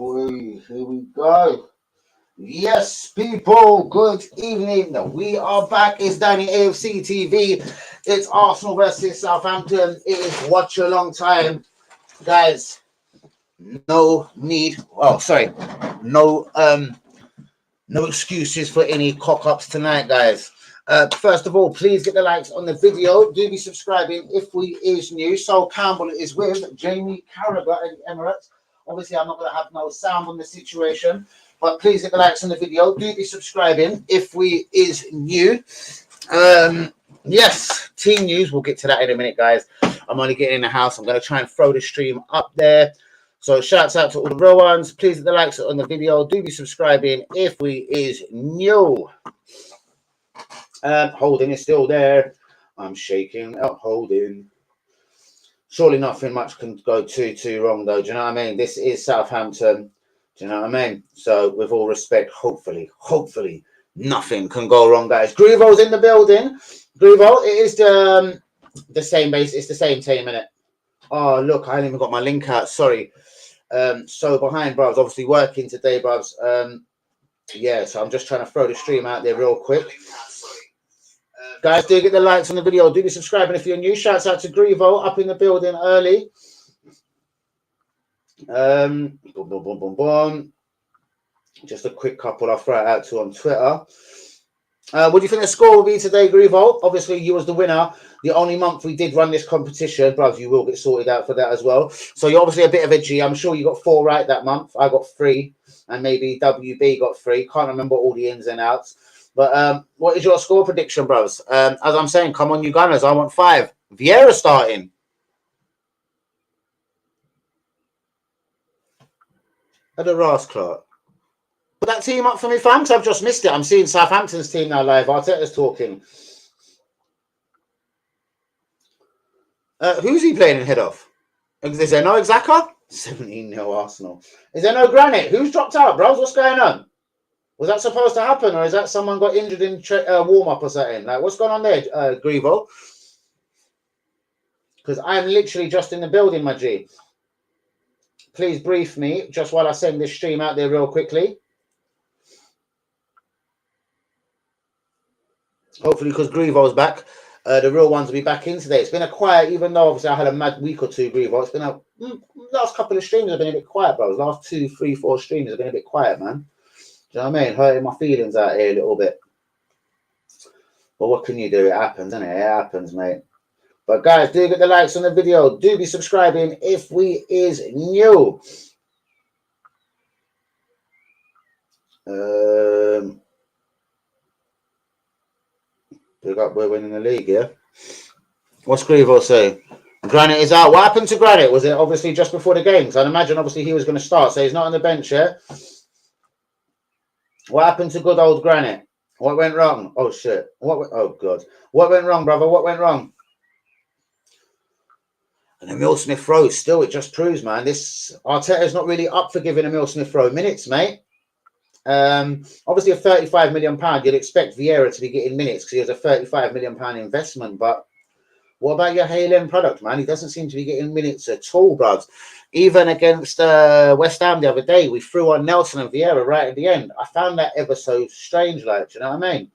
Here we go. Yes, people, good evening. We are back. It's Danny AFC TV. It's Arsenal versus Southampton. It is watch a long time. Guys, no excuses for any cock-ups tonight, guys. First of all, please get the likes on the video. Do be subscribing if we is new. Sol Campbell is with Jamie Carragher and Emirates. Obviously, I'm not going to have no sound on the situation, but please hit the likes on the video. Do be subscribing if we is new. Yes, team news. We'll get to that in a minute, guys. I'm only getting in the house. I'm going to try and throw the stream up there. So shouts out to all the real ones. Please hit the likes on the video. Do be subscribing if we is new. Holding is still there. I'm shaking up Holding. Surely nothing much can go too wrong, though. Do you know what I mean? This is Southampton. Do you know what I mean? So, with all respect, hopefully, nothing can go wrong, guys. Grievo's in the building. Grievo, it is the same base. It's the same team, innit? Oh, look, I haven't even got my link out. Sorry. So, behind, bros. Obviously, working today, bros. Yeah, so I'm just trying to throw the stream out there real quick. Guys, do get the likes on the video. Do be subscribing if you're new. Shouts out to Grievo up in the building early. Boom. Just a quick couple I'll throw it out to on Twitter. What do you think the score will be today, Grievo? Obviously, you was the winner. The only month we did run this competition, bros, you will get sorted out for that as well. So you're obviously a bit of a G. I'm sure you got 4 right that month. I got 3, and maybe WB got 3. Can't remember all the ins and outs. But what is your score prediction, bros? As I'm saying, come on, you Gunners. I want 5. Vieira starting. At the Ras Clark. Put that team up for me, fam, because I've just missed it. I'm seeing Southampton's team now live. Arteta's talking. Who's he playing in head off? Is there no Xhaka? 17-0 Arsenal. Is there no Granite? Who's dropped out, bros? What's going on? Was that supposed to happen, or is that someone got injured in warm-up or something? Like, what's going on there, Grievo? Because I'm literally just in the building, my G. Please brief me just while I send this stream out there real quickly. Hopefully, because Grievo's back, the real ones will be back in today. It's been a quiet, even though obviously I had a mad week or two, Grievo. It's been last couple of streams have been a bit quiet, bro. The last 2, 3, 4 streams have been a bit quiet, man. Do you know what I mean? Hurting my feelings out here a little bit. But what can you do? It happens, doesn't it? It happens, mate. But guys, do get the likes on the video. Do be subscribing if we is new. Big up, we're winning the league, yeah? What's Grievo say? Granite is out. What happened to Granite? Was it obviously just before the game? Because I'd imagine obviously he was going to start, so he's not on the bench, yeah? What happened to good old Granite? What went wrong? Oh, shit. Oh, God. What went wrong, brother? What went wrong? And Emil Smith-Rowe, still, it just proves, man. This Arteta's not really up for giving Emil Smith-Rowe minutes, mate. Obviously, a £35 million, you'd expect Vieira to be getting minutes because he has a £35 million investment. But what about your Haaland product, man? He doesn't seem to be getting minutes at all, bruv. Even against West Ham the other day, we threw on Nelson and Vieira right at the end. I found that ever so strange, like, do you know what I mean?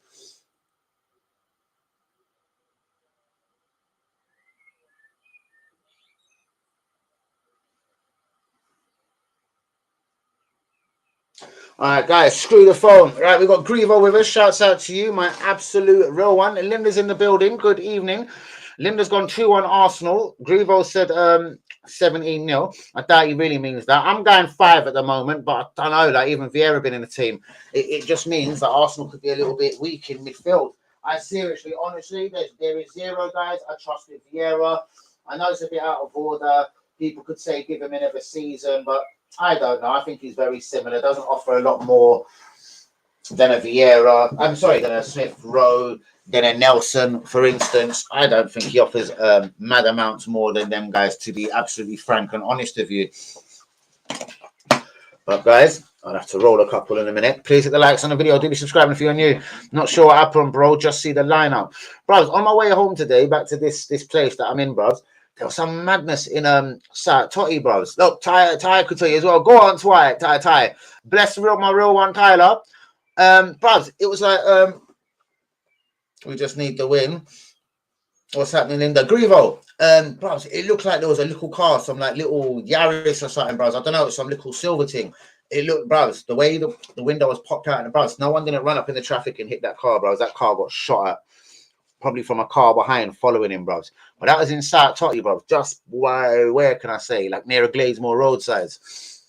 All right, guys, screw the phone. Right, we've got Grievo with us. Shouts out to you, my absolute real one. Linda's in the building. Good evening. Linda's gone 2-1 Arsenal. Grievo said 17-0. I doubt he really means that. I'm going 5 at the moment, but I don't know. Like, even Vieira been in the team. It just means that Arsenal could be a little bit weak in midfield. I seriously, honestly, there is 0, guys. I trust with Vieira. I know it's a bit out of order. People could say give him another season, but I don't know. I think he's very similar. Doesn't offer a lot more than a Vieira. I'm sorry, than a Smith-Rowe, than a Nelson, for instance. I don't think he offers mad amounts more than them guys, to be absolutely frank and honest with you. But guys, I'll have to roll a couple in a minute. Please hit the likes on the video. Do be subscribing if you're new. Not sure what happened, bro. Just see the lineup. Bros, on my way home today, back to this place that I'm in, bros. there was some madness in Totty, bros. Look, Ty could tell you as well. Go on, Ty. Bless my real one, Tyler. Bros, it was like we just need the win. What's happening in the Grievo? Bros, it looked like there was a little car, some like little Yaris or something, bros. I don't know, some little silver thing. It looked, bros, the way the window was popped out in the bros, no one didn't run up in the traffic and hit that car, bros. That car got shot at. Probably from a car behind following him, bros. But that was in South Totty, bros. Just where can I say? Like near a Gladesmore roadsides.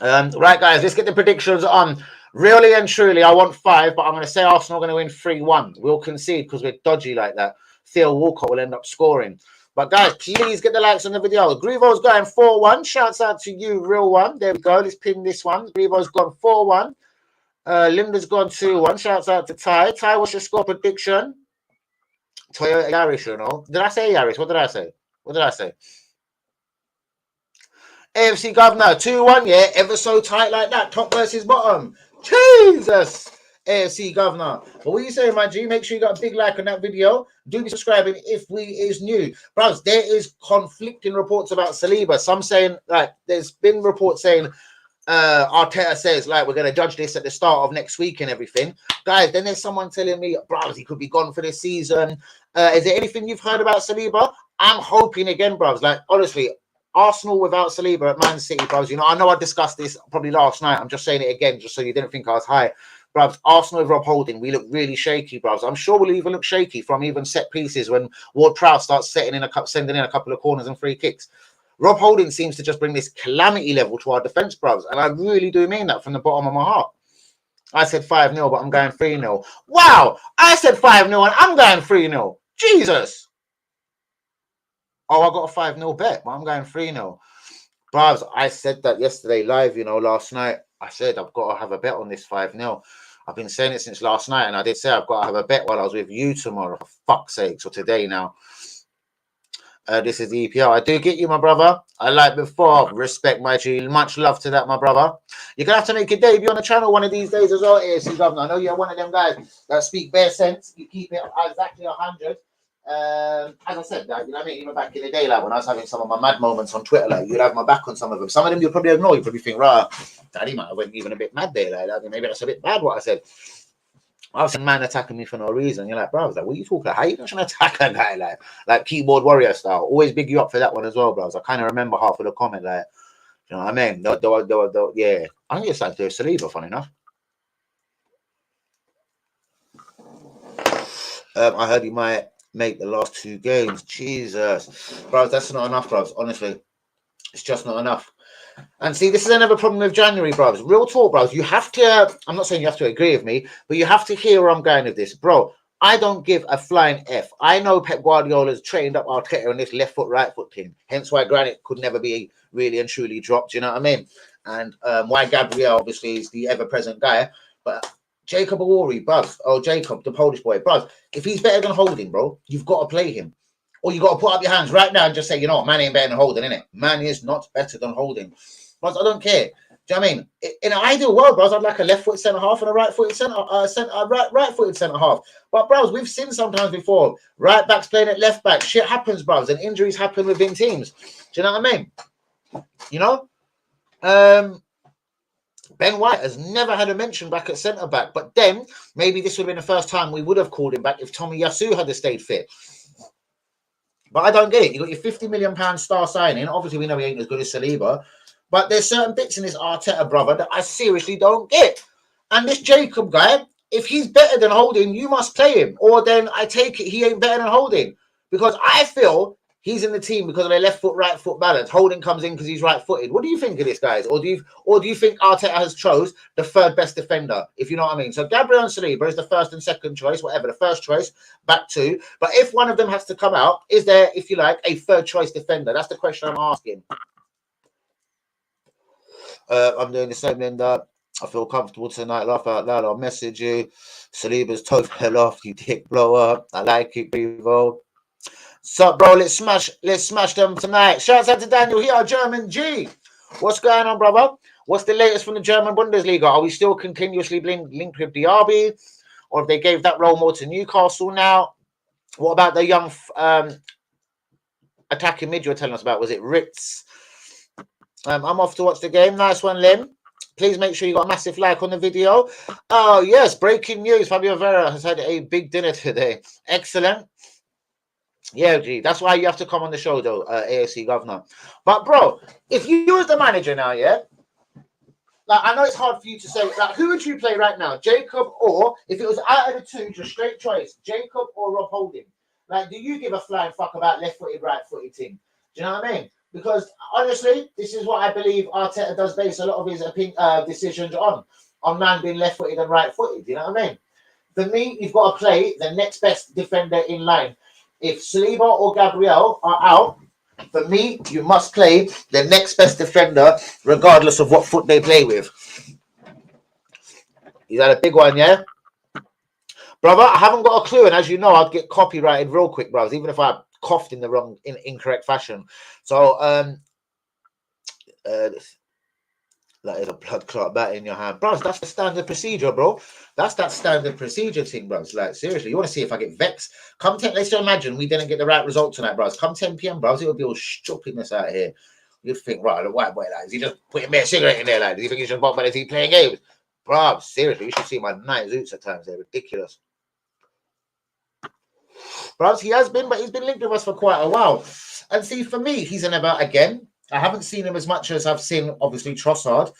Right, guys, let's get the predictions on. Really and truly, I want 5, but I'm going to say Arsenal are going to win 3-1. We'll concede because we're dodgy like that. Theo Walcott will end up scoring. But guys, please get the likes on the video. Grievo's going 4-1. Shouts out to you, real one. There we go. Let's pin this one. Grievo's gone 4-1. Linda's gone 2-1. Shouts out to Ty. Ty, what's your score prediction? Toyota Yaris, you know. Did I say Yaris? What did I say? AFC Governor, 2-1, yeah. Ever so tight like that. Top versus bottom. Jesus. AFC Governor. But what are you saying, my G? Make sure you got a big like on that video. Do be subscribing if we is new. Bros, there is conflicting reports about Saliba. Some saying, like, there's been reports saying Arteta says, like, we're going to judge this at the start of next week and everything. Guys, then there's someone telling me, bros, he could be gone for this season. Is there anything you've heard about Saliba? I'm hoping again, bros. Like, honestly, Arsenal without Saliba at Man City, bros. You know, I know I discussed this probably last night. I'm just saying it again, just so you didn't think I was high. Bros, Arsenal with Rob Holding, we look really shaky, bros. I'm sure we'll even look shaky from even set pieces when Ward-Prowse starts sending in a couple of corners and free kicks. Rob Holding seems to just bring this calamity level to our defence, bros. And I really do mean that from the bottom of my heart. I said 5-0, but I'm going 3-0. Wow! I said 5-0 and I'm going 3-0. Jesus! Oh, I got a 5-0 bet, but I'm going 3-0. Bros, I said that yesterday live, you know, last night. I said I've got to have a bet on this 5-0. I've been saying it since last night, and I did say I've got to have a bet while I was with you tomorrow, for fuck's sake. So today now. This is the EPL. I do get you, my brother. I like before. Respect, my G. Much love to that, my brother. You're going to have to make a debut on the channel one of these days as well, AFC Governor. I know you're one of them guys that speak bare sense. You keep it exactly 100. As I said, that, you know what I mean? Even back in the day, like when I was having some of my mad moments on Twitter, like you'd have my back on some of them. Some of them you'll probably ignore. You probably think, right, Daddy might have went even a bit mad there. Like, maybe that's a bit bad what I said. I was a man attacking me for no reason. You're like, bro, I was like, what are you talking about? How are you going to attack a guy like keyboard warrior style? Always big you up for that one as well, bro. I kind of remember half of the comment, like, you know what I mean? Yeah. I think it's like there's Saliba, funny enough. I heard he might make the last 2 games. Jesus. Bro, that's not enough, bro. Honestly, it's just not enough. And see, this is another problem with January, bros. Real talk, bros. You have to, I'm not saying you have to agree with me, but you have to hear where I'm going with this. Bro, I don't give a flying F. I know Pep Guardiola's trained up Arteta on this left foot, right foot thing. Hence why Granit could never be really and truly dropped, you know what I mean? And why Gabriel, obviously, is the ever-present guy. But Jacob Awori, bros, or Jacob, the Polish boy, bros, if he's better than Holding, bro, you've got to play him. Or you got to put up your hands right now and just say, you know what, man ain't better than Holding, innit? Man is not better than Holding. Bros, I don't care. Do you know what I mean? In an ideal world, bros, I'd like a left-footed centre-half and a right-footed right-footed centre-half. But, bros, we've seen sometimes before, right-backs playing at left-back. Shit happens, bros, and injuries happen within teams. Do you know what I mean? You know? Ben White has never had a mention back at centre-back. But then, maybe this would have been the first time we would have called him back if Tommy Yasu had stayed fit. But I don't get it. You got your £50 million star signing. Obviously, we know he ain't as good as Saliba. But there's certain bits in this Arteta brother that I seriously don't get. And this Jacob guy, if he's better than Holding, you must play him. Or then I take it he ain't better than Holding. Because I feel he's in the team because of their left foot, right foot balance. Holding comes in because he's right-footed. What do you think of this, guys? Or do you think Arteta has chose the third best defender, if you know what I mean? So Gabriel and Saliba is the first and second choice, whatever. The first choice, back two. But if one of them has to come out, is there, if you like, a third choice defender? That's the question I'm asking. I'm doing the same, Linda. I feel comfortable tonight. Laugh out loud. I'll message you. Saliba's toe fell off. You dick blower. I like it, Brevo. So, bro, let's smash them tonight. Shouts out to Daniel here, German G. What's going on, brother? What's the latest from the German Bundesliga? Are we still continuously linked with Diaby? Or if they gave that role more to Newcastle now? What about the young attacking mid you were telling us about? Was it Ritz? I'm off to watch the game. Nice one, Lim. Please make sure you got a massive like on the video. Oh, yes, breaking news. Fabio Vera has had a big dinner today. Excellent. Yeah, G, that's why you have to come on the show, though, AFC Governor. But, bro, if you was the manager now, yeah? Like, I know it's hard for you to say, like, who would you play right now? Jacob or, if it was out of the two, just straight choice, Jacob or Rob Holding? Like, do you give a flying fuck about left-footed, right-footed team? Do you know what I mean? Because, honestly, this is what I believe Arteta does base a lot of his decisions on man being left-footed and right-footed. Do you know what I mean? For me, you've got to play the next best defender in line. If Saliba or Gabriel are out, for me, you must play the next best defender, regardless of what foot they play with. Is that a big one, yeah? Brother, I haven't got a clue, and as you know, I'd get copyrighted real quick, brothers, even if I coughed in the incorrect fashion. So, that is a blood clot bat in your hand. Bros, that's the standard procedure, bro. That's that standard procedure thing, bros. Like, seriously, you want to see if I get vexed? Come 10, let's just imagine we didn't get the right result tonight, bros. Come 10 p.m., bros, it would be all stupidness out here. You'd think, right, the white boy, like, is he just putting me a cigarette in there? Like, do you think he's just bought by the team playing games? Bro, seriously, you should see my night zoots at times. They're ridiculous. Bros, he has been, but he's been linked with us for quite a while. And see, for me, he's in about, again, I haven't seen him as much as I've seen, obviously, Trossard,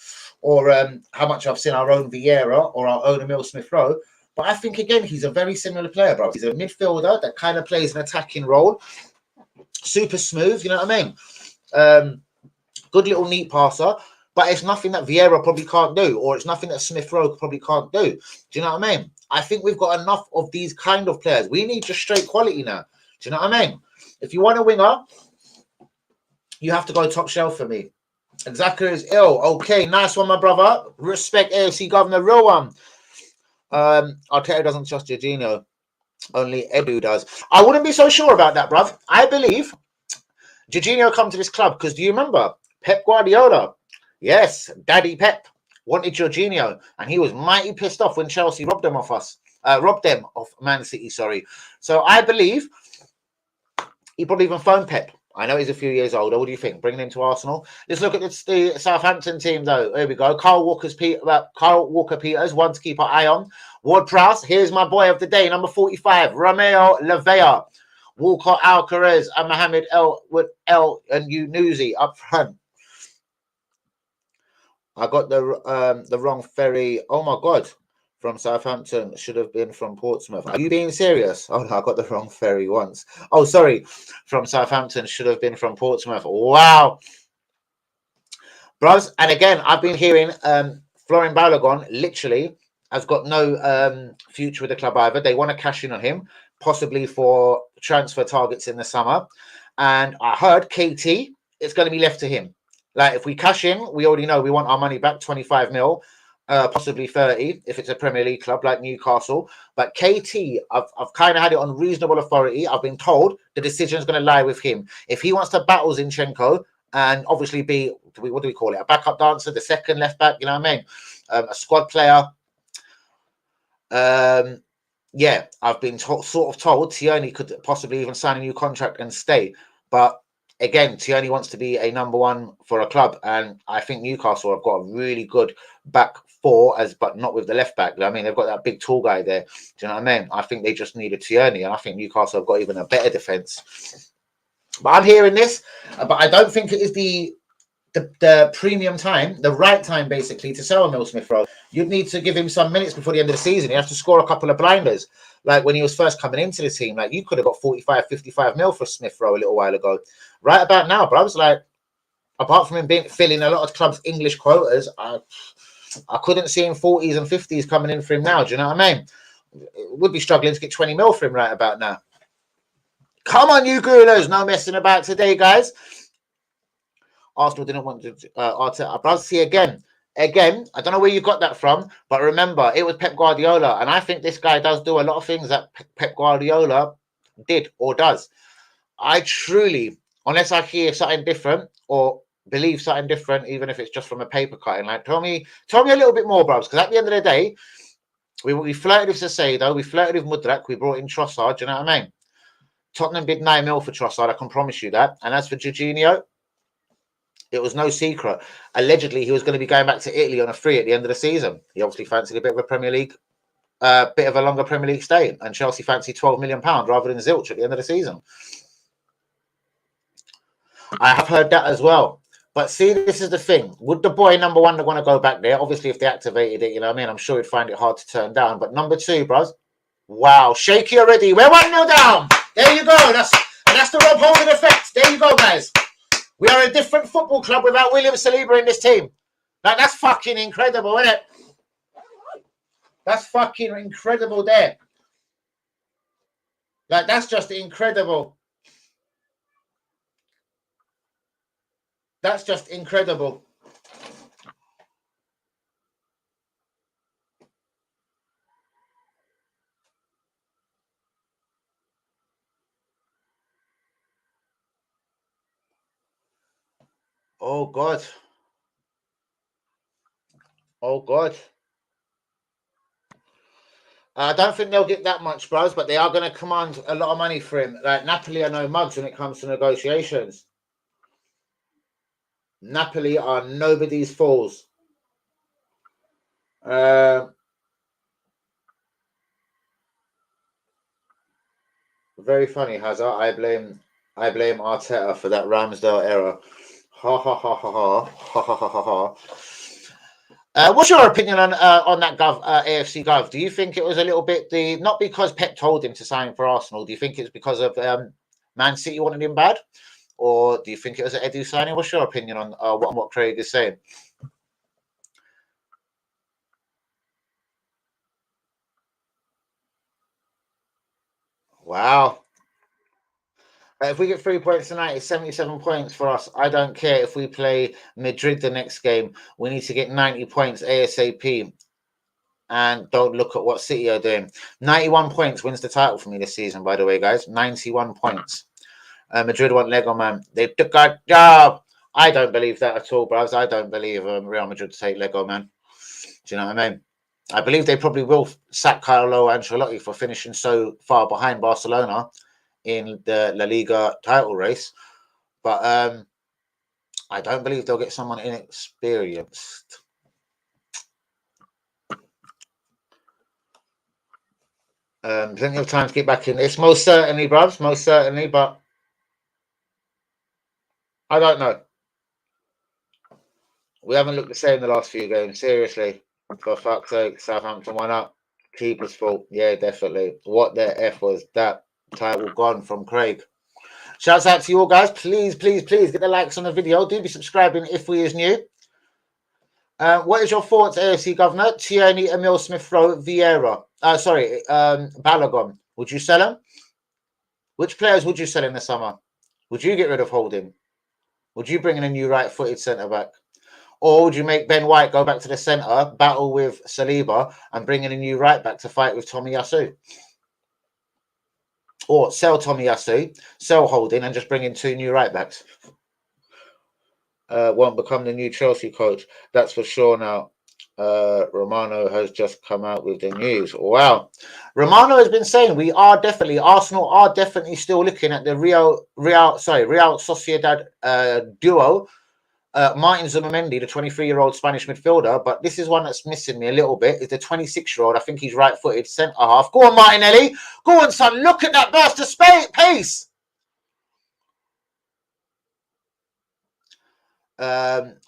or how much I've seen our own Vieira or our own Emil Smith-Rowe. But I think, again, he's a very similar player, bro. He's a midfielder that kind of plays an attacking role. Super smooth, you know what I mean? Good little neat passer. But it's nothing that Vieira probably can't do, or it's nothing that Smith-Rowe probably can't do. Do you know what I mean? I think we've got enough of these kind of players. We need just straight quality now. Do you know what I mean? If you want a winger, you have to go top shelf for me. Exactly is ill. Okay, nice one, my brother. Respect AFC Governor, real one. Arteta doesn't trust Jorginho. Only Edu does. I wouldn't be so sure about that, bruv. I believe Jorginho come to this club because do you remember Pep Guardiola? Yes, Daddy Pep wanted Jorginho, and he was mighty pissed off when Chelsea robbed them off Man City. Sorry. So I believe he probably even phoned Pep. I know he's a few years older. What do you think? Bringing him to Arsenal? Let's look at the Southampton team, though. Here we go. Kyle Walker-Peters, one to keep an eye on. Ward-Prowse, here's my boy of the day, number 45, Romeo Lavea. Walcott Alcaraz and Mohamed El and Yunuzi up front. I got the wrong ferry. Oh, my God. From Southampton should have been from Portsmouth. Are you being serious? Oh, no, I got the wrong ferry once. Oh, sorry. From Southampton should have been from Portsmouth. Wow. Bros, and again, I've been hearing Florian Balogun literally has got no future with the club either. They want to cash in on him, possibly for transfer targets in the summer. And I heard KT, it's going to be left to him. Like, if we cash in, we already know we want our money back, 25 mil. Possibly 30 if it's a Premier League club like Newcastle. But KT, I've kind of had it on reasonable authority. I've been told the decision is going to lie with him. If he wants to battle Zinchenko and obviously be, what do we call it, a backup dancer, the second left back, you know what I mean? A squad player. Yeah, I've been sort of told Tierney could possibly even sign a new contract and stay. But again, Tierney wants to be a number one for a club. And I think Newcastle have got a really good back four, but not with the left back. I mean, they've got that big tall guy there. Do you know what I mean? I think they just needed Tierney, and I think Newcastle have got even a better defense. But I'm hearing this, but I don't think it is the premium time, the right time basically to sell Emil Smith-Rowe. You'd need to give him some minutes before the end of the season. You have to score a couple of blinders. Like when he was first coming into the team, like you could have got 45, 55 mil for Smith-Rowe a little while ago. Right about now, bro, I was like, apart from him filling a lot of clubs' English quotas, I couldn't see him 40s and 50s coming in for him now. Do you know what I mean? Would be struggling to get 20 mil for him right about now. Come on, you gorillas. No messing about today, guys. Arsenal didn't want to Arteta. But see again, I don't know where you got that from, but remember, it was Pep Guardiola. And I think this guy does do a lot of things that Pep Guardiola did or does. I truly, unless I hear something different or believe something different, even if it's just from a paper cutting, like tell me a little bit more, bros. Because at the end of the day, we flirted with Sassedo, we flirted with Mudrak, we brought in Trossard. Do you know what I mean? Tottenham bid 9 mil for Trossard, I can promise you that. And as for Jorginho, it was no secret. Allegedly, he was going to be going back to Italy on a free at the end of the season. He obviously fancied a bit of a Premier League, bit of a longer Premier League stay. And Chelsea fancied £12 million rather than zilch at the end of the season. I have heard that as well. But see, this is the thing. Would the boy number one want to go back there? Obviously, if they activated it, you know what I mean? I'm sure he'd find it hard to turn down. But number two, bros. Wow, shaky already. We're 1-0 down. There you go. That's the Rob Holding effect. There you go, guys. We are a different football club without William Saliba in this team. Like, that's fucking incredible, isn't it? That's fucking incredible there. Like, that's just incredible. That's just incredible. Oh, God. Oh, God. I don't think they'll get that much, bros, but they are going to command a lot of money for him. Like, Napoli are no mugs when it comes to negotiations. Napoli are nobody's fools. Very funny, Hazard. I blame Arteta for that Ramsdale error. Ha ha ha ha ha ha ha ha ha. What's your opinion on that AFC Gov? Do you think it was a little bit not because Pep told him to sign for Arsenal? Do you think it's because of Man City wanted him bad, or do you think it was an Edu signing? What's your opinion on what Craig is saying? Wow. If we get 3 points tonight, it's 77 points for us. I don't care if we play Madrid the next game. We need to get 90 points ASAP. And don't look at what City are doing. 91 points wins the title for me this season, by the way, guys. 91 points. Madrid want Lego Man. They took a job. I don't believe that at all, bros. I don't believe Real Madrid to take Lego Man. Do you know what I mean? I believe they probably will sack Carlo Ancelotti for finishing so far behind Barcelona in the La Liga title race. But I don't believe they'll get someone inexperienced. Plenty of time to get back in. It's most certainly, bruvs, most certainly, but I don't know. We haven't looked the same the last few games. Seriously, for fuck's sake, Southampton won up. Keeper's fault. Yeah, definitely. What the F was that? Title gone from Craig. Shouts out to you all, guys. Please, please, please get the likes on the video. Do be subscribing if we is new. What is your thoughts, AFC Governor? Tierney, Emil Smith-Rowe, Vieira. Balogun. Would you sell him? Which players would you sell in the summer? Would you get rid of Holding? Would you bring in a new right-footed centre-back? Or would you make Ben White go back to the centre, battle with Saliba, and bring in a new right-back to fight with Tomiyasu? Or sell Tomiyasu, sell Holding, and just bring in 2 new right-backs? Won't become the new Chelsea coach. That's for sure now. Romano has just come out with the news. Wow. Romano has been saying Arsenal are definitely still looking at the Real Sociedad duo. Martin Zubimendi, the 23-year-old Spanish midfielder, but this is one that's missing me a little bit, is the 26-year-old. I think he's right-footed centre-half. Go on, Martinelli. Go on, son. Look at that burst of pace.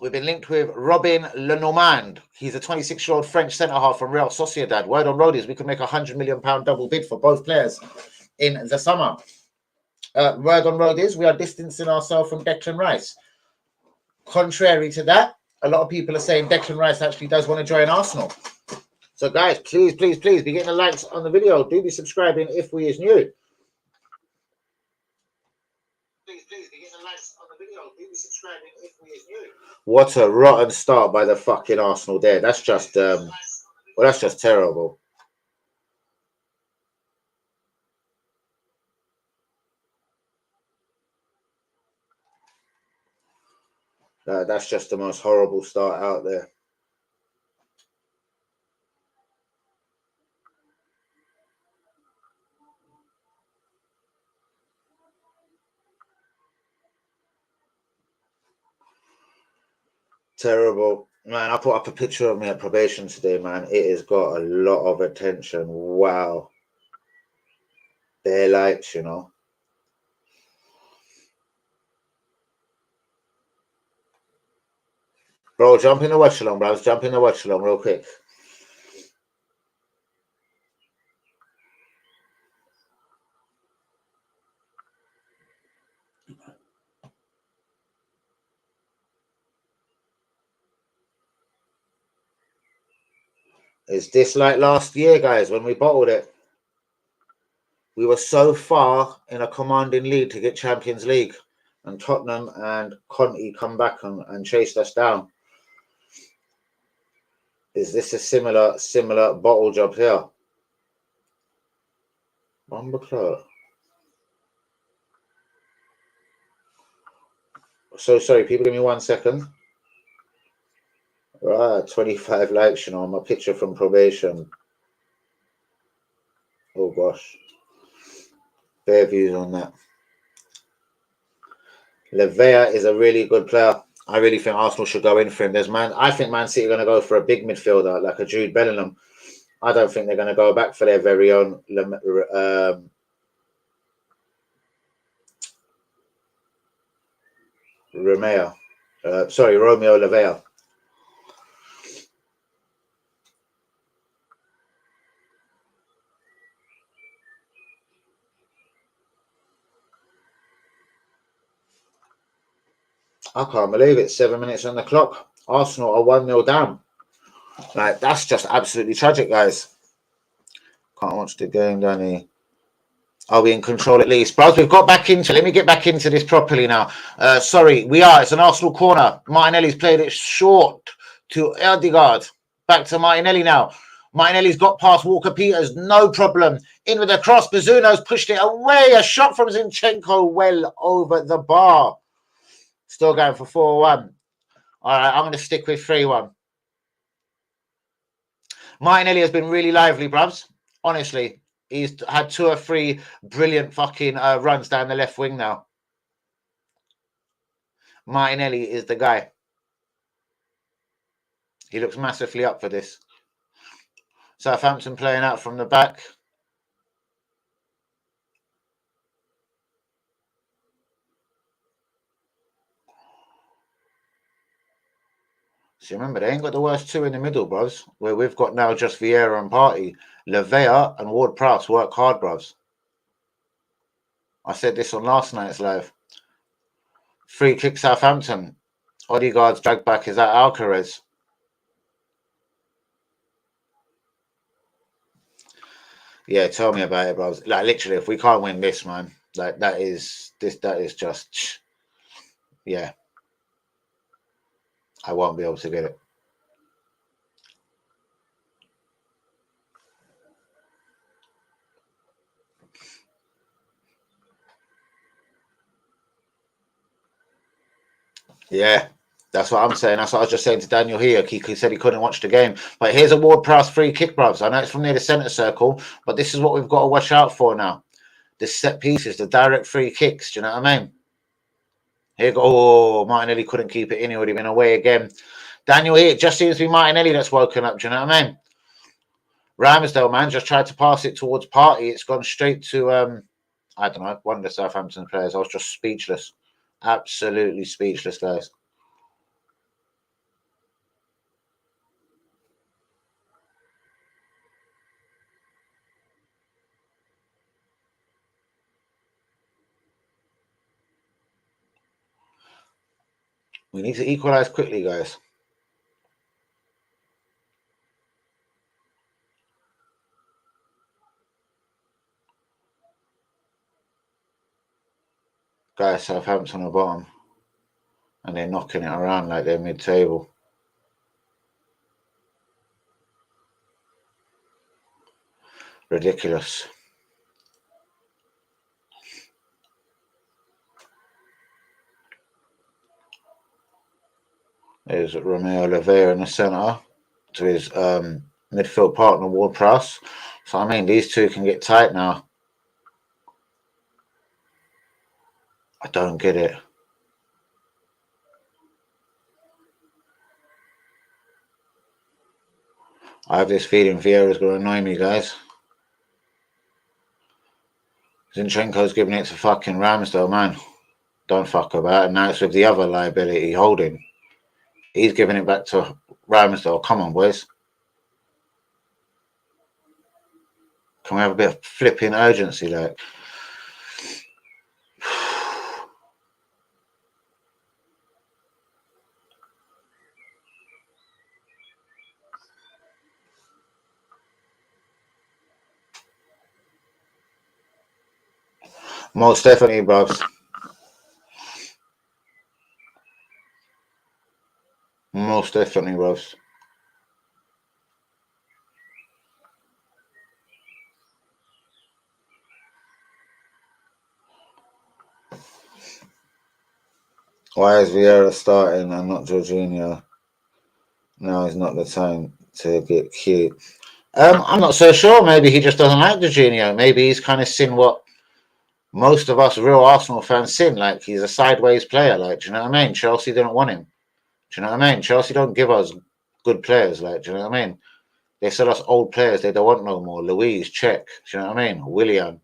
We've been linked with Robin Lenormand. He's a 26-year-old French centre-half from Real Sociedad. Word on road is we could make £100 million double bid for both players in the summer. Word on road is we are distancing ourselves from Declan Rice. Contrary to that, a lot of people are saying Declan Rice actually does want to join Arsenal. So, guys, please, please, please be getting the likes on the video. Do be subscribing if we is new. Please, please be getting the likes on the video. Do be subscribing if we is new. What a rotten start by the fucking Arsenal there. That's just, that's just terrible. That's just the most horrible start out there. Terrible. Man, I put up a picture of me at probation today, man. It has got a lot of attention. Wow. Bare likes, you know. Bro, jump in the watch along, bros. Jump in the watch along real quick. Is this like last year, guys, when we bottled it? We were so far in a commanding lead to get Champions League, and Tottenham and Conte come back and chased us down. Is this a similar bottle job here? Bomber. So sorry, people, give me 1 second. Right, 25 likes, you know, on my picture from probation. Oh gosh. Fair views on that. Levea is a really good player. I really think Arsenal should go in for him. I think Man City are going to go for a big midfielder like a Jude Bellingham. I don't think they're going to go back for their very own Romeo Levea. I can't believe it. 7 minutes on the clock. Arsenal are 1-0 down. Like, that's just absolutely tragic, guys. Can't watch the game, Danny. Are we in control at least? Bros, we've got back into. Let me get back into this properly now. Sorry, we are. It's an Arsenal corner. Martinelli's played it short to Erdegaard. Back to Martinelli now. Martinelli's got past Walker Peters. No problem. In with a cross. Bazzuno's pushed it away. A shot from Zinchenko well over the bar. Still going for 4-1. All right, I'm going to stick with 3-1. Martinelli has been really lively, bruvs. Honestly, he's had 2 or 3 brilliant fucking runs down the left wing now. Martinelli is the guy. He looks massively up for this. Southampton playing out from the back. So remember, they ain't got the worst 2 in the middle, bros. Where we've got now just Vieira and Partey. Levea and Ward-Prowse work hard, bros. I said this on last night's live. Free kick Southampton. Odegaard's dragged back. Is that Alcaraz? Yeah, tell me about it, bros. Like, literally, if we can't win this, man, like that is just, yeah. I won't be able to get it. Yeah, that's what I'm saying. That's what I was just saying to Daniel here. He said he couldn't watch the game. But here's a Ward-Prowse free kick, bros. I know it's from near the centre circle, but this is what we've got to watch out for now. The set pieces, the direct free kicks. Do you know what I mean? Here go. Oh, Martinelli couldn't keep it in. He would have been away again. Daniel here, it just seems to be Martinelli that's woken up. Do you know what I mean? Ramsdale, man, just tried to pass it towards Partey. It's gone straight to, I don't know, one of the Southampton players. I was just speechless. Absolutely speechless, guys. We need to equalise quickly, guys. Guys, Southampton are bottom. And they're knocking it around like they're mid-table. Ridiculous. There's Romeo Levea in the centre to his midfield partner, Ward-Prowse. So, I mean, these two can get tight now. I don't get it. I have this feeling Vieira's going to annoy me, guys. Zinchenko's giving it to fucking Ramsdale, man. Don't fuck about. And now it's with the other liability holding. He's giving it back to Ramsdale. Come on, boys. Can we have a bit of flipping urgency, like? Most definitely, bruv. Most definitely, bruv. Why is Vieira starting and not Jorginho? Now is not the time to get cute. I'm not so sure. Maybe he just doesn't like Jorginho. Maybe he's kind of seen what most of us real Arsenal fans sin. Like, he's a sideways player. Like, do you know what I mean? Chelsea didn't want him. Do you know what I mean? Chelsea don't give us good players. Like, do you know what I mean? They sell us old players they don't want no more. Louise, Czech. Do you know what I mean? William.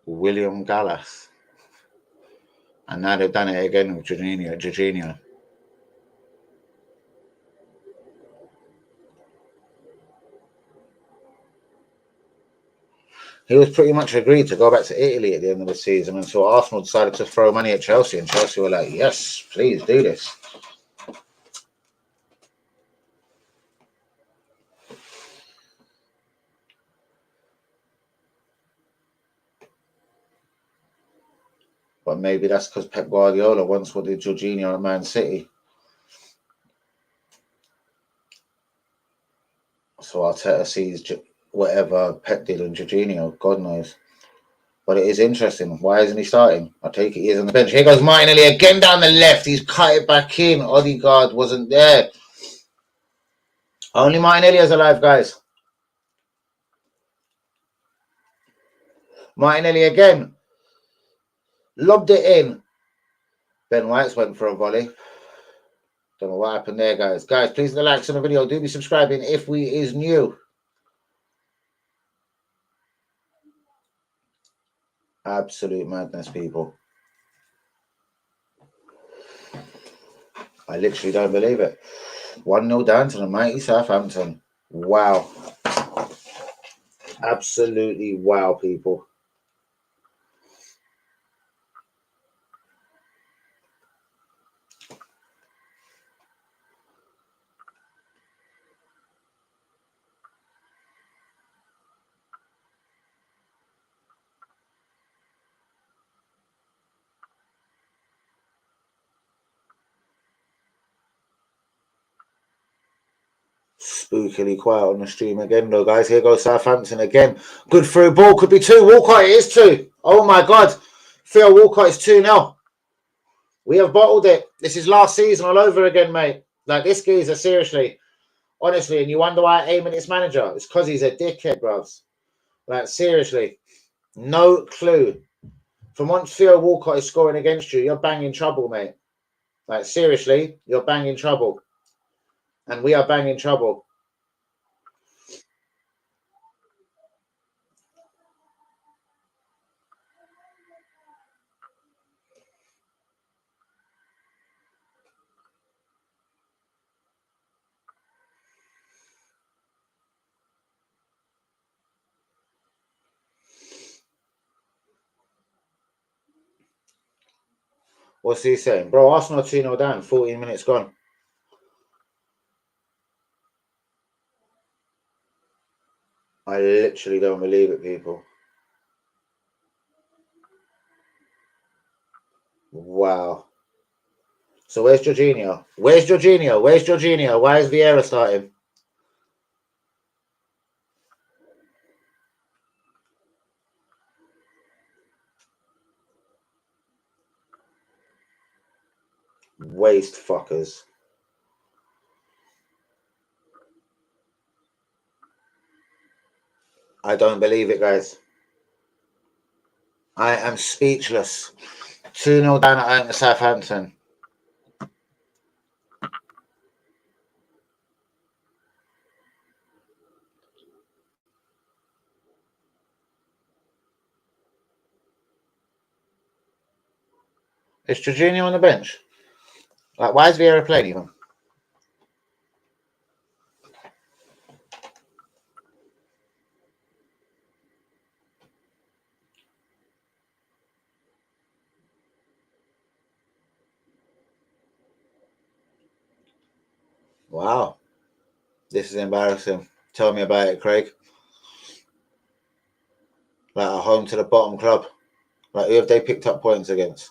William Gallas. And now they've done it again with Jorginho. He was pretty much agreed to go back to Italy at the end of the season until Arsenal decided to throw money at Chelsea, and Chelsea were like, yes, please do this. But maybe that's because Pep Guardiola once wanted Jorginho at Man City. So Arteta sees whatever Pep did on Jorginho, God knows. But it is interesting. Why isn't he starting? I take it he is on the bench. Here goes Martinelli again down the left. He's cut it back in. Odegaard wasn't there. Only Martinelli is alive, guys. Martinelli again. Lobbed it in. Ben White's went for a volley. Don't know what happened there, guys. Guys, please hit the likes on the video. Do be subscribing if we is new. Absolute madness, people. I literally don't believe it. 1-0 down to the mighty Southampton. Wow. Absolutely wow, people. Spookily quiet on the stream again, though, guys. Here goes Southampton again. Good through ball. Could be 2. Walcott, it is 2. Oh, my God. Theo Walcott is 2-0. We have bottled it. This is last season all over again, mate. Like, this geezer, seriously. Honestly, and you wonder why I aim at this manager. It's because he's a dickhead, bros. Like, seriously. No clue. From once Theo Walcott is scoring against you, you're banging trouble, mate. Like, seriously, you're banging trouble. And we are banging trouble. What's he saying? Bro, Arsenal 2-0 down, 14 minutes gone. I literally don't believe it, people. Wow. So where's Jorginho? Where's Jorginho? Where's Jorginho? Why is Vieira starting? Waste fuckers. I don't believe it, guys. I am speechless. 2-0 down at home to Southampton. Is Jorginho on the bench? Like, why is Vieira playing even? Wow. This is embarrassing. Tell me about it, Craig. Like, a home to the bottom club. Like, who have they picked up points against?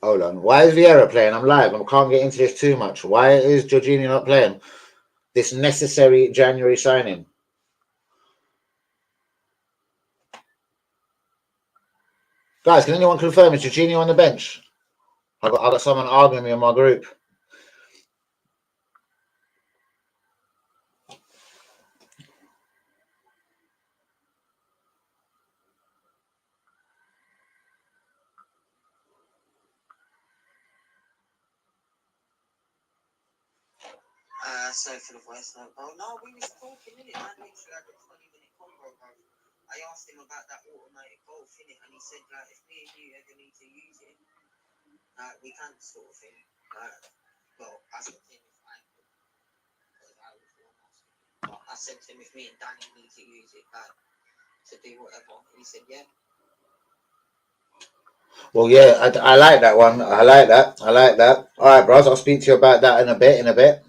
Hold on. Why is Vieira playing? I'm live. I can't get into this too much. Why is Jorginho not playing? This necessary January signing. Guys, can anyone confirm is Jorginho on the bench? I got someone arguing me in my group. So for the voice note, bro. No, we was talking in it. Man, literally had a 20-minute convo, bro. I asked him about that automatic golf in it, and he said that if me and you ever need to use it, we can sort of thing. Well, I said to him if I could, because I was the one asking. But I said to him if me and Danny need to use it, to do whatever. And he said, yeah. Well, yeah, I like that one. I like that. All right, bros. I'll speak to you about that in a bit.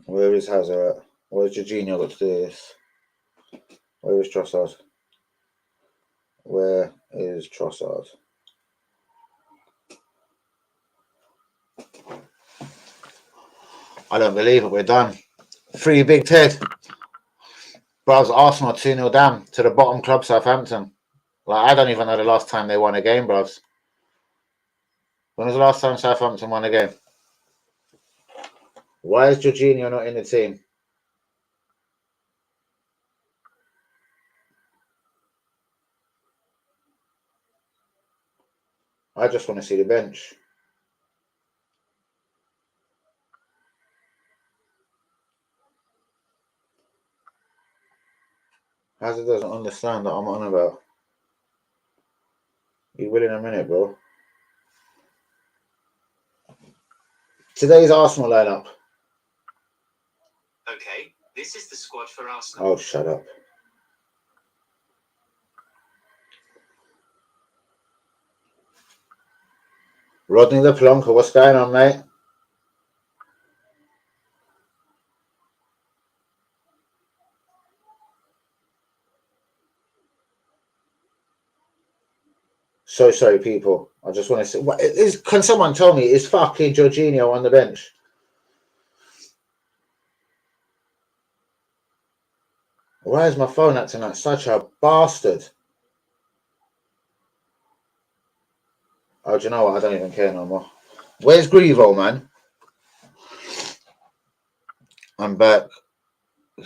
Where is Hazard at? Where's Jorginho got to do this? Where is Trossard? Where is Trossard? I don't believe it. We're done. 3 big Ted. Bros, Arsenal 2-0 down to the bottom club, Southampton. Like, I don't even know the last time they won a game, bros. When was the last time Southampton won a game? Why is Jorginho not in the team? I just want to see the bench. Hazard doesn't understand that I'm on about. You will in a minute, bro. Today's Arsenal lineup. Okay, this is the squad for Arsenal. Oh, shut up. Rodney the Plonker, what's going on, mate? So sorry, people. I just want to say, can someone tell me, is fucking Jorginho on the bench? Why is my phone acting like such a bastard? Oh, do you know what? I don't even care no more. Where's Grievo, man? I'm back.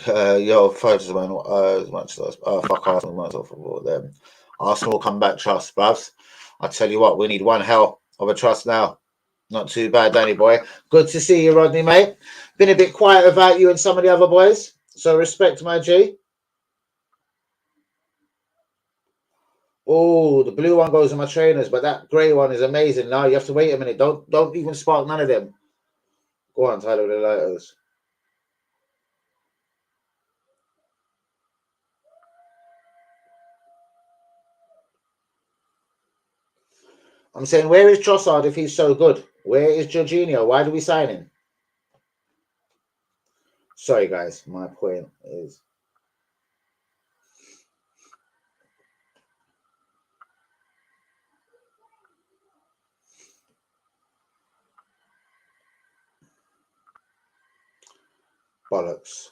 Yo, focus, man. As much as fuck Arsenal, might as well football them. Arsenal will come back, trust, bruv. I tell you what, we need one hell of a trust now. Not too bad, Danny boy. Good to see you, Rodney, mate. Been a bit quiet about you and some of the other boys. So respect, my G. Oh, the blue one goes in my trainers, but that grey one is amazing. Now you have to wait a minute. Don't even spark none of them. Go on, Tyler, the lighters. I'm saying, where is Trossard if he's so good? Where is Jorginho? Why do we sign him? Sorry, guys. My point is Bollocks.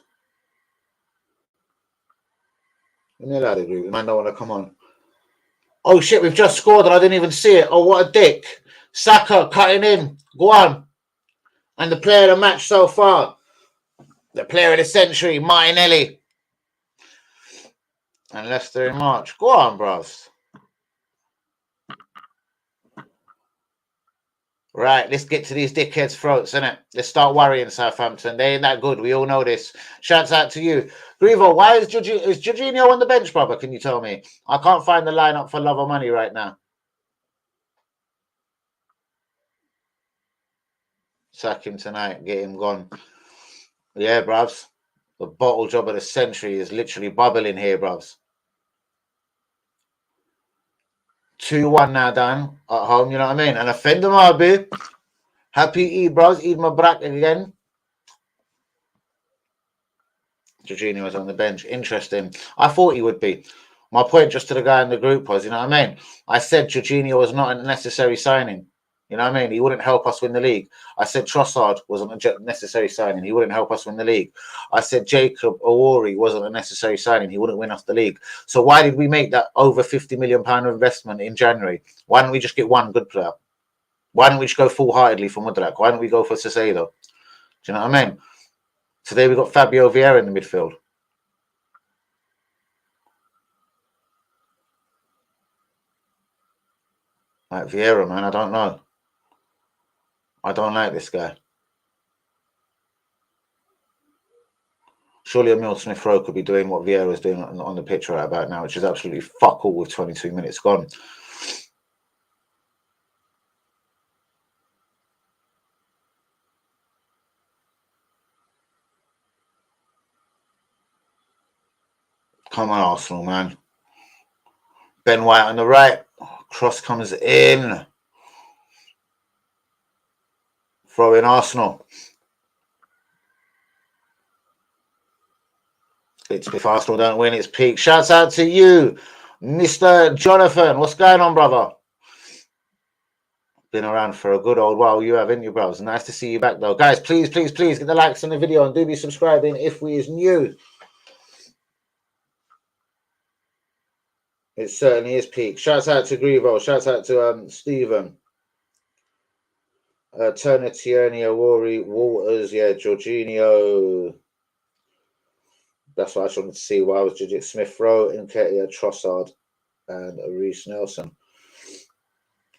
Let me allow the group. The man don't want to come on. Oh shit, we've just scored and I didn't even see it. Oh, what a dick. Saka cutting in. Go on. And the player of the match so far. The player of the century, Martinelli. And Leicester in March. Go on, bros. Right, let's get to these dickheads' throats, innit? Let's start worrying Southampton. They ain't that good. We all know this. Shouts out to you. Grievo, why is Jorginho on the bench, brother? Can you tell me? I can't find the lineup for love or money right now. Sack him tonight. Get him gone. Yeah, bruvs. The bottle job of the century is literally bubbling here, bruvs. 2-1 now, Dan, at home, you know what I mean? And offend them, Arby. Happy Eid, bros. Eid Mubarak again. Jorginho was on the bench. Interesting. I thought he would be. My point just to the guy in the group was, you know what I mean? I said Jorginho was not a necessary signing. You know what I mean? He wouldn't help us win the league. I said Trossard wasn't a necessary signing. He wouldn't help us win the league. I said Jacob Owori wasn't a necessary signing. He wouldn't win us the league. So why did we make that over £50 million investment in January? Why don't we just get one good player? Why don't we just go full-heartedly for Mudrack? Why don't we go for Caicedo? Do you know what I mean? Today we got Fabio Vieira in the midfield. Like Vieira, man, I don't know. I don't like this guy. Surely Emil Smith-Rowe could be doing what Vieira is doing on the pitch right about now, which is absolutely fuck all with 22 minutes gone. Come on, Arsenal, man. Ben White on the right. Cross comes in. Throw in Arsenal. If Arsenal don't win, it's peak. Shouts out to you, Mr. Jonathan. What's going on, brother? Been around for a good old while. You haven't you, bros? Nice to see you back, though. Guys, please get the likes on the video and do be subscribing if we is new. It certainly is peak. Shouts out to Grievo. Shouts out to Stephen. Turner, Tierney, Awori, Walters, yeah, Jorginho. That's what I just wanted to see. Why was Judith Smith-Rowe, Nketiah, Trossard, and Reece Nelson.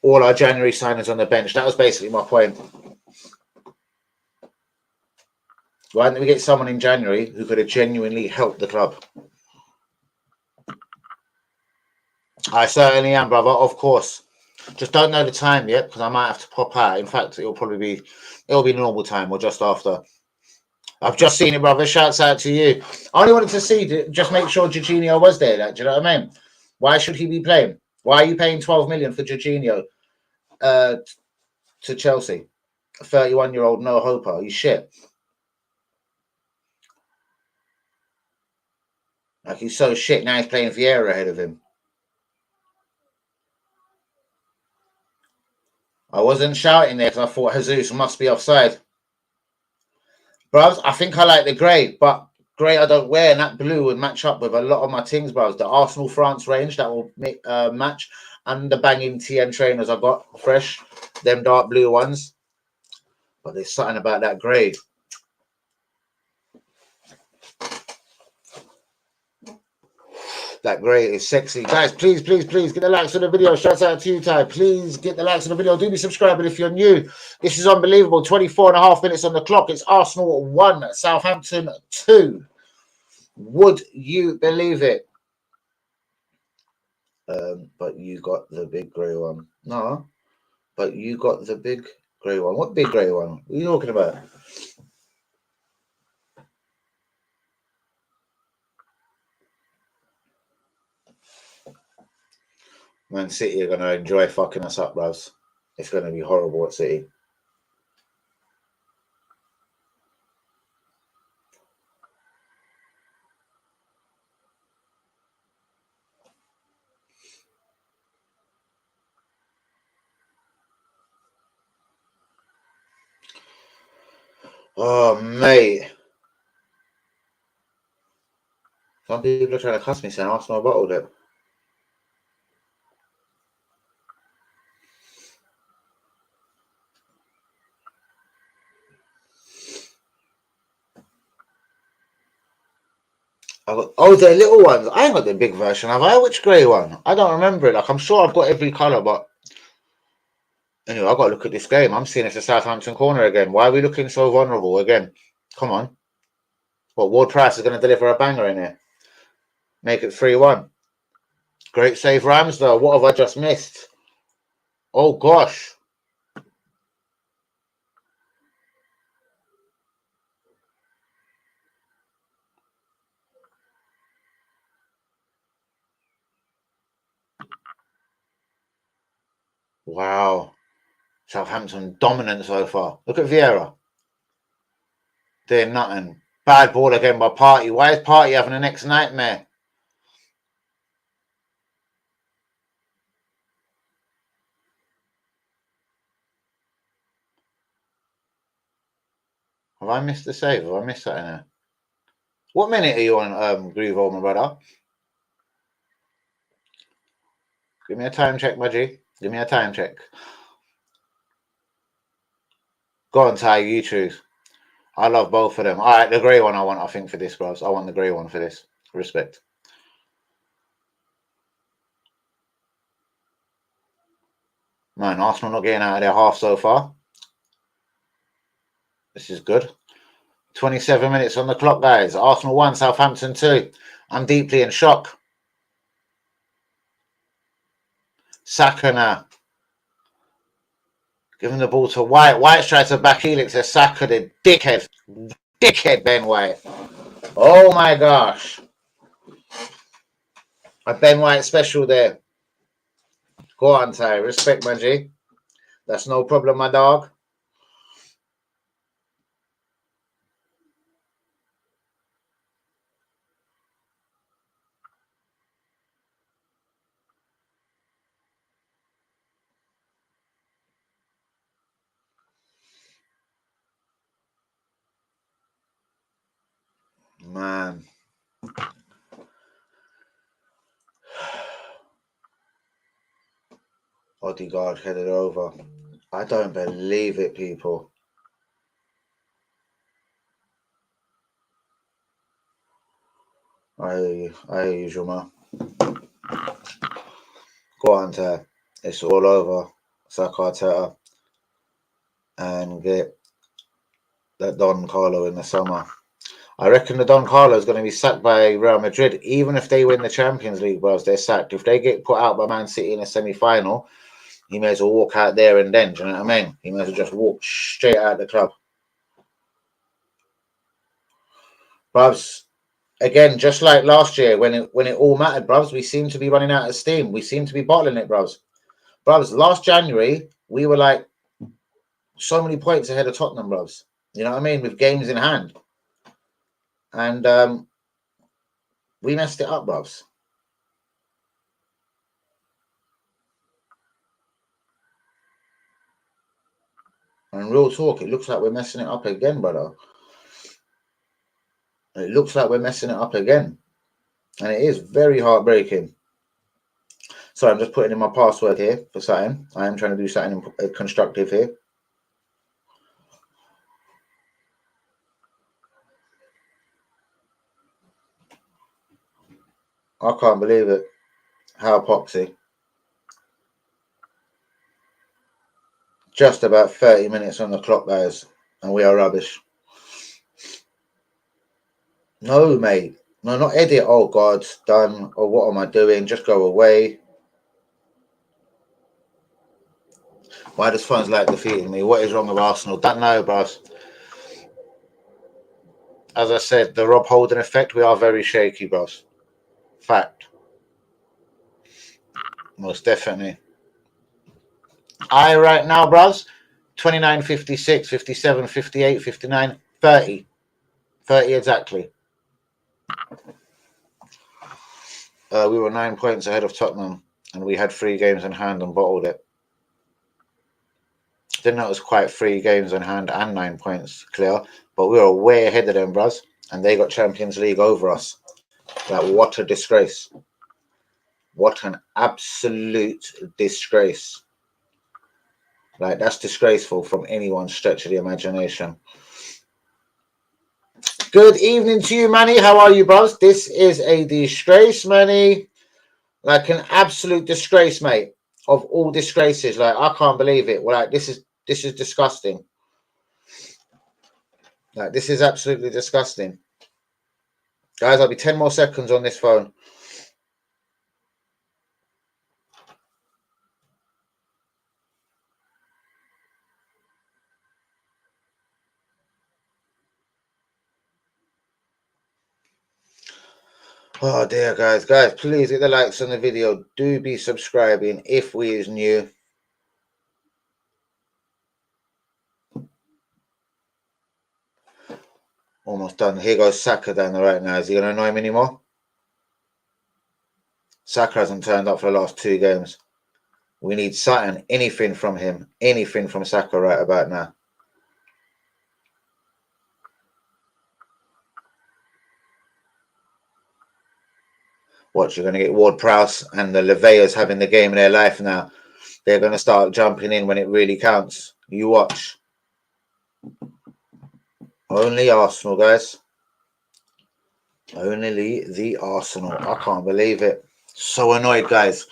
All our January signings on the bench. That was basically my point. Why didn't we get someone in January who could have genuinely helped the club? I certainly am, brother. Of course. Just don't know the time yet because I might have to pop out. In fact, it'll be normal time or just after. I've just seen it, brother. Shouts out to you. I only wanted to see, just make sure Jorginho was there. Do you know what I mean? Why should he be playing? Why are you paying 12 million for Jorginho to Chelsea? A 31-year-old no hoper. You shit. Like he's so shit. Now he's playing Vieira ahead of him. I wasn't shouting there because I thought Jesus must be offside. Bros, I think I like the grey, but grey I don't wear, and that blue would match up with a lot of my things, bros. The Arsenal France range, that will make, match, and the banging TN trainers I got fresh, them dark blue ones. But there's something about that grey. That grey is sexy. Guys, please get the likes on the video. Shouts out to you, Ty. Please get the likes on the video. Do be subscribing if you're new. This is unbelievable. 24.5 minutes on the clock. It's Arsenal 1, Southampton 2. Would you believe it? But you got the big grey one. No, but you got the big grey one. What big grey one? What are you talking about? Man City are going to enjoy fucking us up, bros. It's going to be horrible at City. Oh, mate. Some people are trying to cuss me saying Arsenal bottled it. The little ones. I ain't got the big version, have I? Which grey one? I don't remember it. Like, I'm sure I've got every colour, but anyway, I've got to look at this game. I'm seeing it's a Southampton corner again. Why are we looking so vulnerable again? Come on. What, Ward Price is going to deliver a banger in here? Make it 3-1. Great save, Rams, though. What have I just missed? Oh, gosh. Wow. Southampton dominant so far. Look at Vieira. Doing nothing. Bad ball again by Partey. Why is Partey having the next nightmare? Have I missed the save? Have I missed that in there? What minute are you on, Grievo, my brother? Give me a time check, my G. Give me a time check. Go on, Ty, you choose. I love both of them. All right, the grey one I want, I think, for this, bros. I want the grey one for this. Respect. Man, Arsenal not getting out of their half so far. This is good. 27 minutes on the clock, guys. Arsenal 1, Southampton 2. I'm deeply in shock. Saka now. Giving the ball to White. White's tried to back heel it to Saka, the dickhead. Dickhead, Ben White. Oh my gosh. A Ben White special there. Go on, Ty. Respect, my G. That's no problem, my dog. Man. Odegaard headed over. I don't believe it, people. I hear you, Juma. Go on, Ty. It's all over. Sack Arteta and get that Don Carlo in the summer. I reckon the Don Carlo is going to be sacked by Real Madrid. Even if they win the Champions League, bros, they're sacked. If they get put out by Man City in a semi-final, he may as well walk out there and then. Do you know what I mean? He may as well just walk straight out the club. Bros, again, just like last year when it all mattered, bros, we seem to be running out of steam. We seem to be bottling it, bros. Bros, last January, we were like so many points ahead of Tottenham, bros. You know what I mean? With games in hand. And we messed it up, bros. And real talk, it looks like we're messing it up again, brother. It looks like we're messing it up again. And it is very heartbreaking. Sorry, I'm just putting in my password here for something. I am trying to do something constructive here. I can't believe it. How poxy. Just about 30 minutes on the clock, guys. And we are rubbish. No, mate. No, not edit. Oh, God. Done. Or what am I doing? Just go away. Why does fans like defeating me? What is wrong with Arsenal? Don't know, bros. As I said, the Rob Holding effect, we are very shaky, bros. Fact. Most definitely. Right now, bros, 29, 56, 57, 58, 59, 30. 30 exactly. We were 9 points ahead of Tottenham, and we had 3 games in hand and bottled it. Didn't know it was quite 3 games in hand and 9 points clear, but we were way ahead of them, bros, and they got Champions League over us. Like, what a disgrace. What an absolute disgrace. Like, that's disgraceful from anyone's stretch of the imagination. Good evening to you, Manny. How are you, bros? This is a disgrace, Manny. Like, an absolute disgrace, mate. Of all disgraces. Like, I can't believe it. Like, this is disgusting. Like, this is absolutely disgusting. Guys, I'll be 10 more seconds on this phone. Oh dear, guys, please hit the likes on the video. Do be subscribing if we is new. Almost done. Here goes Saka down the right now. Is he going to annoy him anymore? Saka hasn't turned up for the last 2 games. We need something, anything from him. Anything from Saka right about now. Watch, you're going to get Ward-Prowse and the Leveas having the game of their life now. They're going to start jumping in when it really counts. You watch. Only Arsenal, guys. Only the Arsenal. I can't believe it. So annoyed, guys.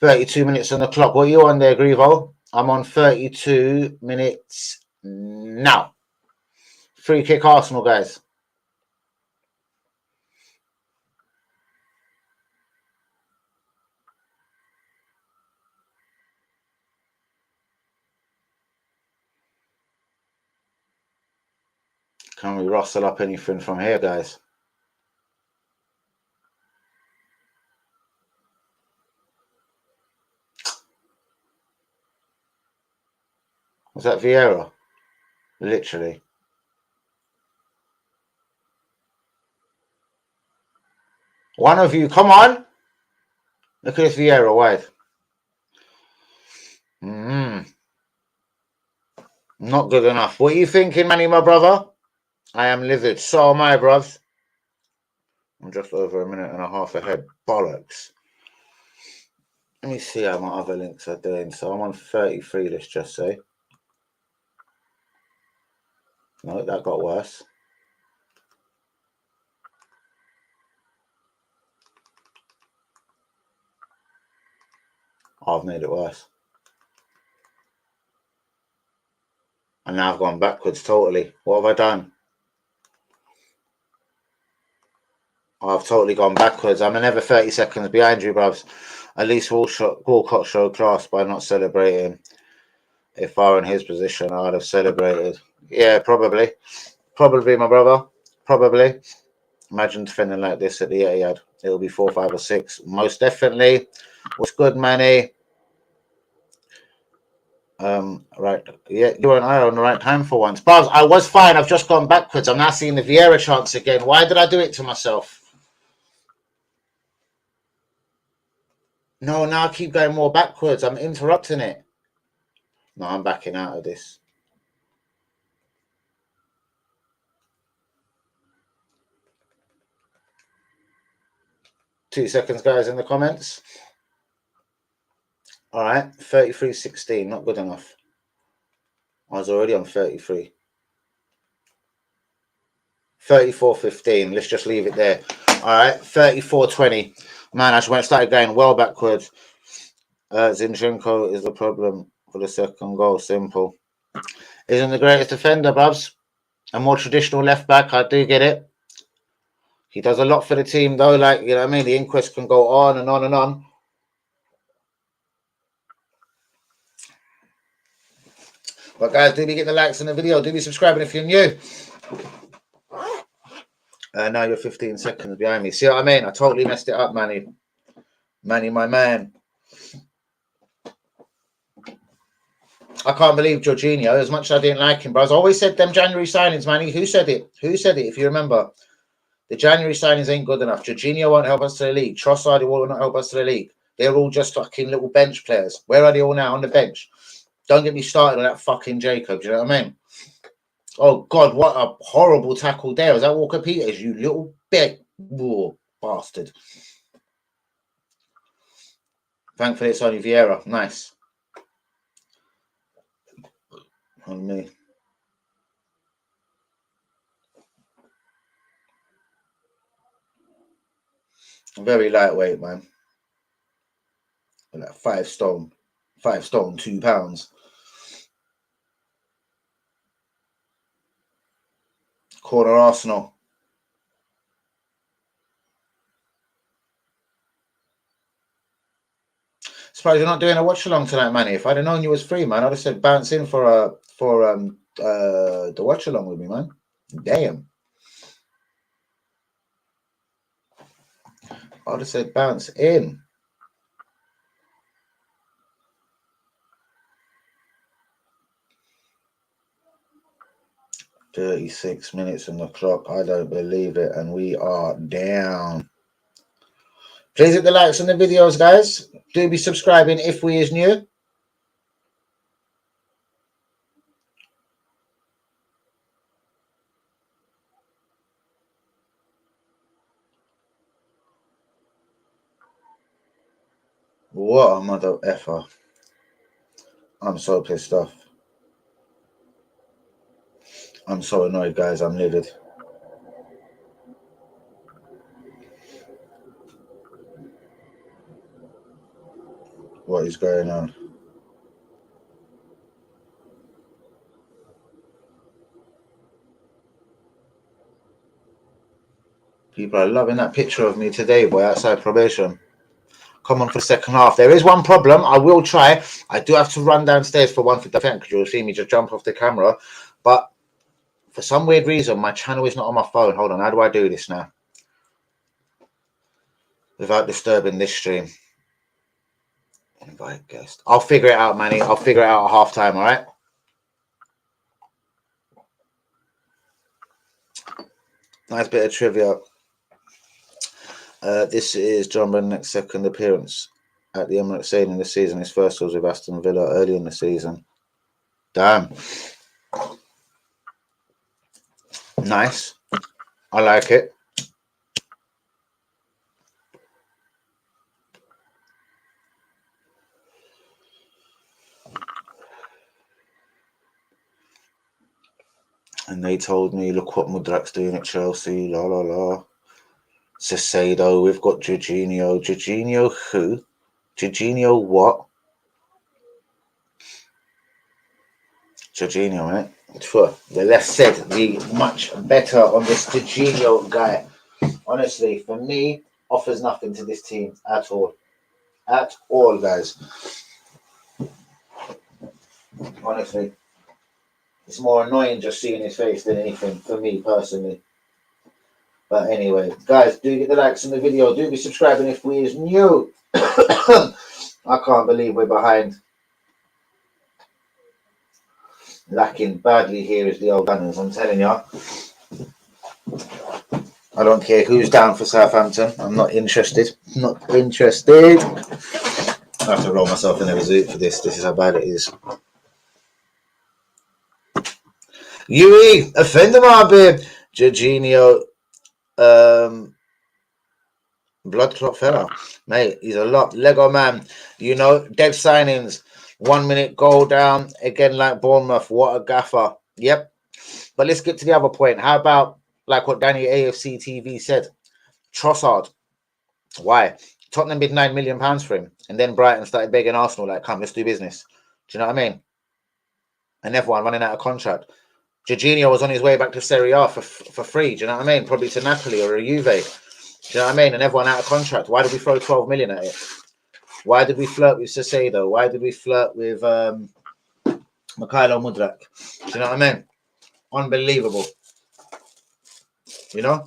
32 minutes on the clock. What are you on there, Grievo? I'm on 32 minutes now. Free kick Arsenal, guys. Can we rustle up anything from here, guys? Was that Vieira? Literally. One of you, come on. Look at this Vieira wide. Not good enough. What are you thinking, Manny, my brother? I am livid. So am I, bruv. I'm just over a minute and a half ahead. Bollocks. Let me see how my other links are doing. So I'm on 33, let's just say. No, that got worse. I've made it worse. And now I've gone backwards totally. What have I done? I've totally gone backwards. I'm another 30 seconds behind you, bruvs. At least Walcott showed class by not celebrating. If I were in his position, I'd have celebrated. Yeah, probably. Probably, my brother. Probably. Imagine defending like this at the Etihad. It'll be 4, 5, or 6. Most definitely. What's good, Manny? Right. Yeah, you and I are on the right time for once. Buzz, I was fine. I've just gone backwards. I'm now seeing the Vieira chance again. Why did I do it to myself? No, now I keep going more backwards. I'm interrupting it. No, I'm backing out of this. Two seconds, guys, in the comments. All right, 33.16, not good enough. I was already on 33. 34.15, let's just leave it there. All right, 34.20. Man, I just went started going well backwards. Zinchenko is the problem for the second goal. Simple. Isn't the greatest defender, Bubs. A more traditional left back, I do get it. He does a lot for the team, though. Like, you know what I mean? The inquest can go on and on and on. But guys, do be getting the likes on the video. Do be subscribing if you're new. Now you're 15 seconds behind me. See what I mean? I totally messed it up, Manny. Manny, my man. I can't believe Jorginho, as much as I didn't like him, bro. I always said them January signings, Manny. Who said it? Who said it, if you remember? The January signings ain't good enough. Jorginho won't help us to the league. Trossard will not help us to the league. They're all just fucking little bench players. Where are they all now? On the bench. Don't get me started on that fucking Jacob. Do you know what I mean? Oh, God, what a horrible tackle there. Was that Walker Peters, you little Whoa, bastard. Thankfully, it's only Vieira. Nice. On me. Very lightweight, man. Like 5 stone. 5 stone, 2 pounds. Corner Arsenal. Surprised you're not doing a watch along tonight, Manny. If I'd have known you was free, man, I'd have said bounce in for the watch along with me, man. Damn. I'd have said bounce in. "36 minutes on the clock. I don't believe it. And we are down." Please hit the likes on the videos, guys. Do be subscribing if we is new. What a mother effer. I'm so pissed off. I'm so annoyed, guys. I'm livid. What is going on? People are loving that picture of me today, boy, outside probation. Come on for the second half. There is one problem. I will try. I do have to run downstairs for one for defense because you'll see me just jump off the camera. But for some weird reason, my channel is not on my phone. Hold on. How do I do this now? Without disturbing this stream. Invite guest. I'll figure it out, Manny. I'll figure it out at half time, all right? Nice bit of trivia. This is John Bennet's second appearance at the Emirates Stadium this season. His first was with Aston Villa early in the season. Damn. Nice. I like it. And they told me, look what Mudrak's doing at Chelsea, la la la. Cicero, we've got Jorginho. Jorginho who? Jorginho what? Jorginho, right? The less said, the much better on this Jorginho guy. Honestly, for me, offers nothing to this team at all. At all, guys. Honestly. It's more annoying just seeing his face than anything for me personally. But anyway, guys, do get the likes on the video. Do be subscribing if we is new. I can't believe we're behind. Lacking badly here is the old Gunners, I'm telling you. I don't care who's down for Southampton. I'm not interested. Not interested. I have to roll myself in a result for this. This is how bad it is. Yui, offender my babe. Jorginho, blood clot fella. Mate, he's a lot. Lego man. You know, dead signings. 1 minute goal down. Again, like Bournemouth. What a gaffer. Yep. But let's get to the other point. How about, like what Danny AFC TV said, Trossard. Why? Tottenham bid £9 million for him. And then Brighton started begging Arsenal, like, come, let's do business. Do you know what I mean? And everyone running out of contract. Jorginho was on his way back to Serie A for free. Do you know what I mean? Probably to Napoli or a Juve. Do you know what I mean? And everyone out of contract. Why did we throw 12 million at it? Why did we flirt with Cicero? Why did we flirt with Mikhailo Mudrak? Do you know what I mean? Unbelievable. You know?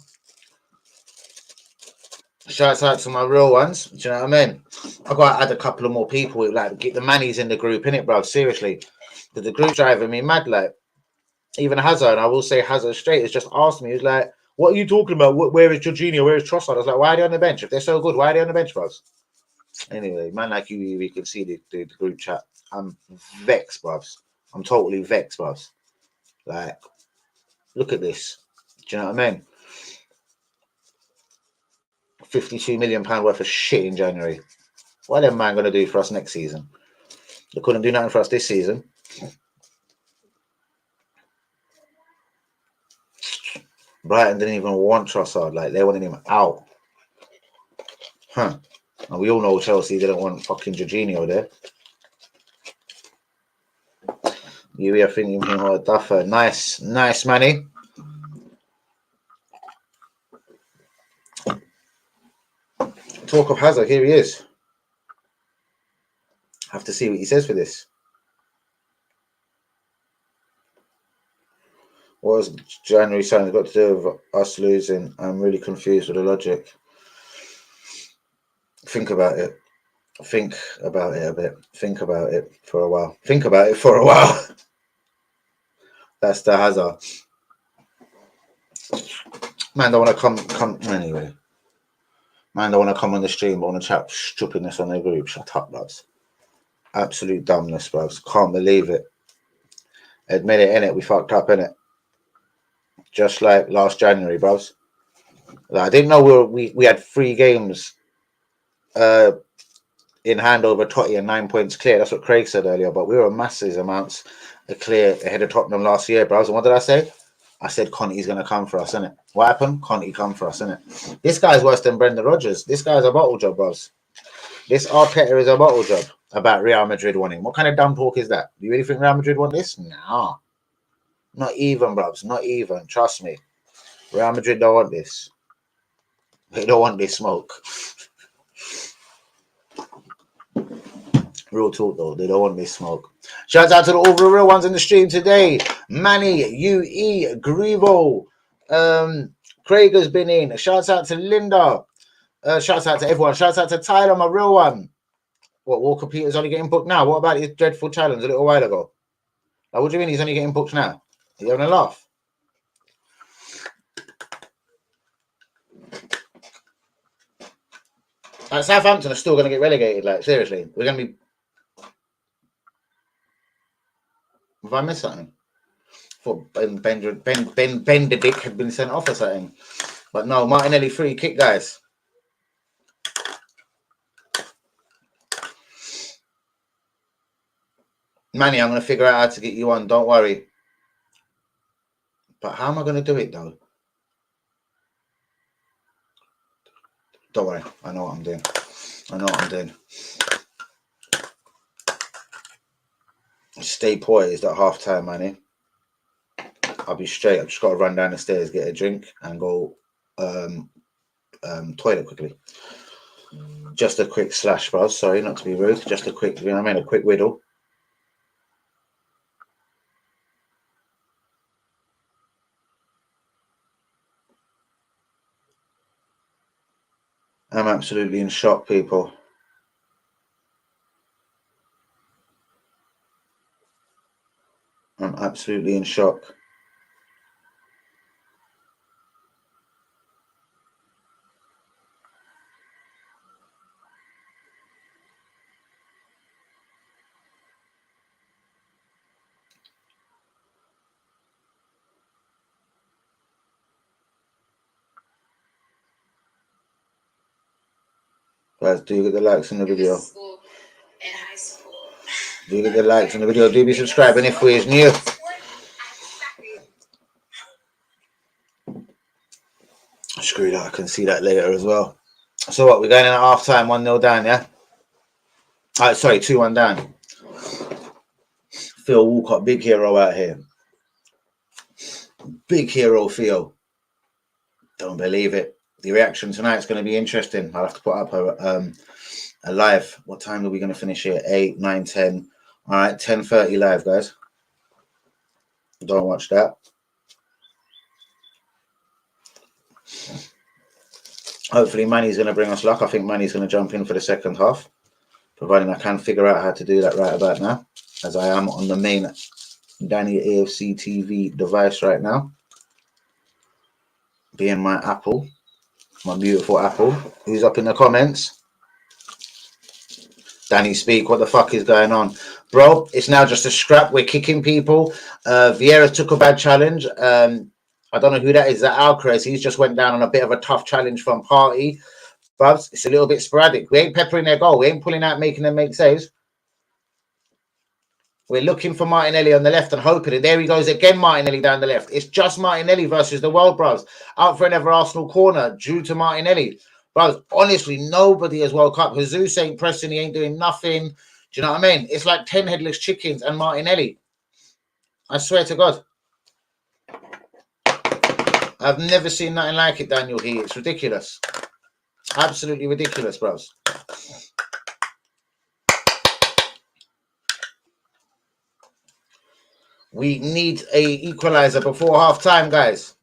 Shouts out to my real ones. Do you know what I mean? I've got to add a couple of more people. Like, get the Mannies in the group, innit, bro? Seriously. The group's driving me mad, like. Even Hazard, I will say Hazard straight, has just asked me, he's like, what are you talking about? Where is Jorginho? Where is Trossard? I was like, why are they on the bench? If they're so good, why are they on the bench, bros? Anyway, man like you can see the group chat. I'm vexed, bros. I'm totally vexed, bros. Like, look at this. Do you know what I mean? £52 million worth of shit in January. What are them man going to do for us next season? They couldn't do nothing for us this season. Brighton didn't even want Trossard. Like, they wanted him out. Huh. And we all know Chelsea didn't want fucking Jorginho there. You are thinking, oh, Duffer. Nice, Manny. Talk of Hazard, here he is. Have to see what he says for this. What has January signing got to do with us losing? I'm really confused with the logic. Think about it. Think about it a bit. Think about it for a while. That's the Hazard. Man, don't want to come anyway. Man, don't want to come on the stream, but want to chat stupidness on their group. Shut up, bruv. Absolute dumbness, bruv. Can't believe it. Admit it, innit? We fucked up, innit? Just like last January, bruv. Like, I didn't know we had 3 games in hand over Totty and 9 points clear. That's what Craig said earlier, but we were massive amounts clear ahead of Tottenham last year, bruv. And what did I say? I said Conte's going to come for us, innit? What happened? Conte come for us, innit? This guy's worse than Brendan Rodgers. This guy's a bottle job, bros. This Arteta is a bottle job about Real Madrid wanting. What kind of dumb talk is that? Do you really think Real Madrid want this? Nah. Not even, bros. Not even. Trust me. Real Madrid don't want this. They don't want this smoke. Real talk, though. They don't want this smoke. Shouts out to all the real ones in the stream today. Manny, UE, Grivo, Craig has been in. Shouts out to Linda. Shouts out to everyone. Shouts out to Tyler, my real one. What, Walker Peters only getting booked now? What about his dreadful challenge a little while ago? Like, what do you mean he's only getting booked now? Are you having a laugh? Like, Southampton are still going to get relegated. Like, seriously, we're going to be. Have I missed something? Thought Ben Benedict had been sent off or something. But no, Martinelli free kick, guys. Manny, I'm going to figure out how to get you on. Don't worry. But how am I going to do it, though? Don't worry. I know what I'm doing. Stay poised at half time, Manny. I'll be straight. I've just got to run down the stairs, get a drink, and go toilet quickly. Just a quick slash, bro. Sorry, not to be rude. Just a quick, you know what I mean? A quick whittle. I'm absolutely in shock, people. I'm absolutely in shock. Guys, do you get the likes in the video? Do you get the likes in the video? Do be subscribing if we're new. Screw that, I can see that later as well. So what, we're going in at half time, 1-0 down, yeah? Sorry, 2-1 down. Phil Walcott, big hero out here. Big hero, Phil. Don't believe it. The reaction tonight's going to be interesting. I'll have to put up a live. What time are we going to finish here? 8, 9, 10. All right, 10:30 live, guys. Don't watch that. Hopefully, Manny's going to bring us luck. I think Manny's going to jump in for the second half, providing I can figure out how to do that right about now, as I am on the main Danny AFC TV device right now. Being my Apple, my beautiful Apple. Who's up in the comments? Danny, speak. What the fuck is going on? Bro, it's now just a scrap. We're kicking people. Vieira took a bad challenge. I don't know who that is. That Alcaraz. He's just went down on a bit of a tough challenge from Party. Bubs, it's a little bit sporadic. We ain't peppering their goal. We ain't pulling out, making them make saves. We're looking for Martinelli on the left and hoping. And there he goes again, Martinelli down the left. It's just Martinelli versus the world, bros. Out for another Arsenal corner due to Martinelli. Bros, honestly, nobody has woke up. Jesus ain't pressing. He ain't doing nothing. Do you know what I mean? It's like 10 headless chickens and Martinelli. I swear to God. I've never seen nothing like it, Daniel He. It's ridiculous. Absolutely ridiculous, bros. We need a equalizer before half time, guys.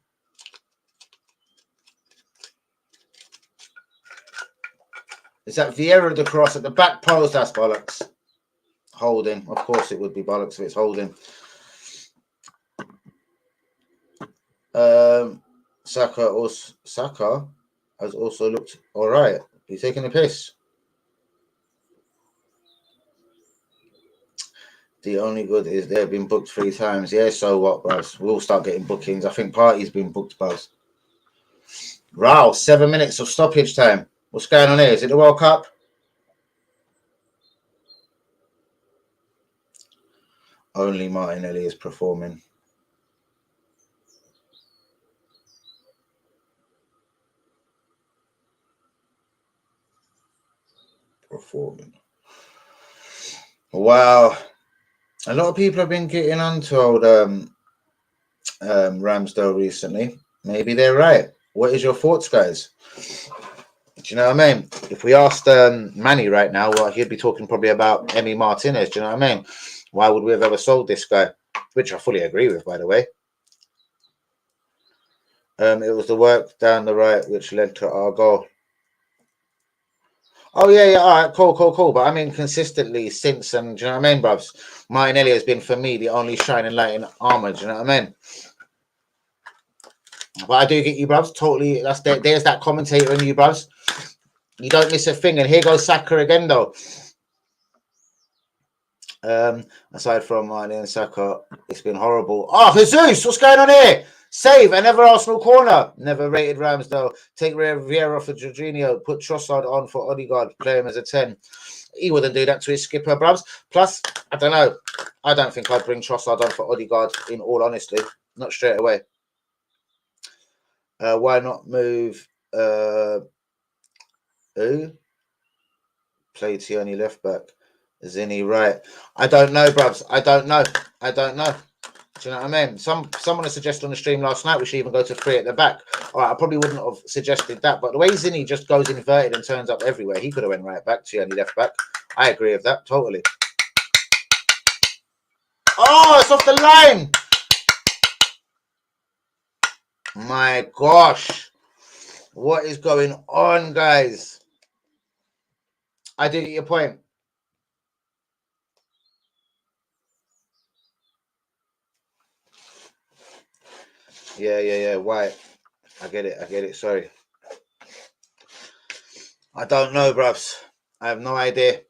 Is that Vieira the cross at the back post? That's bollocks. Holding. Of course it would be bollocks if it's holding. Saka has also looked all right. He's taking a piss. The only good is they've been booked 3 times. Yeah, so what, bros? We'll start getting bookings. I think Party's been booked, bros. Wow, 7 minutes of stoppage time. What's going on here? Is it the World Cup? Only Martinelli is performing. Wow. A lot of people have been getting onto old Ramsdale recently. Maybe they're right. What is your thoughts, guys? Do you know what I mean? If we asked Manny right now, well, he'd be talking probably about Emi Martinez. Do you know what I mean? Why would we have ever sold this guy? Which I fully agree with, by the way. It was the work down the right which led to our goal. Oh, yeah, all right, cool. But I mean, consistently since, and do you know what I mean, bruvs? Martinelli has been, for me, the only shining light in armour. Do you know what I mean? But I do get you, bruvs. Totally. There's that commentator in you, bruvs. You don't miss a thing. And here goes Saka again, though. Aside from Martinelli and Saka, it's been horrible. Oh, Jesus, what's going on here? Save, another Arsenal corner. Never rated Ramsdale. Take Vieira off for Jorginho. Put Trossard on for Odegaard. Play him as a 10. He wouldn't do that to his skipper, bruvs. Plus, I don't know. I don't think I'd bring Trossard on for Odegaard, in all honesty. Not straight away. Why not move... who? Play Tierney left back. Zinny right. I don't know, bruvs. I don't know. Do you know what I mean? Someone has suggested on the stream last night we should even go to 3 at the back. All right, I probably wouldn't have suggested that, but the way Zinny just goes inverted and turns up everywhere, he could have went right back, Tierney left back. I agree with that, totally. Oh, it's off the line! My gosh. What is going on, guys? I do get your point. Yeah. White. I get it. Sorry. I don't know, bruvs. I have no idea.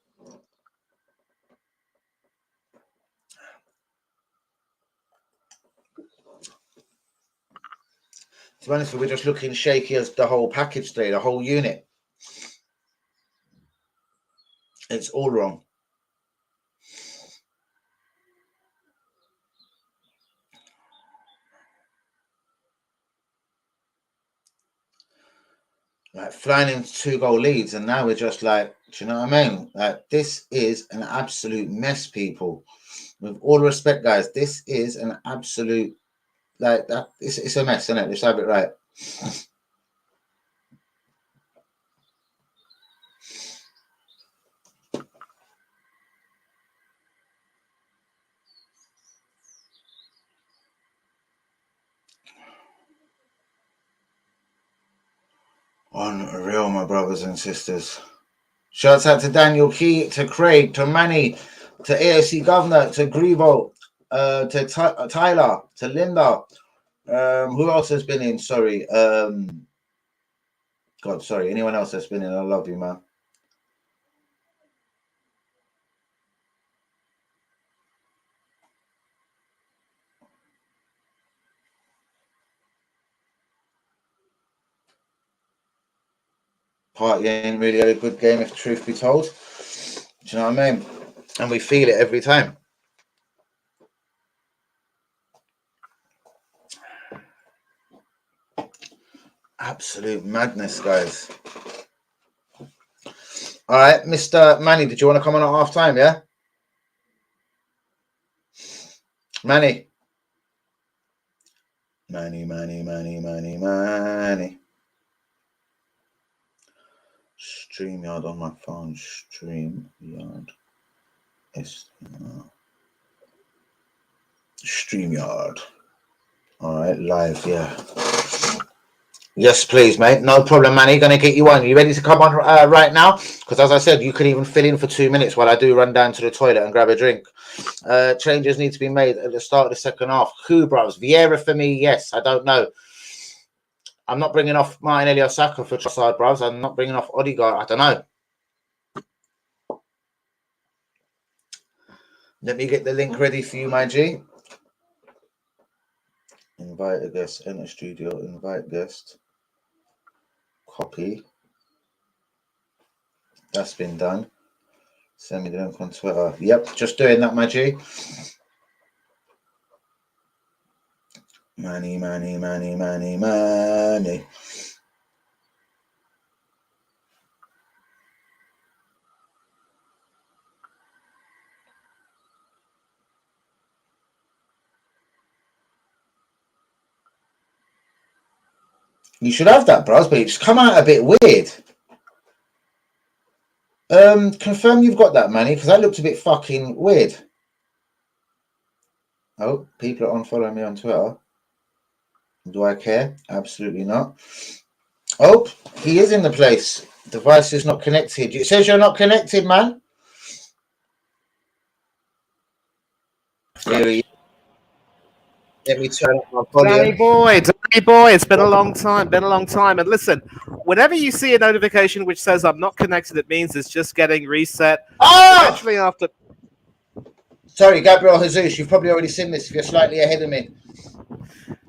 To be honest, we're just looking shaky as the whole package today, the whole unit. It's all wrong. Like flying into 2-goal leads, and now we're just like, do you know what I mean? Like, this is an absolute mess, people. With all respect, guys, this is an absolute, like, that. It's a mess, isn't it? Let's have it right. Unreal, my brothers and sisters. Shouts out to Daniel Key, to Craig, to Manny, to AFC Governor, to Grievo, to Tyler, to Linda. Who else has been in? Sorry. God, sorry. Anyone else that's been in? I love you, man. Party ain't really had a good game, if truth be told. Do you know what I mean? And we feel it every time. Absolute madness, guys. All right, Mr. Manny, did you want to come on at half time? Yeah, Manny. StreamYard on my phone. StreamYard. StreamYard. All right, live. Yeah. Yes, please, mate. No problem, Manny. Going to get you on. You ready to come on right now? Because as I said, you could even fill in for 2 minutes while I do run down to the toilet and grab a drink. Changes need to be made at the start of the second half. Who, bros? Vieira for me, yes. I don't know. I'm not bringing off Martinelli or Saka for Trossard, bros. I'm not bringing off Odegaard. I don't know. Let me get the link ready for you, my G. Invite a guest. Enter studio. Invite guest. Copy. That's been done. Send me the link on Twitter. Yep, just doing that, my G. Manny. You should have that, bros, but it's come out a bit weird. Confirm you've got that, Manny, because that looked a bit fucking weird. Oh, people are unfollowing me on Twitter. Do I care? Absolutely not. Oh, he is in the place. Device is not connected. It says you're not connected, man. Here he is. Let me turn up my volume. Danny boy, it's been a long time. And listen, whenever you see a notification which says I'm not connected, it means it's just getting reset. Eventually after... Sorry, Gabriel Jesus, you've probably already seen this if you're slightly ahead of me.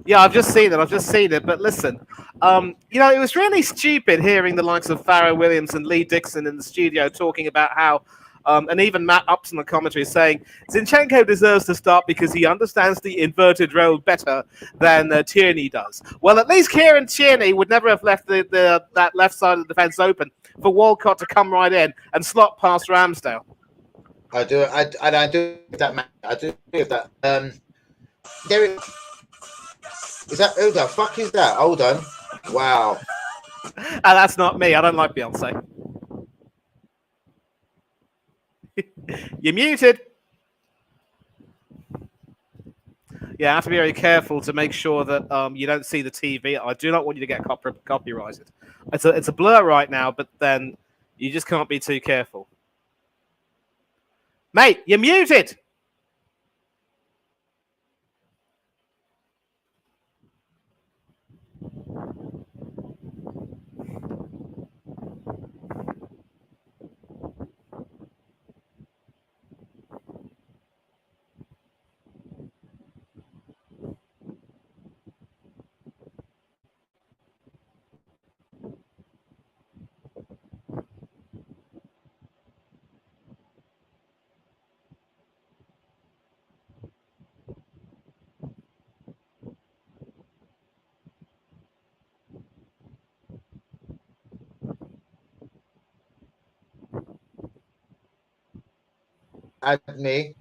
Yeah, I've just seen it. But listen, it was really stupid hearing the likes of Farrah Williams and Lee Dixon in the studio talking about how, and even Matt Upson, the commentary, saying Zinchenko deserves to start because he understands the inverted role better than Tierney does. Well, at least Kieran Tierney would never have left that left side of the defence open for Walcott to come right in and slot past Ramsdale. I do that, man. I do with that. There it is. That who the fuck is that? Hold on. Wow. And that's not me. I don't like Beyonce. You're muted. Yeah, I have to be very careful to make sure that you don't see the TV. I do not want you to get copyrighted. It's a blur right now, but then you just can't be too careful. Mate, you're muted. Add me.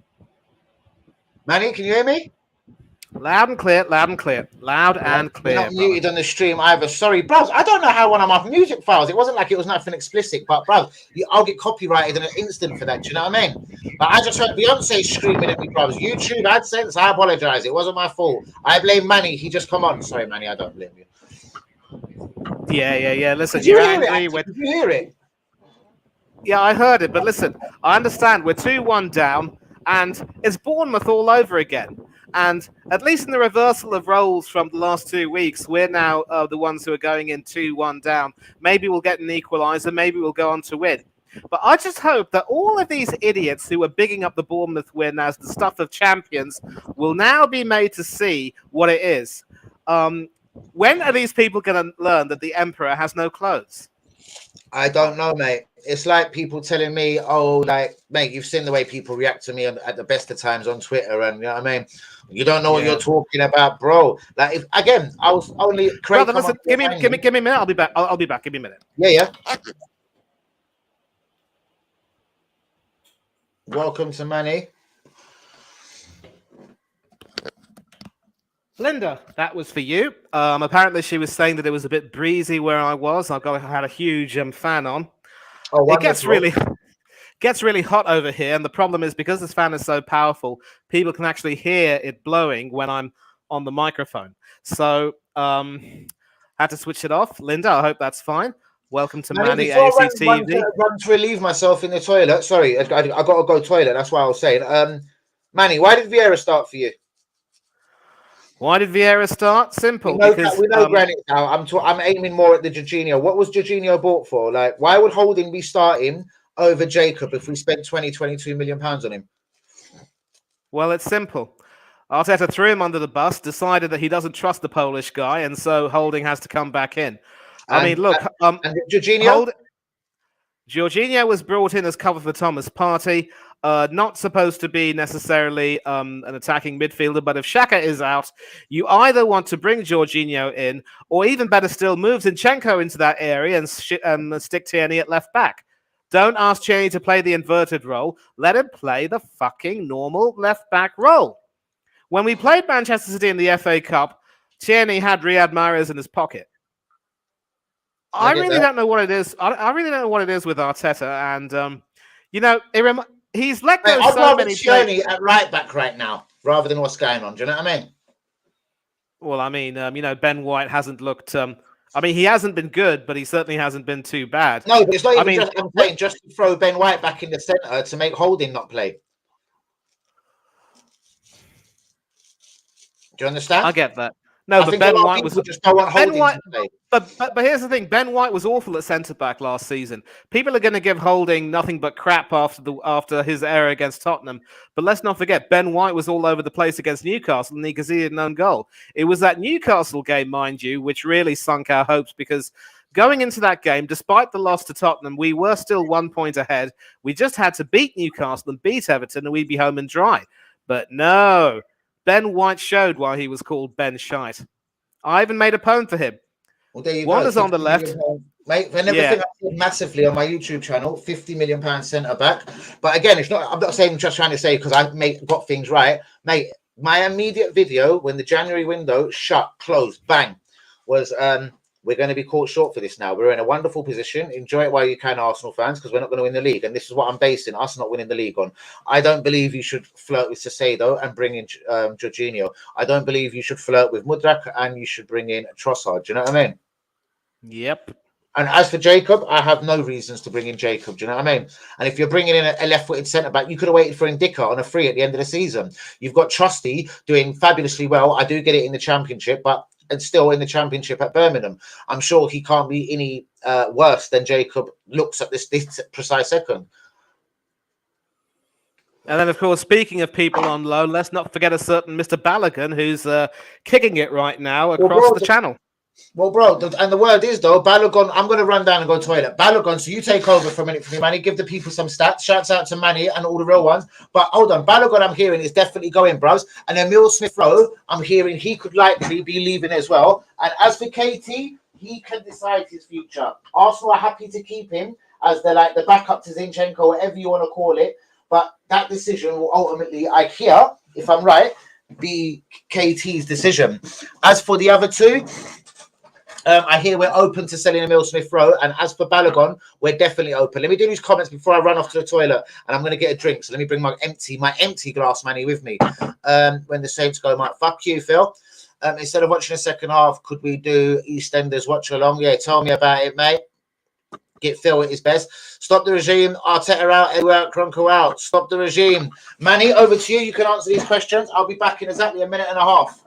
Manny, can you hear me? Loud and clear. You're not muted on the stream either. Sorry, bros. I don't know how one of my music files. It wasn't like it was nothing explicit, but bros, I'll get copyrighted in an instant for that. Do you know what I mean? But I just heard Beyonce screaming at me, bros. YouTube AdSense. I apologize. It wasn't my fault. I blame Manny. He just come on. Sorry, Manny. I don't blame you. Yeah. Listen, Did you you're hear angry. it? Did you hear it? Yeah, I heard it, but listen, I understand we're 2-1 down, and it's Bournemouth all over again. And at least in the reversal of roles from the last 2 weeks, we're now the ones who are going in 2-1 down. Maybe we'll get an equaliser, maybe we'll go on to win. But I just hope that all of these idiots who are bigging up the Bournemouth win as the stuff of champions will now be made to see what it is. When are these people going to learn that the Emperor has no clothes? I don't know, mate. It's like people telling me, "Oh, like, mate, you've seen the way people react to me at the best of times on Twitter, and you know what I mean. You don't know what you're Yeah. talking about, bro." Like, if again, I was only Craig Brother, come on listen, to give me a minute. I'll be back. I'll be back. Give me a minute. Yeah, yeah. Welcome to Manny. Linda, that was for you. Apparently, she was saying that it was a bit breezy where I was. I had a huge fan on. Oh, It gets wonderful. really hot over here, and the problem is because this fan is so powerful, people can actually hear it blowing when I'm on the microphone. So, had to switch it off. Linda, I hope that's fine. Welcome to Manny, Manny before I ACTV. run to relieve myself in the toilet. Sorry, I got to go toilet. That's why I was saying. Manny, why did Vieira start for you? Why did Vieira start? Simple, We know because we know Granit now. I'm aiming more at the Jorginho. What was Jorginho bought for? Like, why would Holding be starting over Jacob if we spent 22 million pounds on him? well, it's simple. Arteta threw him under the bus, decided that he doesn't trust the Polish guy, and so Holding has to come back in. I mean, look, and Jorginho. Jorginho was brought in as cover for Thomas Partey, not supposed to be necessarily an attacking midfielder, but if Xhaka is out, you either want to bring Jorginho in, or even better still, move Zinchenko into that area and stick Tierney at left back. Don't ask Tierney to play the inverted role. Let him play the fucking normal left back role. When we played Manchester City in the FA Cup, Tierney had Riyad Mahrez in his pocket. I really don't know what it is. I really don't know what it is with Arteta, and he's let go I'd so rather many Tierney players. at right back right now rather than what's going on. Do you know what I mean? Well, I mean, Ben White hasn't looked. He hasn't been good, but he certainly hasn't been too bad. No, but it's not I even mean, just. I'm saying just to throw Ben White back in the centre to make Holding not play. Do you understand? I get that. No, but Ben White was just don't want Holding to play. But here's the thing: Ben White was awful at centre back last season. People are going to give Holding nothing but crap after his error against Tottenham. But let's not forget, Ben White was all over the place against Newcastle, and he conceded an own goal. It was that Newcastle game, mind you, which really sunk our hopes because going into that game, despite the loss to Tottenham, we were still 1 point ahead. We just had to beat Newcastle and beat Everton, and we'd be home and dry. But no. Ben White showed why he was called Ben Shite. I even made a poem for him. Well, there you Wander's go. on the left. Mate, and everything I said massively on my YouTube channel, £50 million centre back. But again, it's not. I'm not saying just trying to say because I got things right, mate. My immediate video when the January window closed, bang, was we're going to be caught short for this now. We're in a wonderful position. Enjoy it while you can, Arsenal fans, because we're not going to win the league. And this is what I'm basing us not winning the league on. I don't believe you should flirt with Saicedo and bring in Jorginho. I don't believe you should flirt with Mudrak and you should bring in Trossard. Do you know what I mean? Yep. And as for Jacob, I have no reasons to bring in Jacob. Do you know what I mean? And if you're bringing in a left-footed centre-back, you could have waited for Ndicka on a free at the end of the season. You've got Trusty doing fabulously well. I do get it in the Championship, but it's still in the Championship at Birmingham. I'm sure he can't be any worse than Jacob looks at this precise second. And then, of course, speaking of people on loan, let's not forget a certain Mr. Balogun who's kicking it right now across the channel. Well, bro, and the word is, though, Balogun, I'm going to run down and go to the toilet. Balogun, so you take over for a minute for me, Manny. Give the people some stats. Shouts out to Manny and all the real ones. But hold on, Balogun, I'm hearing, is definitely going, bros. And Emil Smith-Rowe, I'm hearing he could likely be leaving as well. And as for KT, he can decide his future. Arsenal are happy to keep him as the backup to Zinchenko, whatever you want to call it. But that decision will ultimately, I hear, if I'm right, be KT's decision. As for the other two, I hear we're open to selling Emil Smith-Rowe, and as for Balogun, we're definitely open. Let me do these comments before I run off to the toilet, and I'm going to get a drink. So let me bring my empty glass, Manny, with me. When the Saints go, Mike, fuck you, Phil. Instead of watching the second half, could we do EastEnders watch along? Yeah, tell me about it, mate. Get Phil at his best. Stop the regime. Arteta out. Edu out. Cronco out. Stop the regime. Manny, over to you. You can answer these questions. I'll be back in exactly a minute and a half.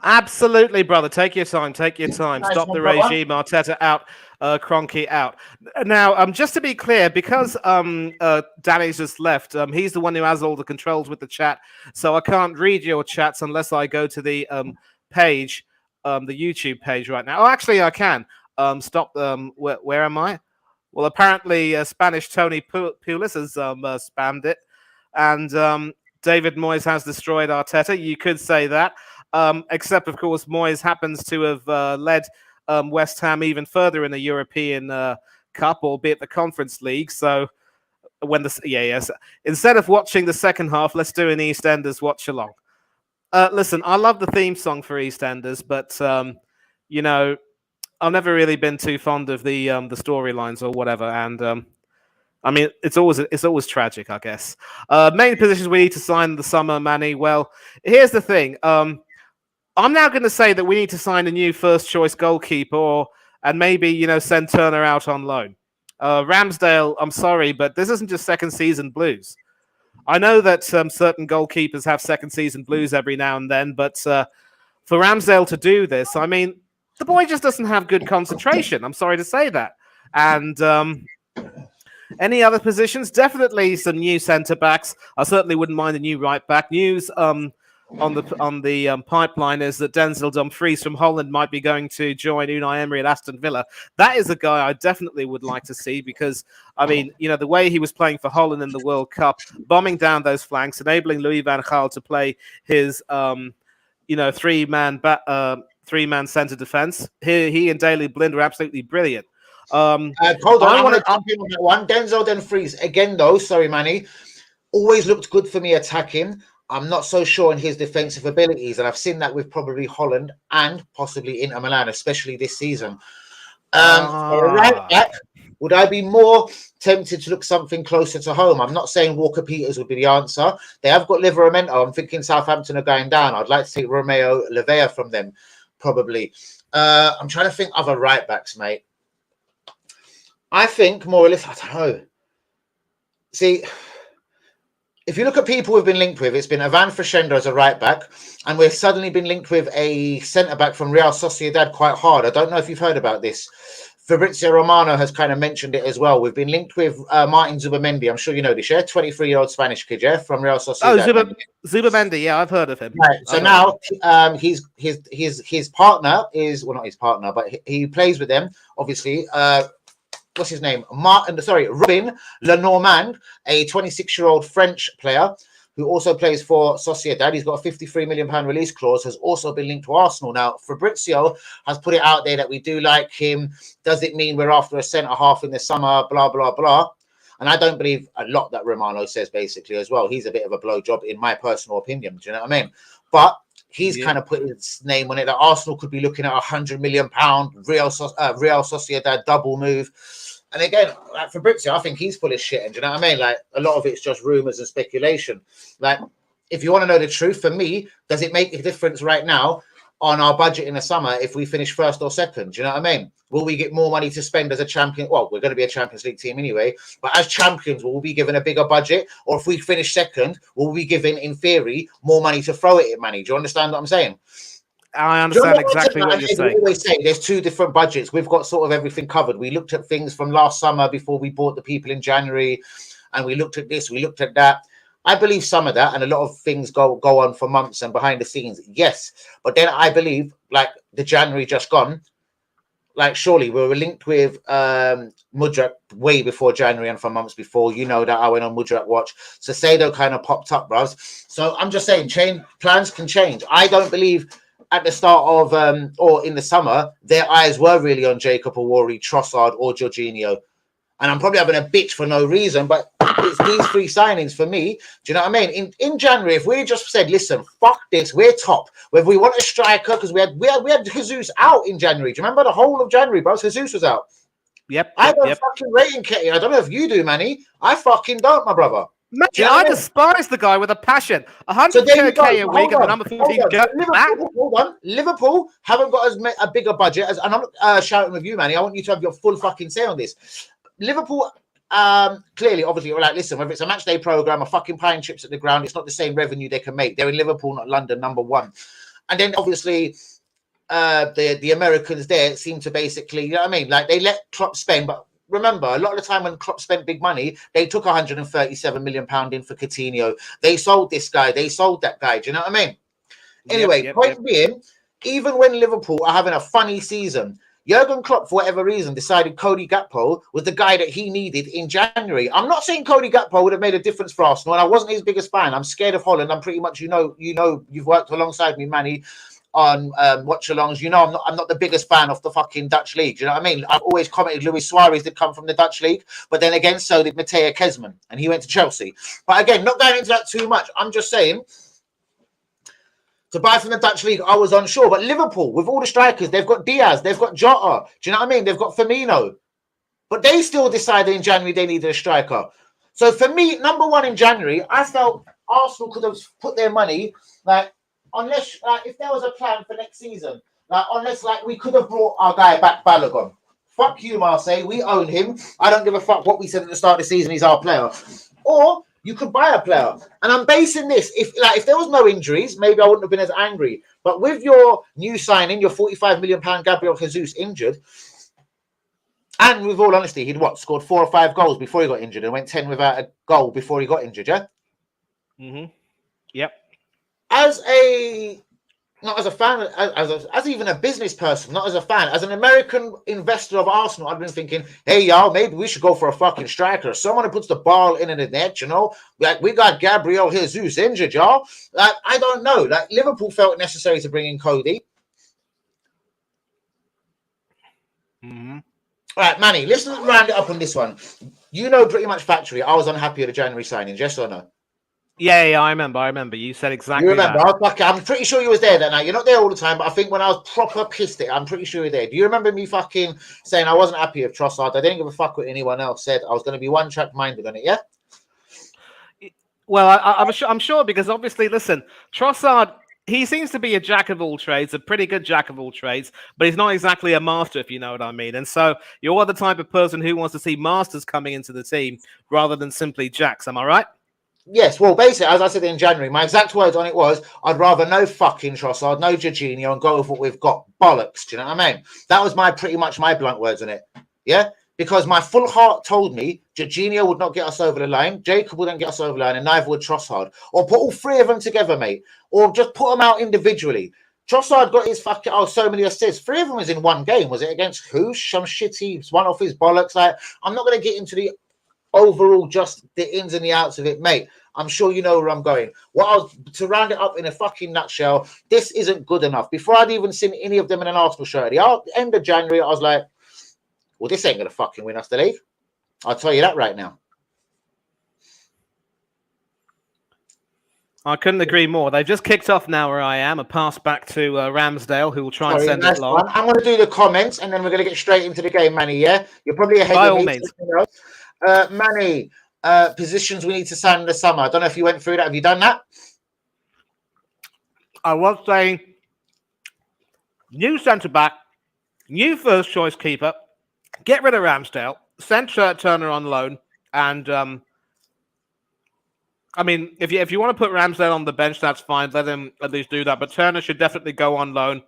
Absolutely, brother. Take your time. Take your time. Nice Stop one, the brother. regime. Arteta out. Cronky out. Now, just to be clear, because Danny's just left, he's the one who has all the controls with the chat, so I can't read your chats unless I go to the page, the YouTube page right now. Oh, actually, I can. Stop. Where am I? Well, apparently Spanish Tony Pulis has spammed it, and David Moyes has destroyed Arteta. You could say that, except of course Moyes happens to have led West Ham even further in the European Cup, albeit the Conference League. So when yes, instead of watching the second half, let's do an EastEnders watch along. Listen, I love the theme song for EastEnders, but you know, I've never really been too fond of the storylines or whatever, and I mean, it's always tragic, I guess. Main positions we need to sign in the summer, Manny. Well, here's the thing. I'm now going to say that we need to sign a new first choice goalkeeper, and maybe send Turner out on loan. Ramsdale, I'm sorry, but this isn't just second season blues. I know that certain goalkeepers have second season blues every now and then, but for Ramsdale to do this, I mean, the boy just doesn't have good concentration. I'm sorry to say that. And any other positions? Definitely some new centre backs. I certainly wouldn't mind a new right back. News on the pipeline is that Denzel Dumfries from Holland might be going to join Unai Emery at Aston Villa. That is a guy I definitely would like to see because, I mean, the way he was playing for Holland in the World Cup, bombing down those flanks, enabling Louis van Gaal to play his, three-man centre defence. He and Daley Blind were absolutely brilliant. Hold on, I want to jump in on that one. Denzel Dumfries, again though, sorry Manny, always looked good for me attacking. I'm not so sure in his defensive abilities, and I've seen that with probably Holland and possibly Inter Milan, especially this season. Right back, would I be more tempted to look something closer to home? I'm not saying Walker Peters would be the answer. They have got Livramento. I'm thinking Southampton are going down. I'd like to take Romeo Lavea from them, probably. I'm trying to think other right backs, mate. I think more or less, I don't know. See, if you look at people we've been linked with, it's been Ivan Freshendo as a right back, and we've suddenly been linked with a centre back from Real Sociedad quite hard. I don't know if you've heard about this. Fabrizio Romano has kind of mentioned it as well. We've been linked with Martin Zubamendi. I'm sure you know this, yeah? 23-year-old Spanish kid, yeah? From Real Sociedad. Oh, Zubamendi, yeah, I've heard of him. Right. So now his partner is, well, not his partner, but he plays with them, obviously. What's his name? Robin Lenormand, a 26-year-old French player who also plays for Sociedad. He's got a £53 million release clause, has also been linked to Arsenal. Now, Fabrizio has put it out there that we do like him. Does it mean we're after a centre-half in the summer? Blah, blah, blah. And I don't believe a lot that Romano says, basically, as well. He's a bit of a blowjob, in my personal opinion. Do you know what I mean? But he's kind of put his name on it, that Arsenal could be looking at £100 million Real Sociedad double move. And again, like Fabrizio, I think he's full of shit. And do you know what I mean? Like, a lot of it's just rumours and speculation. Like, if you want to know the truth, for me, does it make a difference right now on our budget in the summer if we finish first or second? Do you know what I mean? Will we get more money to spend as a champion? Well, we're going to be a Champions League team anyway. But as champions, will we be given a bigger budget? Or if we finish second, will we be given, in theory, more money to throw at it, Manny? Do you understand what I'm saying? I understand exactly what you're saying. We always say there's two different budgets. We've got sort of everything covered. We looked at things from last summer before we bought the people in January, and we looked at this, we looked at that. I believe some of that, and a lot of things go on for months and behind the scenes. Yes, but then I believe, like the January just gone, like surely we were linked with Mudrak way before January and for months before. You know that I went on Mudrak watch. So Sado kind of popped up, bros. So I'm just saying, plans can change. I don't believe at the start of or in the summer, their eyes were really on Jacob Awori, Trossard, or Jorginho. And I'm probably having a bitch for no reason, but it's these three signings for me. Do you know what I mean? In January, if we just said, listen, fuck this, we're top. Whether we want a striker, because we had Jesus out in January. Do you remember the whole of January, bro? Jesus was out. Yep. I don't fucking rate Nketiah. I don't know if you do, Manny. I fucking don't, my brother. Man, I despise the guy with a passion. 100k a week at the number 14. Liverpool haven't got a bigger budget as, and I'm not shouting with you, Manny. I want you to have your full fucking say on this. Liverpool, clearly, obviously, we're like, listen, whether it's a match day program, a fucking pine chips at the ground, it's not the same revenue they can make. They're in Liverpool, not London, number one. And then obviously, the Americans there seem to basically, you know what I mean? Like they let Klopp spend, but remember, a lot of the time when Klopp spent big money, they took £137 million in for Coutinho. They sold this guy. They sold that guy. Do you know what I mean? Anyway, point being, even when Liverpool are having a funny season, Jurgen Klopp, for whatever reason, decided Cody Gakpo was the guy that he needed in January. I'm not saying Cody Gakpo would have made a difference for Arsenal, and I wasn't his biggest fan. I'm scared of Holland. I'm pretty much, you've worked alongside me, Manny, on watch-alongs. I'm not the biggest fan of the fucking Dutch league. Do you know what I mean? I've always commented Luis Suarez did come from the Dutch league, but then again, so did Mateo Kezman, and he went to Chelsea. But again, not going into that too much. I'm just saying, to buy from the Dutch league, I was unsure. But Liverpool, with all the strikers, they've got Diaz, they've got Jota. Do you know what I mean? They've got Firmino. But they still decided in January they needed a striker. So for me, number one in January, I felt Arsenal could have put their money, unless if there was a plan for next season, unless we could have brought our guy back, Balogun. Fuck you, Marseille. We own him. I don't give a fuck what we said at the start of the season. He's our player. Or you could buy a player. And I'm basing this, if there was no injuries, maybe I wouldn't have been as angry. But with your new signing, your £45 million Gabriel Jesus injured, and with all honesty, he'd scored 4 or 5 goals before he got injured and went 10 without a goal before he got injured, yeah? Mm-hmm. Yep. Not as a fan, as even a business person, not as a fan, as an American investor of Arsenal, I've been thinking, hey, y'all, maybe we should go for a fucking striker. Someone who puts the ball in the net, we got Gabriel Jesus injured, y'all. I don't know. Liverpool felt it necessary to bring in Cody. Mm-hmm. All right, Manny, let's round it up on this one. Pretty much factually, I was unhappy with the January signings, yes or no? Yeah, I remember. You said exactly You remember? that. I'm pretty sure you was there that night. You're not there all the time, but I think when I was proper pissed at it, I'm pretty sure you were there. Do you remember me fucking saying I wasn't happy with Trossard? I didn't give a fuck what anyone else said. I was going to be one-track minded on it, yeah? Well, I'm sure because obviously, listen, Trossard, he seems to be a jack of all trades, a pretty good jack of all trades, but he's not exactly a master, if you know what I mean. And so you're the type of person who wants to see masters coming into the team rather than simply jacks. Am I right? Yes, well, basically, as I said in January, my exact words on it was, I'd rather no fucking Trossard, no Jorginho, and go with what we've got. Bollocks, do you know what I mean? That was pretty much my blunt words on it, yeah? Because my full heart told me Jorginho would not get us over the line, Jacob wouldn't get us over the line, and neither would Trossard. Or put all 3 of them together, mate. Or just put them out individually. Trossard got his so many assists. 3 of them was in one game. Was it against who? Some shitty one off his bollocks. I'm not going to get into the overall, just the ins and the outs of it, mate. I'm sure you know where I'm going. To round it up in a fucking nutshell, this isn't good enough. Before I'd even seen any of them in an Arsenal shirt, at the end of January, I was like, well, this ain't going to fucking win us the league. I'll tell you that right now. I couldn't agree more. They've just kicked off now where I am. A pass back to Ramsdale, who will try and send it long. I'm going to do the comments, and then we're going to get straight into the game, Manny, yeah? You're probably ahead By of all me. means. Manny, positions we need to sign in the summer. I don't know if you went through that. Have you done that? I was saying new centre-back, new first-choice keeper, get rid of Ramsdale, send Turner on loan, and I mean, if you want to put Ramsdale on the bench, that's fine. Let him at least do that. But Turner should definitely go on loan.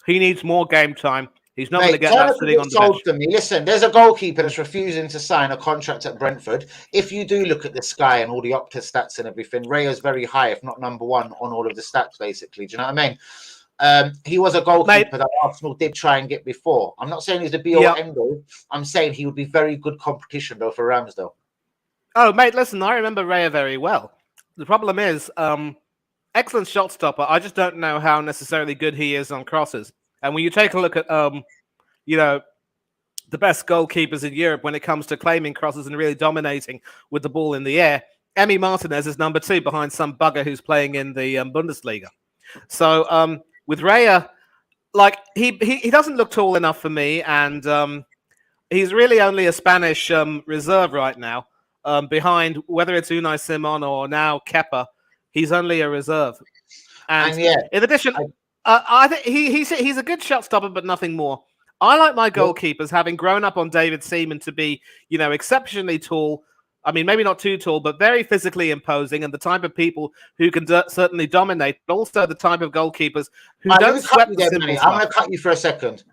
He needs more game time. He's not going to get that sitting on the bench. To me. Listen, there's a goalkeeper that's refusing to sign a contract at Brentford. If you do look at the Sky and all the Opta stats and everything, Raya's very high, if not number one on all of the stats, basically. Do you know what I mean? He was a goalkeeper that Arsenal did try and get before. I'm not saying he's the be-all end-all. I'm saying he would be very good competition, though, for Ramsdale. Oh, mate, listen, I remember Raya very well. The problem is, excellent shot stopper. I just don't know how necessarily good he is on crosses. And when you take a look at, the best goalkeepers in Europe when it comes to claiming crosses and really dominating with the ball in the air, Emi Martinez is number 2 behind some bugger who's playing in the Bundesliga. So with Raya, he doesn't look tall enough for me, and he's really only a Spanish reserve right now. Behind whether it's Unai Simon or now Kepa, he's only a reserve. And in addition, I think he's a good shot stopper, but nothing more. I like my goalkeepers, having grown up on David Seaman, to be, exceptionally tall. I mean, maybe not too tall, but very physically imposing, and the type of people who can certainly dominate, but also the type of goalkeepers who don't sweat the simple stuff. I'm going to cut you for a second.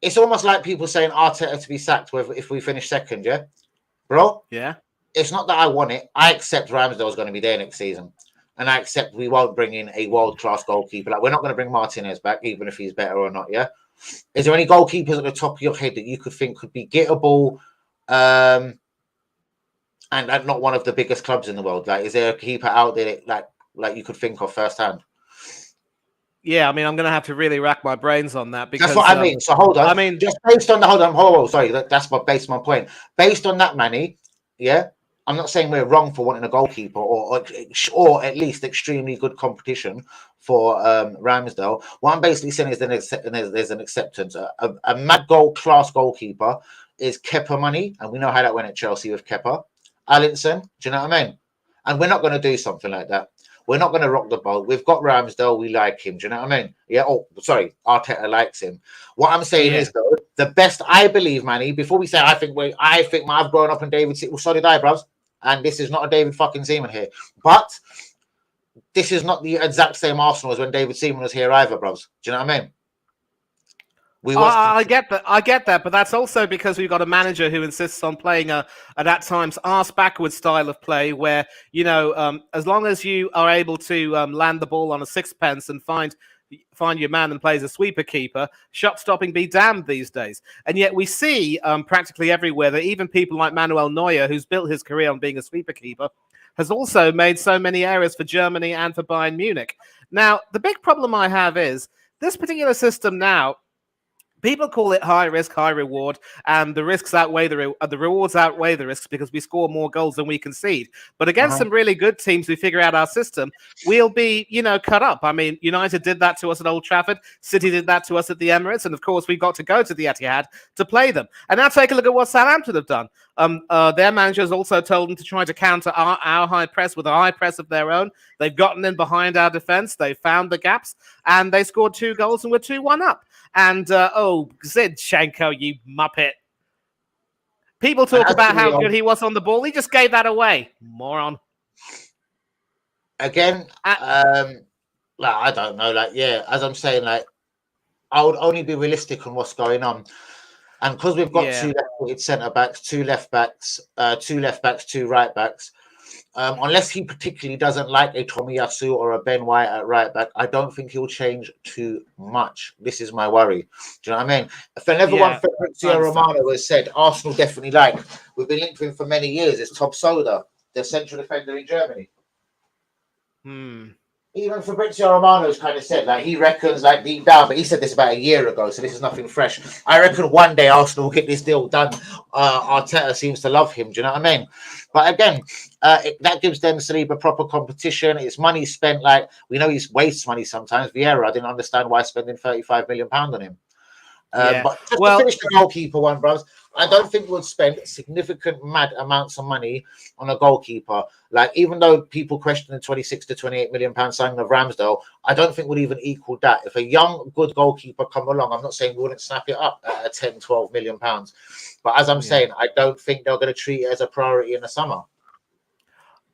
It's almost like people saying Arteta to be sacked if we finish second, bro? Yeah. It's not that I want it. I accept Ramsdale's going to be there next season. and I accept we won't bring in a world-class goalkeeper. Like, we're not going to bring Martinez back, even if he's better or not, yeah? Is there any goalkeepers at the top of your head that you could think could be gettable, and not one of the biggest clubs in the world? Like, is there a keeper out there that, like you could think of firsthand? Yeah, I mean, I'm going to have to really rack my brains on that because That's what I mean. So hold on. I mean, just based on the hold on. Sorry, that's based my point. Based on that, Manny. Yeah, I'm not saying we're wrong for wanting a goalkeeper or at least extremely good competition for Ramsdale. What I'm basically saying is there's an acceptance. A mad class goalkeeper is Kepa money, and we know how that went at Chelsea with Kepa. Alisson, do you know what I mean? And we're not going to do something like that. We're not going to rock the boat. We've got Ramsdale. We like him. Do you know what I mean? Yeah. Oh, sorry. Arteta likes him. What I'm saying is, though, the best I believe, Manny, before we say I think I've grown up in David Seaman. Well, so did I, bros. And this is not a David fucking Seaman here. But this is not the exact same Arsenal as when David Seaman was here either, bros. Do you know what I mean? I get that, but that's also because we've got a manager who insists on playing an at times arse-backwards style of play where, you know, as long as you are able to land the ball on a sixpence and find your man and play as a sweeper keeper, shot stopping be damned these days. And yet we see practically everywhere that even people like Manuel Neuer, who's built his career on being a sweeper keeper, has also made so many errors for Germany and for Bayern Munich. Now, the big problem I have is this particular system now, people call it high risk, high reward, and the risks outweigh the rewards outweigh the risks because we score more goals than we concede. But against some really good teams who figure out our system, we'll be, you know, cut up. I mean, United did that to us at Old Trafford. City did that to us at the Emirates. And of course, we got to go to the Etihad to play them. And now take a look at what Southampton have done. Their managers also told them to try to counter our high press with a high press of their own. They've gotten in behind our defense. They found the gaps and they scored 2 goals and we're 2-1 up. And, Zinchenko, you muppet. People talk about how good he was on the ball. He just gave that away. Moron. Again, I don't know. Like, yeah, as I'm saying, like, I would only be realistic on what's going on. And because we've got 2 left-footed centre-backs, 2 left-backs, 2 right-backs, unless he particularly doesn't like a Tomiyasu or a Ben White at right back, I don't think he'll change too much. This is my worry. Do you know what I mean? If everyone Fabrizio Romano has said, Arsenal definitely we've been linked to him for many years, it's Top Soda, the central defender in Germany. Even Fabrizio Romano's kind of said, like, he reckons, like, deep down, but he said this about a year ago, so this is nothing fresh. I reckon one day Arsenal will get this deal done. Arteta seems to love him. Do you know what I mean? But again, that gives them Saliba proper competition. It's money spent. Like, we know he wastes money sometimes. Vieira, I didn't understand why spending £35 million on him. But just to finish the goalkeeper one, bros, I don't think we'll spend significant mad amounts of money on a goalkeeper. Like, even though people question the 26 to 28 million pound signing of Ramsdale, I don't think we'll even equal that. If a young, good goalkeeper come along, I'm not saying we wouldn't snap it up at a 10, 12 million pounds. But as I'm saying, I don't think they're going to treat it as a priority in the summer.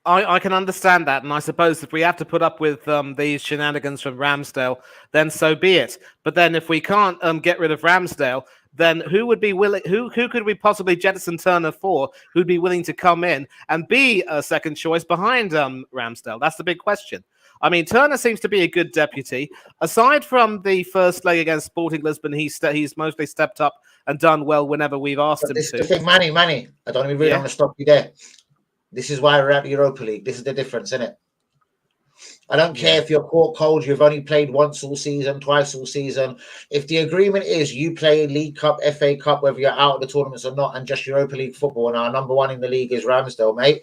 I can understand that, and I suppose if we have to put up with these shenanigans from Ramsdale, then so be it. But then if we can't get rid of Ramsdale, then who would be willing? Who could we possibly jettison Turner for? Who'd be willing to come in and be a second choice behind Ramsdale? That's the big question. I mean, Turner seems to be a good deputy. Aside from the first leg against Sporting Lisbon, he's mostly stepped up and done well whenever we've asked him to. The thing, Manny, I don't even really want to stop you there. This is why we're at the Europa League. This is the difference, isn't it? I don't care if you're caught cold, you've only played once all season, twice all season. If the agreement is you play League Cup, FA Cup, whether you're out of the tournaments or not, and just Europa League football, and our number one in the league is Ramsdale, mate,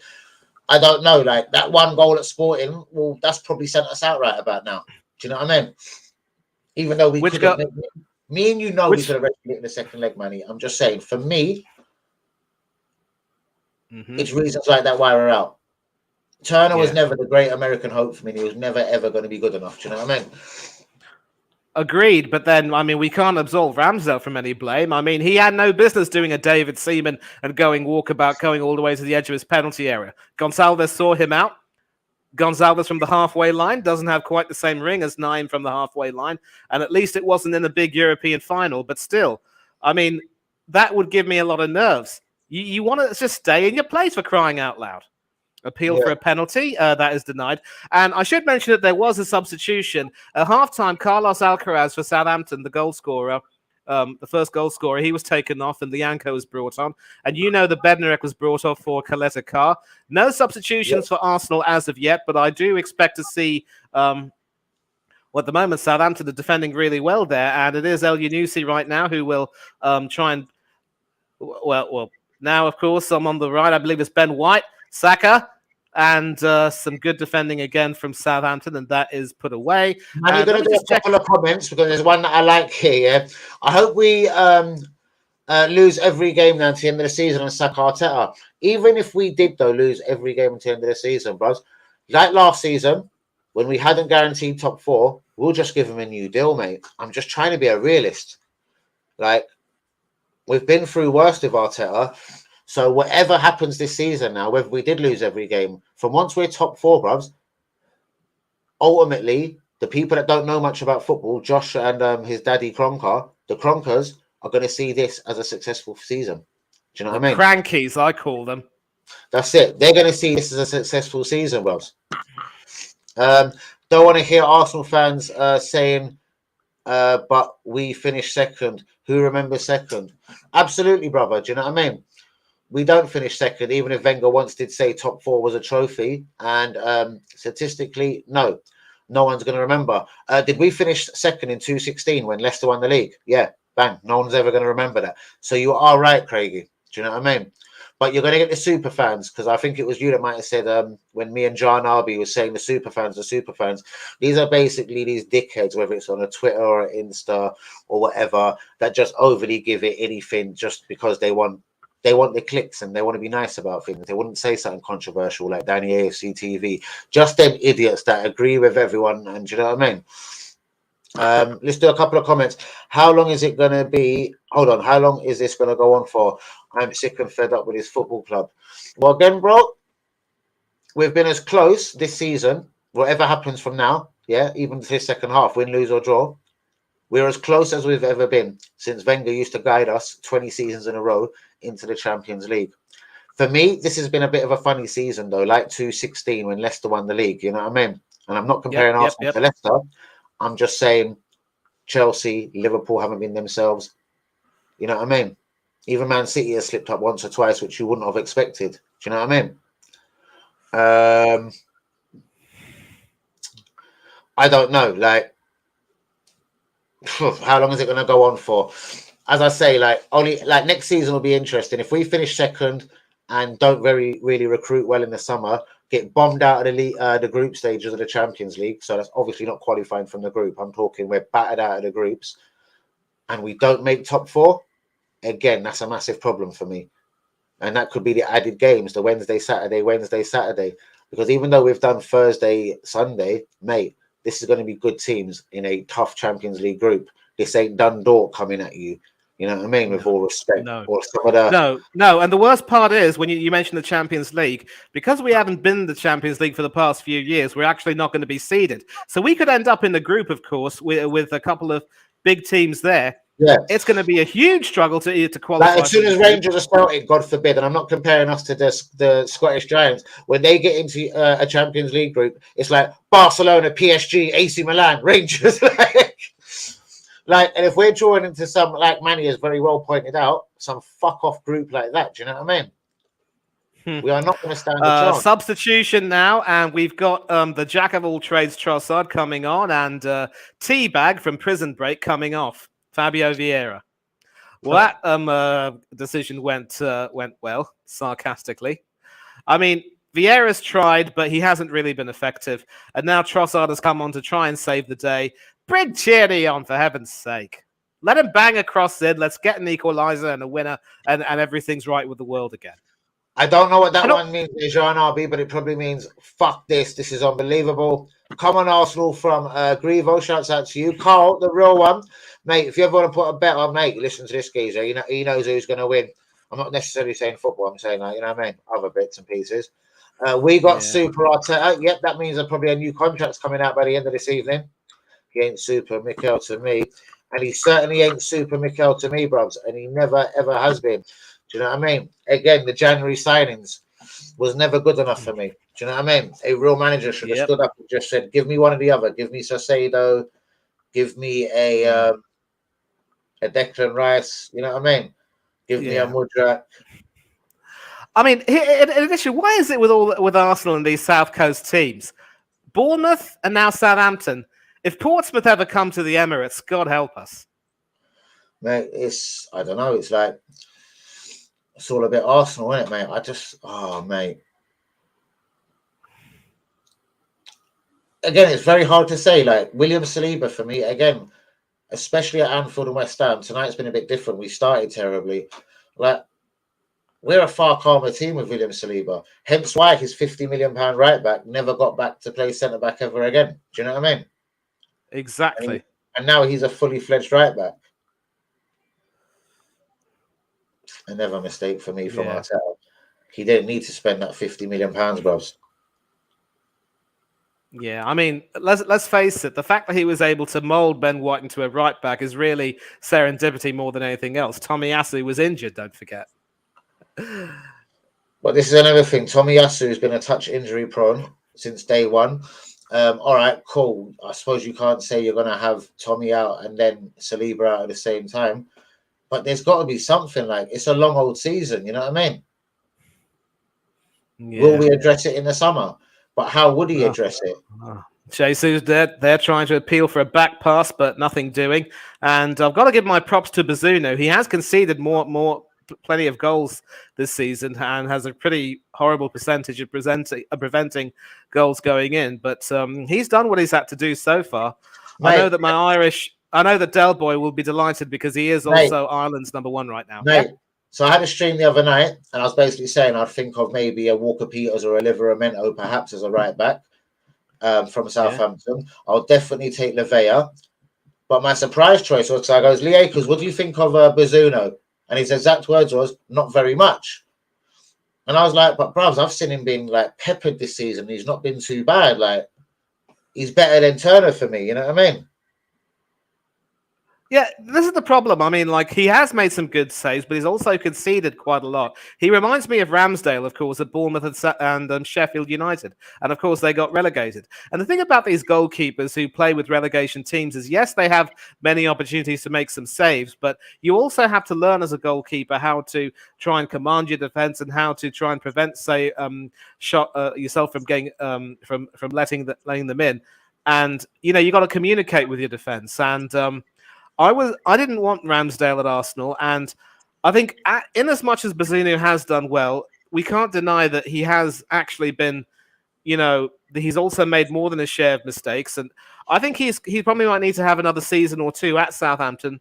I don't know. Like, that one goal at Sporting, well, that's probably sent us out right about now. Do you know what I mean? Even though we could have... Me and you know we could have rescued it in the second leg, Manny. I'm just saying, for me, it's reasons like that why we're out. Turner was never the great American hope for me. He was never, ever going to be good enough. Do you know what I mean? Agreed, but then, I mean, we can't absolve Ramsdale from any blame. I mean, he had no business doing a David Seaman and going walkabout, going all the way to the edge of his penalty area. Gonçalves saw him out. Gonçalves from the halfway line doesn't have quite the same ring as Naim from the halfway line, and at least it wasn't in a big European final, but still, I mean, that would give me a lot of nerves. You want to just stay in your place, for crying out loud. appealed for a penalty. That is denied. And I should mention that there was a substitution. At halftime, Carlos Alcaraz for Southampton, the goal scorer, the first goal scorer, he was taken off and Lianco was brought on. And the Bednarek was brought off for Kaleta Carr. No substitutions for Arsenal as of yet, but I do expect to see... Well, at the moment, Southampton are defending really well there, and it is El Yunusi right now who will try and... Well, now, of course, I'm on the right. I believe it's Ben White, Saka, and some good defending again from Southampton, and that is put away. And you're going to do a couple of comments because there's one that I like here. Yeah? I hope we lose every game now to the end of the season and sack Arteta. Even if we did, though, lose every game until the end of the season, bros, like last season, when we hadn't guaranteed top 4, we'll just give him a new deal, mate. I'm just trying to be a realist. Like, we've been through worse with Arteta. So whatever happens this season now, whether we did lose every game, from once we're top 4, bruvs, ultimately, the people that don't know much about football, Josh and his daddy Cronker, the Cronkers, are going to see this as a successful season. Do you know what I mean? Crankies, I call them. That's it. They're going to see this as a successful season, bruvs. Don't want to hear Arsenal fans saying, but we finished second. Who remembers second? Absolutely, brother. Do you know what I mean? We don't finish second, even if Wenger once did say top 4 was a trophy. And statistically, no one's going to remember. Did we finish second in 2016 when Leicester won the league? Yeah, bang. No one's ever going to remember that. So you are right, Craigie. Do you know what I mean? But you're going to get the super fans, because I think it was you that might have said when me and John Arby was saying the super fans. These are basically these dickheads, whether it's on a Twitter or an Insta or whatever, that just overly give it anything just because they want the clicks and they want to be nice about things. They wouldn't say something controversial like Danny AFC TV. Just them idiots that agree with everyone. And do you know what I mean? Let's do a couple of comments. How long is it going to be? Hold on. How long is this going to go on for? I'm sick and fed up with this football club. Well, again, bro, we've been as close this season, whatever happens from now, yeah, even to this second half, win, lose or draw, we're as close as we've ever been since Wenger used to guide us 20 seasons in a row into the Champions League. For me, this has been a bit of a funny season, though, like 2016 when Leicester won the league, you know what I mean? And I'm not comparing Arsenal to Leicester. I'm just saying Chelsea, Liverpool haven't been themselves. You know what I mean? Even Man City has slipped up once or twice, which you wouldn't have expected. Do you know what I mean? I don't know. Like, how long is it going to go on for? As I say, only next season will be interesting. If we finish second and don't really recruit well in the summer, get bombed out of the group stages of the Champions League, so that's obviously not qualifying from the group. I'm talking we're battered out of the groups, and we don't make top 4. Again, that's a massive problem for me. And that could be the added games, the Wednesday, Saturday. Because even though we've done Thursday, Sunday, mate, this is going to be good teams in a tough Champions League group. This ain't Dundalk coming at you. You know what I mean? With all respect. No. Or some of the... No. And the worst part is, when you mentioned the Champions League, because we haven't been in the Champions League for the past few years, we're actually not going to be seeded. So we could end up in the group, of course, with a couple of big teams there. Yeah, it's going to be a huge struggle to qualify. As soon as Rangers are started, God forbid, and I'm not comparing us to the Scottish Giants, when they get into a Champions League group, it's like Barcelona, PSG, AC Milan, Rangers. And if we're drawing into some, like Manny has very well pointed out, some fuck off group like that, do you know what I mean? We are not going to stand a chance. Substitution now, and we've got the jack of all trades Trossard coming on, and Teabag from Prison Break coming off. Fabio Vieira. Well, that decision went well, sarcastically. I mean, Vieira's tried, but he hasn't really been effective. And now Trossard has come on to try and save the day. Bring Tierney on, for heaven's sake. Let him bang across it. Let's get an equaliser and a winner, and everything's right with the world again. I don't know what that one means, Jean RB, but it probably means, fuck this. This is unbelievable. Come on, Arsenal from Grievo. Shouts out to you. Carl, the real one. Mate, if you ever want to put a bet on, mate, listen to this geezer. You know, he knows who's going to win. I'm not necessarily saying football. I'm saying, you know what I mean? Other bits and pieces. We got Super Arteta. Yep, that means that probably a new contract's coming out by the end of this evening. He ain't Super Mikel to me. And he certainly ain't Super Mikel to me, bruvs. And he never, ever has been. Do you know what I mean? Again, the January signings. was never good enough for me. Do you know what I mean? A real manager should have stood up and just said, "Give me one or the other. Give me Sassedo. Give me a Declan Rice. You know what I mean? Give me a Mudrak." I mean, in addition, why is it with Arsenal and these South Coast teams, Bournemouth and now Southampton? If Portsmouth ever come to the Emirates, God help us. Mate, I don't know. It's like it's all a bit Arsenal, isn't it, mate? Mate. Again, it's very hard to say. Like William Saliba for me, again, especially at Anfield and West Ham. Tonight's been a bit different. We started terribly. Like we're a far calmer team with William Saliba. Hence why his £50 million right back never got back to play centre back ever again. Do you know what I mean? Exactly. And now he's a fully fledged right back. Another mistake for me from Arteta. He didn't need to spend that £50 million, bros. Yeah, I mean, let's face it. The fact that he was able to mould Ben White into a right back is really serendipity more than anything else. Tomiyasu was injured, don't forget. But this is another thing. Tomiyasu has been a touch injury prone since day one. All right, cool. I suppose you can't say you're going to have Tommy out and then Saliba out at the same time. But there's got to be something. Like it's a long old season. You know what I mean? Yeah. Will we address it in the summer? But how would he address it? Jesus, they're trying to appeal for a back pass, but nothing doing. And I've got to give my props to Bazunu. He has conceded plenty of goals this season and has a pretty horrible percentage of preventing goals going in. But he's done what he's had to do so far. Mate, I know that Del Boy will be delighted because he is also Ireland's #1 right now. Mate. So I had a stream the other night, and I was basically saying I'd think of maybe a Walker Peters or a Liveramento perhaps as a right back from Southampton. Yeah. I'll definitely take Lavea. But my surprise choice was, I goes, Liakers, what do you think of Bazunu? And his exact words was, not very much. And I was like, but bruvs, I've seen him being like peppered this season. He's not been too bad. Like, he's better than Turner for me. You know what I mean? Yeah, this is the problem. I mean, like, he has made some good saves, but he's also conceded quite a lot. He reminds me of Ramsdale, of course, at Bournemouth and Sheffield United. And, of course, they got relegated. And the thing about these goalkeepers who play with relegation teams is, yes, they have many opportunities to make some saves, but you also have to learn as a goalkeeper how to try and command your defense and how to try and prevent, say, yourself from getting from letting them in. And, you know, you got to communicate with your defense. And I didn't want Ramsdale at Arsenal, and I think in as much as Bazunu has done well, we can't deny that he has actually been, you know, he's also made more than a share of mistakes, and I think he probably might need to have another season or two at Southampton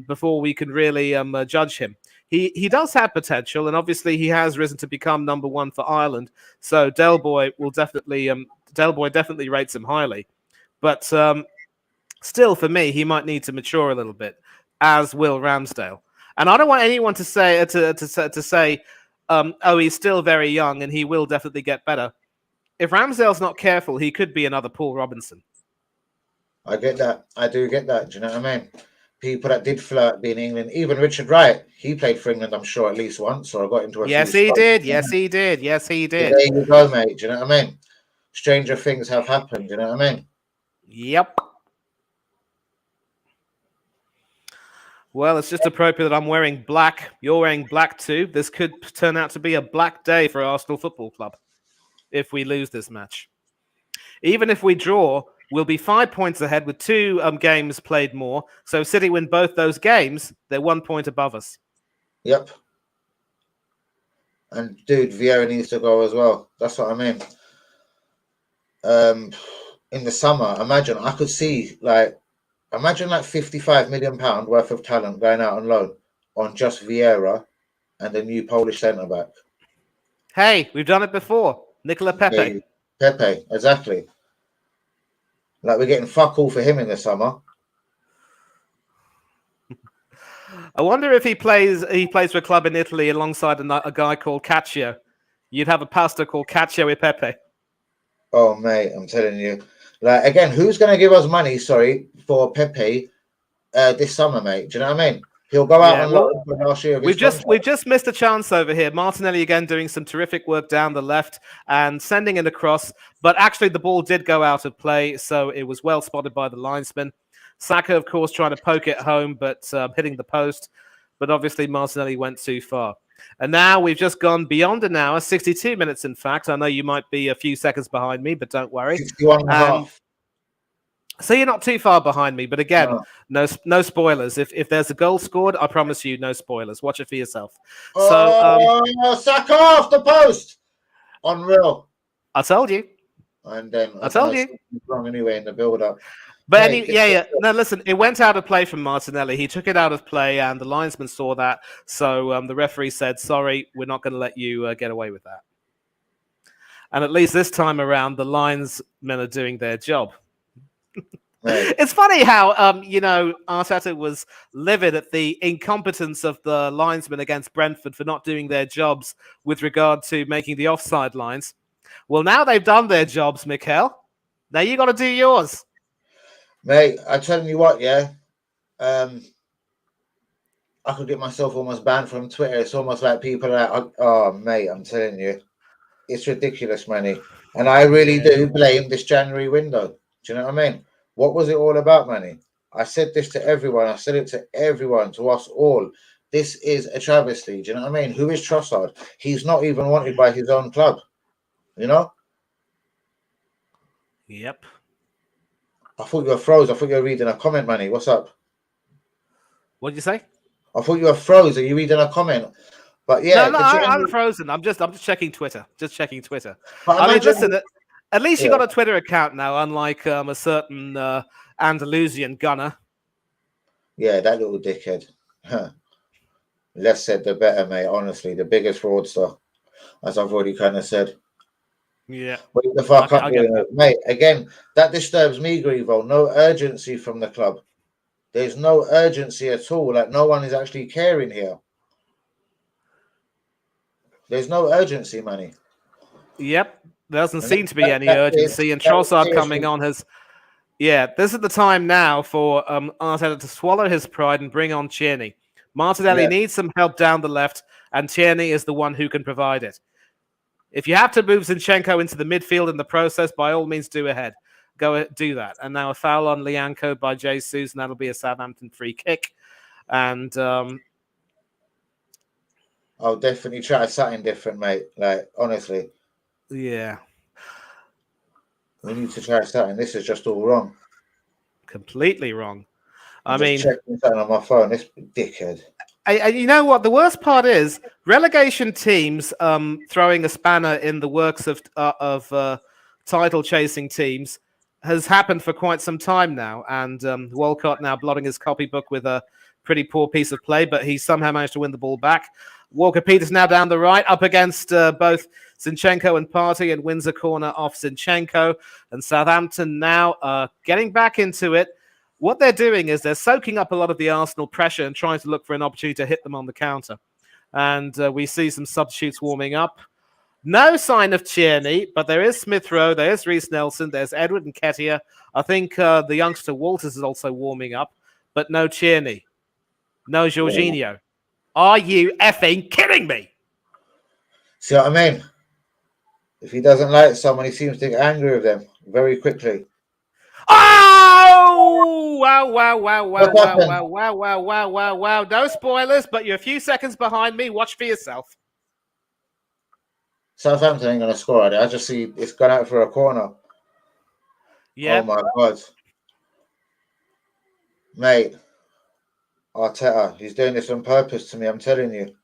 before we can really judge him. He does have potential, and obviously he has risen to become #1 for Ireland. So Del Boy definitely rates him highly, but still, for me, he might need to mature a little bit, as will Ramsdale. And I don't want anyone to say oh, he's still very young and he will definitely get better. If Ramsdale's not careful, he could be another Paul Robinson. I get that. I do get that. Do you know what I mean? People that did flirt being England, even Richard Wright, he played for England, I'm sure, at least once, or I got into a Yes, he did. Yes, he did. Yes, he did. So there you go, mate. Do you know what I mean? Stranger things have happened. Do you know what I mean? Yep. Well, it's just appropriate that I'm wearing black. You're wearing black too. This could turn out to be a black day for Arsenal Football Club if we lose this match. Even if we draw, we'll be 5 points ahead with 2 games played more. So if City win both those games, they're 1 point above us. Yep. And dude, Vieira needs to go as well. That's what I mean. In the summer, imagine £55 million worth of talent going out on loan on just Vieira and the new Polish centre back. Hey, we've done it before. Nicola Pepe. Hey, Pepe, exactly. Like we're getting fuck all for him in the summer. I wonder if he plays for a club in Italy alongside a guy called Caccio. You'd have a pasta called Caccio e Pepe. Oh, mate, I'm telling you. Like, again, who's going to give us money, for Pepe this summer, mate? Do you know what I mean? He'll go out Yeah, on well, loan for last year of his we've contract. just missed a chance over here. Martinelli again doing some terrific work down the left and sending it across, but actually the ball did go out of play, so it was well spotted by the linesman. Saka, of course, trying to poke it home, but hitting the post. But obviously Martinelli went too far. And now we've just gone beyond an hour, 62 minutes, in fact. I know you might be a few seconds behind me, but don't worry. 61 and a And half. so you're not too far behind me, but again, No. no spoilers. If there's a goal scored, I promise you, no spoilers. Watch it for yourself. Oh, Saka off the post. Unreal. I told you. And then I told you. something's wrong anyway in the build-up. But Mate, yeah. No, listen, it went out of play from Martinelli. He took it out of play, and the linesman saw that. So the referee said, "Sorry, we're not going to let you get away with that." And at least this time around, the linesmen are doing their job. Right. It's funny how Arteta was livid at the incompetence of the linesmen against Brentford for not doing their jobs with regard to making the offside lines. Well, now they've done their jobs, Mikel. Now you got to do yours. Mate, I'm telling you what, yeah. I could get myself almost banned from Twitter. It's almost like people are like, oh, mate, I'm telling you. It's ridiculous, Manny. And I really do blame this January window. Do you know what I mean? What was it all about, Manny? I said this to everyone. I said it to everyone, to us all. This is a travesty. Do you know what I mean? Who is Trossard? He's not even wanted by his own club. You know? Yep. I thought you were froze. I thought you were reading a comment, Manny. What's up? What did you say? I thought you were froze. Are you reading a comment? But yeah, no, I'm frozen. I'm just checking Twitter. Just checking Twitter. But I mean, listen. At least you got a Twitter account now, unlike a certain Andalusian gunner. Yeah, that little dickhead. Less said, the better, mate. Honestly, the biggest fraudster, as I've already kind of said. Yeah. Wake the fuck up, mate. Again, that disturbs me, Grievo. No urgency from the club. There's no urgency at all. Like, no one is actually caring here. There's no urgency, Manny. Yep. There doesn't seem to be any urgency. And Trossard coming on has... Yeah, this is the time now for Arteta to swallow his pride and bring on Tierney. Martinelli needs some help down the left, and Tierney is the one who can provide it. If you have to move Zinchenko into the midfield in the process, by all means, do ahead. Go do that. And now a foul on Lianco by Jesus, and that'll be a Southampton free kick. And I'll definitely try something different, mate. Like, honestly. Yeah. We need to try something. This is just all wrong. Completely wrong. I'm checking something on my phone. This dickhead. And you know what? The worst part is relegation teams throwing a spanner in the works of title chasing teams has happened for quite some time now. And Walcott now blotting his copybook with a pretty poor piece of play, but he somehow managed to win the ball back. Walker-Peters now down the right, up against both Zinchenko and Partey, and wins a corner off Zinchenko. And Southampton now getting back into it. What they're doing is they're soaking up a lot of the Arsenal pressure and trying to look for an opportunity to hit them on the counter. And we see some substitutes warming up. No sign of Tierney, but there is Smith Rowe, there's Reece Nelson, there's Edward and Nketiah. I think the youngster Walters is also warming up, but no Tierney. No Jorginho. Yeah. Are you effing kidding me? See what I mean? If he doesn't like someone, he seems to get angry with them very quickly. Oh! Wow. No spoilers, but you're a few seconds behind me. Watch for yourself. Southampton ain't going to score at it. I just see it's gone out for a corner. Yeah. Oh, my God. Mate. Arteta, he's doing this on purpose to me, I'm telling you.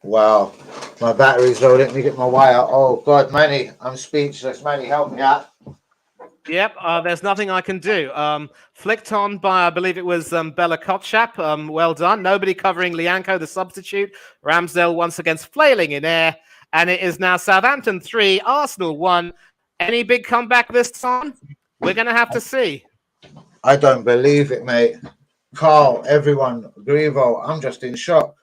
Wow. My battery's low. Let me get my wire. Oh, God, Manny, I'm speechless. Manny, help me out. Yep, there's nothing I can do. Flicked on by, I believe it was Bella Kotchap. Well done. Nobody covering Lianco, the substitute. Ramsdale once again flailing in air. And it is now Southampton 3, Arsenal 1. Any big comeback this time? We're going to have to see. I don't believe it, mate. Carl, everyone, Grievo, I'm just in shock.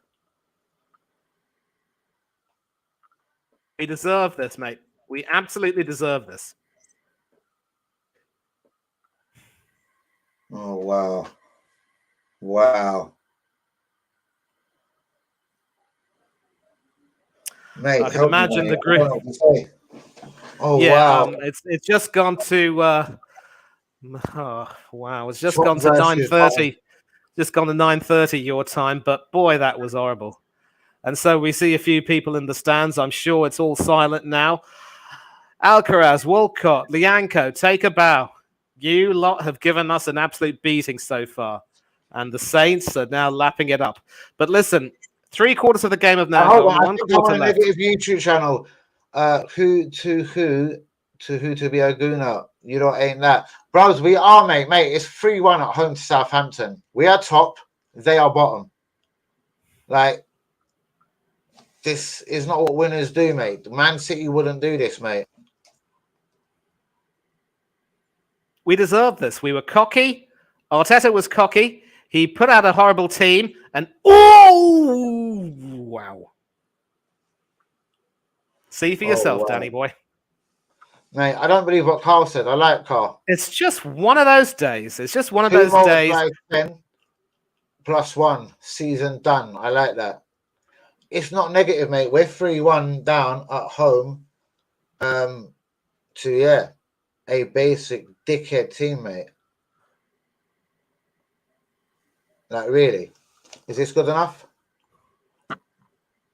We deserve this, mate. We absolutely deserve this. Oh, wow. Wow. Mate, I can imagine the group. Oh, yeah, wow. It's just gone to... oh, wow, it's just Top gone to versus 9:30. Just gone to 9:30 your time, but boy, that was horrible. And so we see a few people in the stands. I'm sure it's all silent now. Alcaraz, Walcott, Lianco, take a bow. You lot have given us an absolute beating so far. And the Saints are now lapping it up. But listen, 3/4 of the game have now gone. I think I'm on a left. negative YouTube channel. Who to be a gooner? You know, ain't that. Bros, we are, mate. It's 3-1 at home to Southampton. We are top. They are bottom. Like, this is not what winners do, mate. Man City wouldn't do this, mate. We deserve this. We were cocky. Arteta was cocky. He put out a horrible team. And, oh, wow. See for yourself, Danny boy. Mate, I don't believe what Carl said. I like Carl. It's just one of those days. It's just one of those days. 10 +1, season done. I like that. It's not negative, mate. We're 3-1 down at home to, a basic dickhead teammate. Like, really? Is this good enough?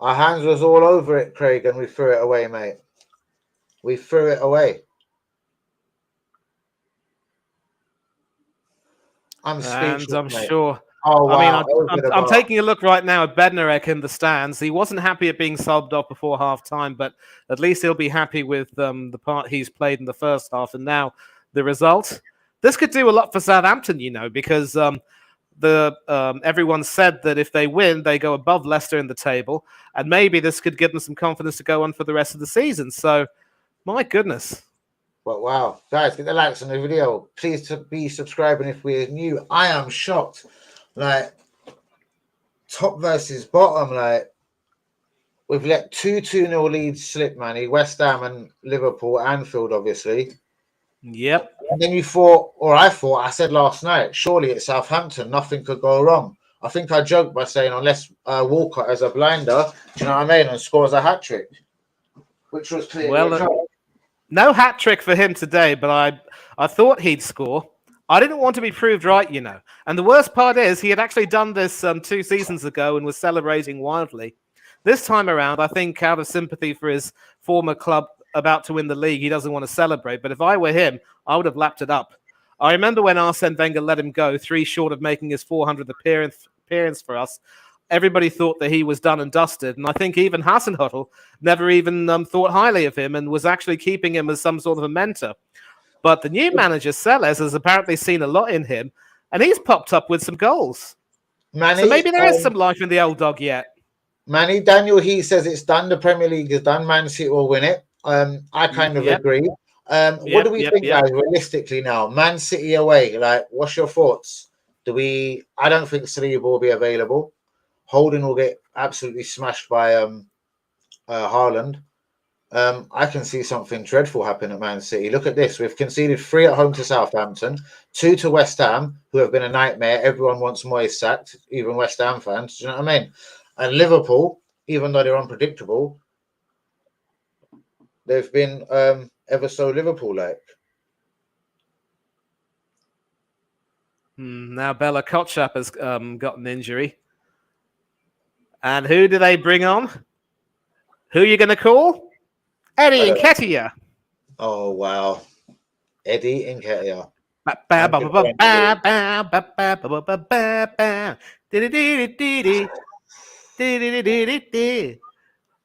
Our hands was all over it, Craig, and we threw it away, mate. We threw it away. I'm speechless, and I'm mate. sure. Oh, wow. I mean, I'm taking a look right now at Bednarek in the stands. He wasn't happy at being subbed off before half-time, but at least he'll be happy with the part he's played in the first half. And now the result. This could do a lot for Southampton, you know, because everyone said that if they win, they go above Leicester in the table. And maybe this could give them some confidence to go on for the rest of the season. So, my goodness. Well, wow. Guys, get the likes on the video. Please be subscribing if we're new. I am shocked. Like, top versus bottom, like, we've let 2-2-0 leads slip, man. West Ham and Liverpool, Anfield, obviously. Yep. And then I said last night, surely at Southampton, nothing could go wrong. I think I joked by saying, unless Walcott has a blinder, do you know what I mean, and scores a hat-trick, which was clearly a joke. No hat-trick for him today, but I thought he'd score. I didn't want to be proved right, you know. And the worst part is he had actually done this 2 seasons ago and was celebrating wildly. This time around, I think out of sympathy for his former club about to win the league, he doesn't want to celebrate. But if I were him, I would have lapped it up. I remember when Arsene Wenger let him go, 3 short of making his 400th appearance for us. Everybody thought that he was done and dusted. And I think even Hasenhüttl never even thought highly of him and was actually keeping him as some sort of a mentor. But the new manager, Sellers, has apparently seen a lot in him, and he's popped up with some goals. Manny, so maybe there is some life in the old dog yet. Manny, Daniel, he says it's done. The Premier League is done. Man City will win it. I kind of agree. What do we think, guys, realistically now? Man City away, like, what's your thoughts? I don't think Saliba will be available. Holding will get absolutely smashed by Haaland. I can see something dreadful happen at Man City. Look at this. We've conceded 3 at home to Southampton, 2 to West Ham, who have been a nightmare. Everyone wants Moyes sacked, even West Ham fans. Do you know what I mean? And Liverpool, even though they're unpredictable, they've been ever so Liverpool-like. Now Bella Kotchap has got an injury. And who do they bring on? Who are you going to call? Eddie Nketiah. Oh, wow. Eddie Nketiah.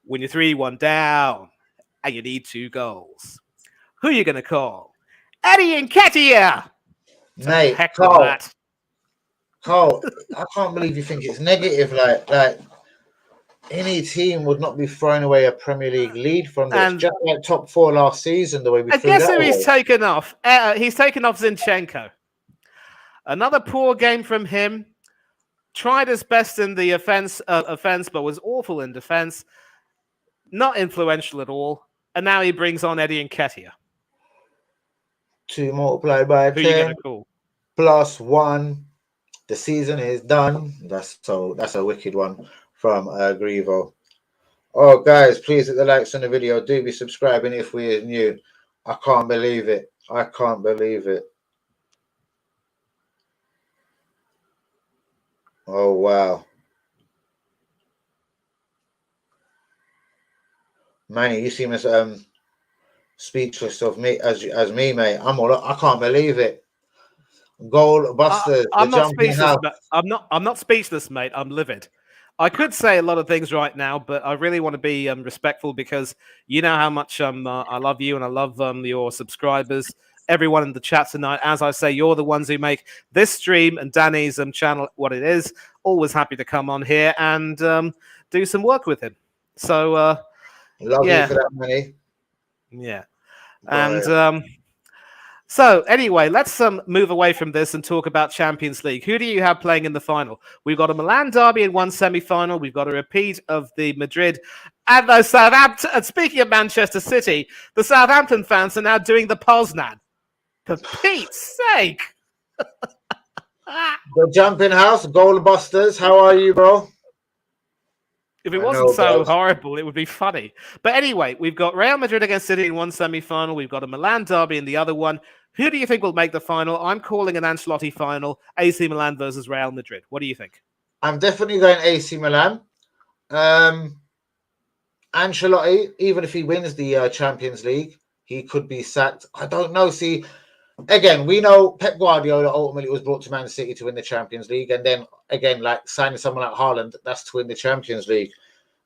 When you're 3-1 down and you need 2 goals, who are you going to call? Eddie Nketiah. Mate, Carl, I can't believe you think it's negative. Like Any team would not be throwing away a Premier League lead from this. And Just like top four last season, the way we I threw guess that who he's away. taken off? He's taken off Zinchenko. Another poor game from him. Tried his best in the offense, but was awful in defense. Not influential at all. And now he brings on Eddie Nketiah. 2 multiplied by Who are you 10 going to call? plus 1. The season is done. That's a wicked one from Grievo. Oh, guys, please hit the likes on the video. Do be subscribing if we're new. I can't believe it. I can't believe it. Oh, wow. Manny, you seem as speechless of me as me, mate. I can't believe it. Goal busters, the I'm not jumping speechless. house. I'm not speechless, mate. I'm livid. I could say a lot of things right now, but I really want to be respectful because you know how much I love you and I love your subscribers, everyone in the chat tonight. As I say, you're the ones who make this stream and Danny's channel what it is. Always happy to come on here and do some work with him. So Love yeah, you for that, Manny. yeah, Go and. ahead. So anyway, let's move away from this and talk about Champions League. Who do you have playing in the final? We've got a Milan derby in one semi-final. We've got a repeat of the Madrid and the Southampton. And speaking of Manchester City, the Southampton fans are now doing the Poznan. For Pete's sake! The jumping house, goal busters. How are you, bro? If it I wasn't know, so guys. horrible, it would be funny. But anyway, we've got Real Madrid against City in one semi-final. We've got a Milan derby in the other one. Who do you think will make the final? I'm calling an Ancelotti final. AC Milan versus Real Madrid. What do you think? I'm definitely going AC Milan. Ancelotti, even if he wins the Champions League, he could be sacked. I don't know. See, again, we know Pep Guardiola ultimately was brought to Man City to win the Champions League, and then again, like signing someone like Haaland, that's to win the Champions League.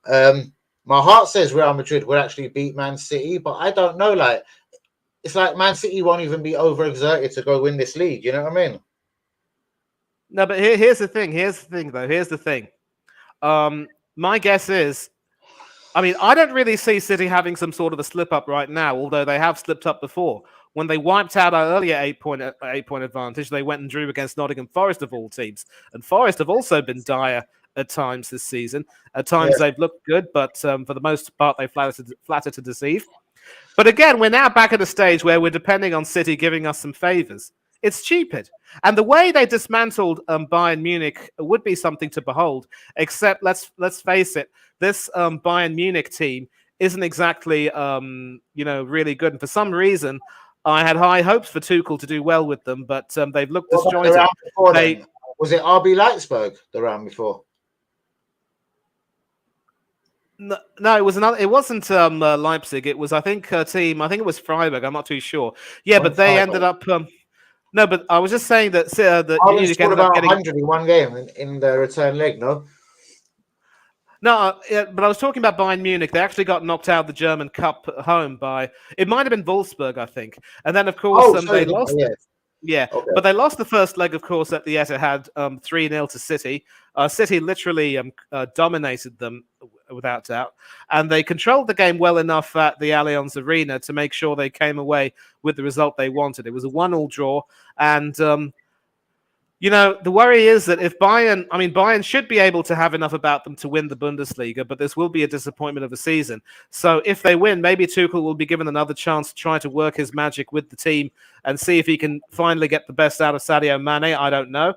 My heart says Real Madrid will actually beat Man City, but I don't know. Like, it's like Man City won't even be overexerted to go win this league. You know what I mean? No, but here's the thing. Here's the thing, though. Here's the thing. My guess is, I mean, I don't really see City having some sort of a slip up right now, although they have slipped up before. When they wiped out our earlier 8-point advantage, they went and drew against Nottingham Forest of all teams. And Forest have also been dire at times this season. At times they've looked good, but for the most part, they flatter to deceive. But again, we're now back at a stage where we're depending on City giving us some favours. It's stupid. And the way they dismantled Bayern Munich would be something to behold, except let's face it, this Bayern Munich team isn't exactly really good. And for some reason, I had high hopes for Tuchel to do well with them, but they've looked disjointed. Was it RB Leipzig the round before? No, it was another. It wasn't Leipzig. It was, I think, a team. I think it was Freiburg. I'm not too sure. Yeah, but they ended up. No, but I was just saying that Munich scored about 100 in one game in the return leg. No. No, but I was talking about Bayern Munich. They actually got knocked out of the German Cup at home by. It might have been Wolfsburg, I think, and then of course they lost. Yeah, okay. But they lost the first leg, of course, at the Etihad 3-0 to City. City literally dominated them without doubt, and they controlled the game well enough at the Allianz Arena to make sure they came away with the result they wanted. It was a 1-1 draw, and the worry is that if Bayern should be able to have enough about them to win the Bundesliga, but this will be a disappointment of the season. So if they win, maybe Tuchel will be given another chance to try to work his magic with the team and see if he can finally get the best out of Sadio Mane. I don't know.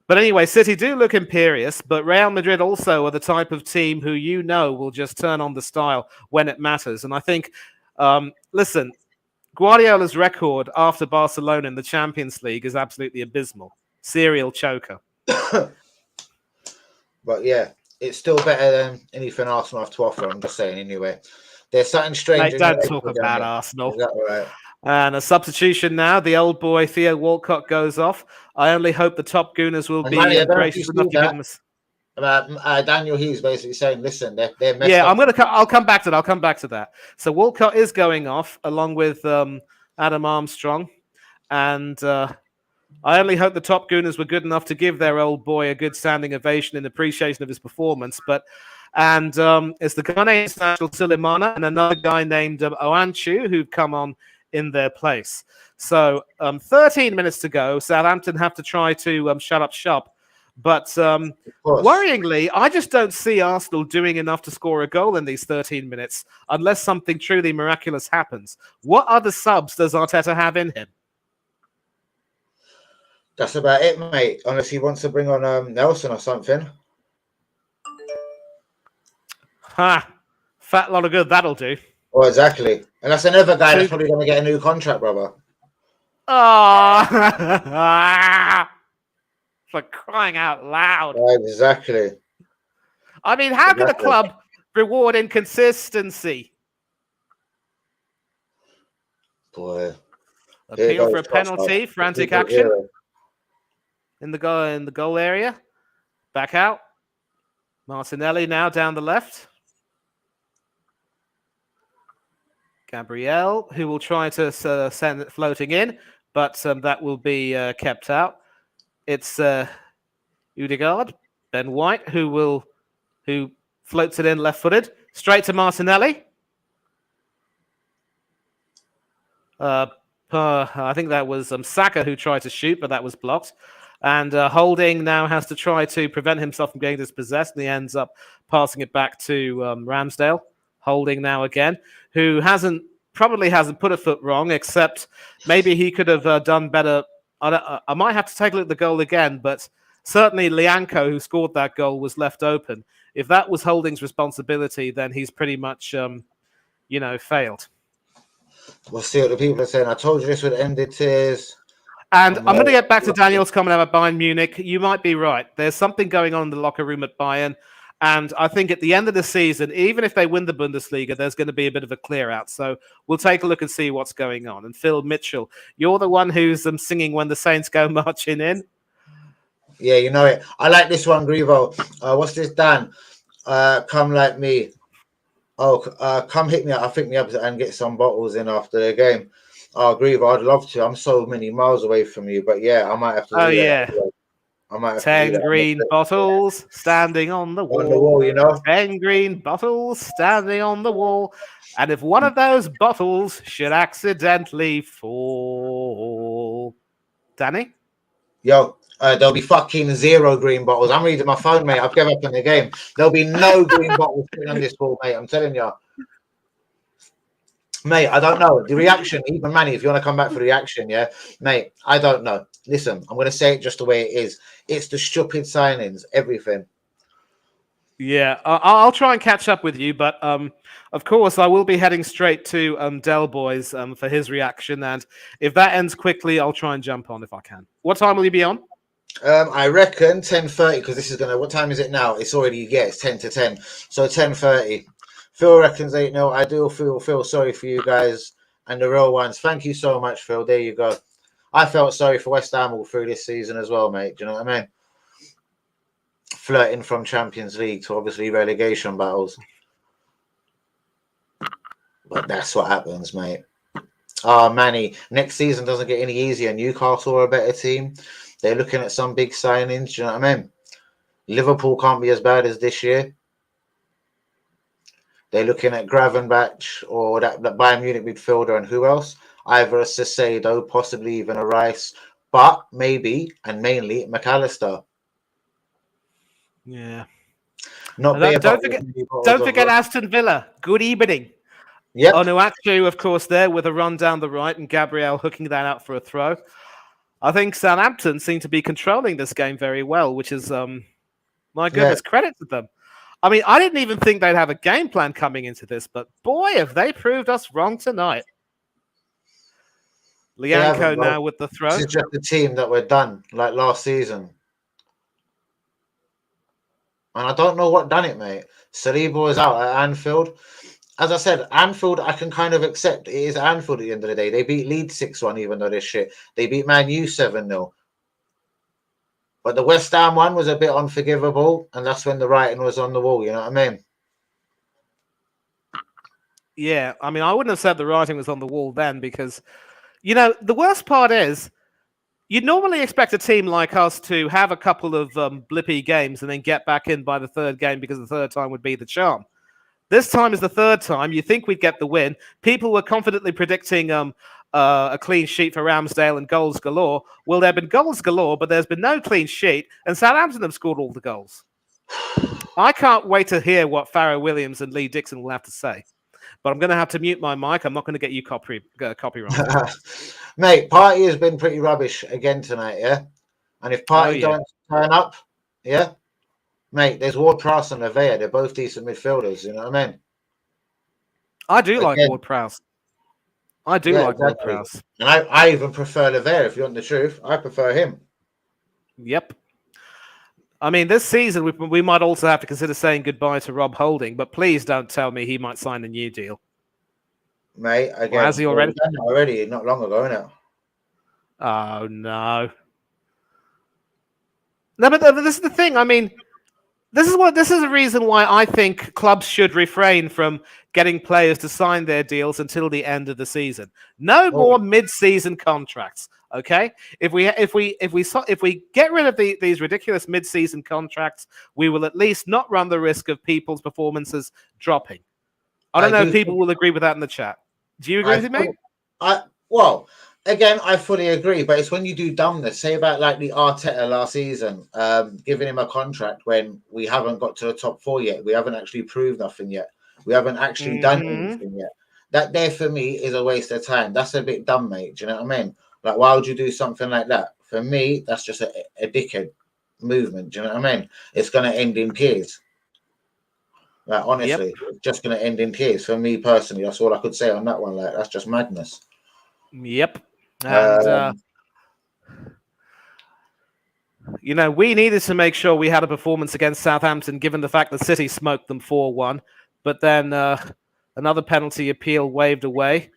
But anyway, City do look imperious, but Real Madrid also are the type of team who will just turn on the style when it matters. And I think, listen, Guardiola's record after Barcelona in the Champions League is absolutely abysmal. Serial choker. But yeah, it's still better than anything Arsenal have to offer. I'm just saying anyway. There's something strange. Mate, don't talk about Arsenal. Is that right? And a substitution now. The old boy Theo Walcott goes off. I only hope the top Gooners will be gracious enough to give him Daniel Hughes basically saying, "Listen, they're messed up." Yeah, I'll come back to that. I'll come back to that. So Walcott is going off along with Adam Armstrong, and I only hope the Top Gooners were good enough to give their old boy a good standing ovation in appreciation of his performance. It's the Ghana international Sulemana and another guy named Oanchu who've come on in their place. So 13 minutes to go. Southampton have to try to shut up shop. But worryingly, I just don't see Arsenal doing enough to score a goal in these 13 minutes unless something truly miraculous happens. What other subs does Arteta have in him? That's about it, mate. Unless he wants to bring on Nelson or something. Ha! Fat lot of good that'll do. Well, exactly. And that's another guy that's probably going to get a new contract, brother. Oh! For crying out loud. Exactly. I mean, how can a club reward inconsistency? Boy. Appeal for a penalty, frantic action. In the goal area. Back out. Martinelli now down the left. Gabriel, who will try to send it floating in, but that will be kept out. It's Udegaard, Ben White, who floats it in left-footed, straight to Martinelli. I think that was Saka who tried to shoot, but that was blocked. And Holding now has to try to prevent himself from getting dispossessed, and he ends up passing it back to Ramsdale. Holding now again, who probably hasn't put a foot wrong, except maybe he could have done better. I might have to take a look at the goal again, but certainly Lianco, who scored that goal, was left open. If that was Holding's responsibility, then he's pretty much, failed. We'll see what the people are saying. I told you this would end in tears. And I'm going to get back to Daniel's comment about Bayern Munich. You might be right. There's something going on in the locker room at Bayern. And I think at the end of the season, even if they win the Bundesliga, there's going to be a bit of a clear out. So we'll take a look and see what's going on. And Phil Mitchell, you're the one who's singing When the Saints Go Marching In. Yeah, you know it. I like this one, Grievo. What's this, Dan? Come like me. Oh, come hit me up. Pick me up and get some bottles in after the game. Oh, Grievo, I'd love to. I'm so many miles away from you. But yeah, I might have to. Oh, yeah. I might have 10 green bottles standing on the wall. On the wall, you know? 10 green bottles standing on the wall. And if one of those bottles should accidentally fall. Danny? Yo, there'll be fucking 0 green bottles. I'm reading my phone, mate. I've given up on the game. There'll be no green bottles on this ball, mate. I'm telling you. Mate, I don't know. The reaction, even Manny, if you want to come back for the reaction, yeah? Mate, I don't know. Listen, I'm going to say it just the way it is. It's the stupid signings, everything. Yeah, I'll try and catch up with you, but of course I will be heading straight to Del Boys for his reaction, and if that ends quickly, I'll try and jump on if I can. What time will you be on? I reckon 10:30, because this is going to... What time is it now? It's already... Yeah, it's 10 to 10. So 10:30. Phil reckons 8-0. I do feel sorry for you guys and the real ones. Thank you so much, Phil. There you go. I felt sorry for West Ham all through this season as well, mate. Do you know what I mean? Flirting from Champions League to obviously relegation battles. But that's what happens, mate. Oh, Manny, next season doesn't get any easier. Newcastle are a better team. They're looking at some big signings. Do you know what I mean? Liverpool can't be as bad as this year. They're looking at Gravenbach or that Bayern Munich midfielder and who else? Either a Caicedo, possibly even a Rice, but maybe and mainly McAllister. Yeah. Don't forget Aston Villa. Good evening. Yeah. Onuachu, of course, there with a run down the right and Gabriel hooking that out for a throw. I think Southampton seem to be controlling this game very well, which is, my goodness, credit to them. I mean, I didn't even think they'd have a game plan coming into this, but boy, have they proved us wrong tonight. Lianco now with the throw. This is just the team that we're done, like last season. And I don't know what done it, mate. Saliba is out at Anfield. As I said, Anfield, I can kind of accept. It is Anfield at the end of the day. They beat Leeds 6-1, even though they're shit. They beat Man U 7-0. But the West Ham one was a bit unforgivable, and that's when the writing was on the wall, you know what I mean? Yeah, I mean, I wouldn't have said the writing was on the wall then because, you know, the worst part is You'd normally expect a team like us to have a couple of blippy games and then get back in by the third game because the third time would be the charm. This time is the third time. You think we'd get the win. People were confidently predicting a clean sheet for Ramsdale and goals galore. Well, there have been goals galore, but there's been no clean sheet, and Southampton have scored all the goals. I can't wait to hear what Farrell Williams and Lee Dixon will have to say. But I'm going to have to mute my mic. I'm not going to get you copyright. Mate, Party has been pretty rubbish again tonight, yeah? And if Party don't turn up, yeah? Mate, there's Ward-Prowse and Lavea. They're both decent midfielders, you know what I mean? I do like Ward-Prowse. I do like Ward-Prowse. And I even prefer Lavea, if you want the truth. I prefer him. Yep. I mean, this season, we might also have to consider saying goodbye to Rob Holding, but please don't tell me he might sign a new deal. Mate, again. Has he already? Already, not long ago, innit? Oh, no. No, but this is the thing. I mean, this is a reason why I think clubs should refrain from getting players to sign their deals until the end of the season. No more mid-season contracts. Okay, if we get rid of these ridiculous mid-season contracts, we will at least not run the risk of people's performances dropping. I don't know if people will agree with that in the chat. Do you agree with me? Well, again, I fully agree, but it's when you do dumbness. Say about like the Arteta last season, giving him a contract when we haven't got to the top 4 yet. We haven't actually proved nothing yet. We haven't actually done anything yet. That there for me is a waste of time. That's a bit dumb, mate. Do you know what I mean? Like, why would you do something like that? For me, that's just a dickhead movement. Do you know what I mean? It's going to end in tears. Like, honestly, it's just going to end in tears. For me personally, that's all I could say on that one. Like, that's just madness. Yep. And, we needed to make sure we had a performance against Southampton, given the fact that City smoked them 4-1. But then another penalty appeal waved away.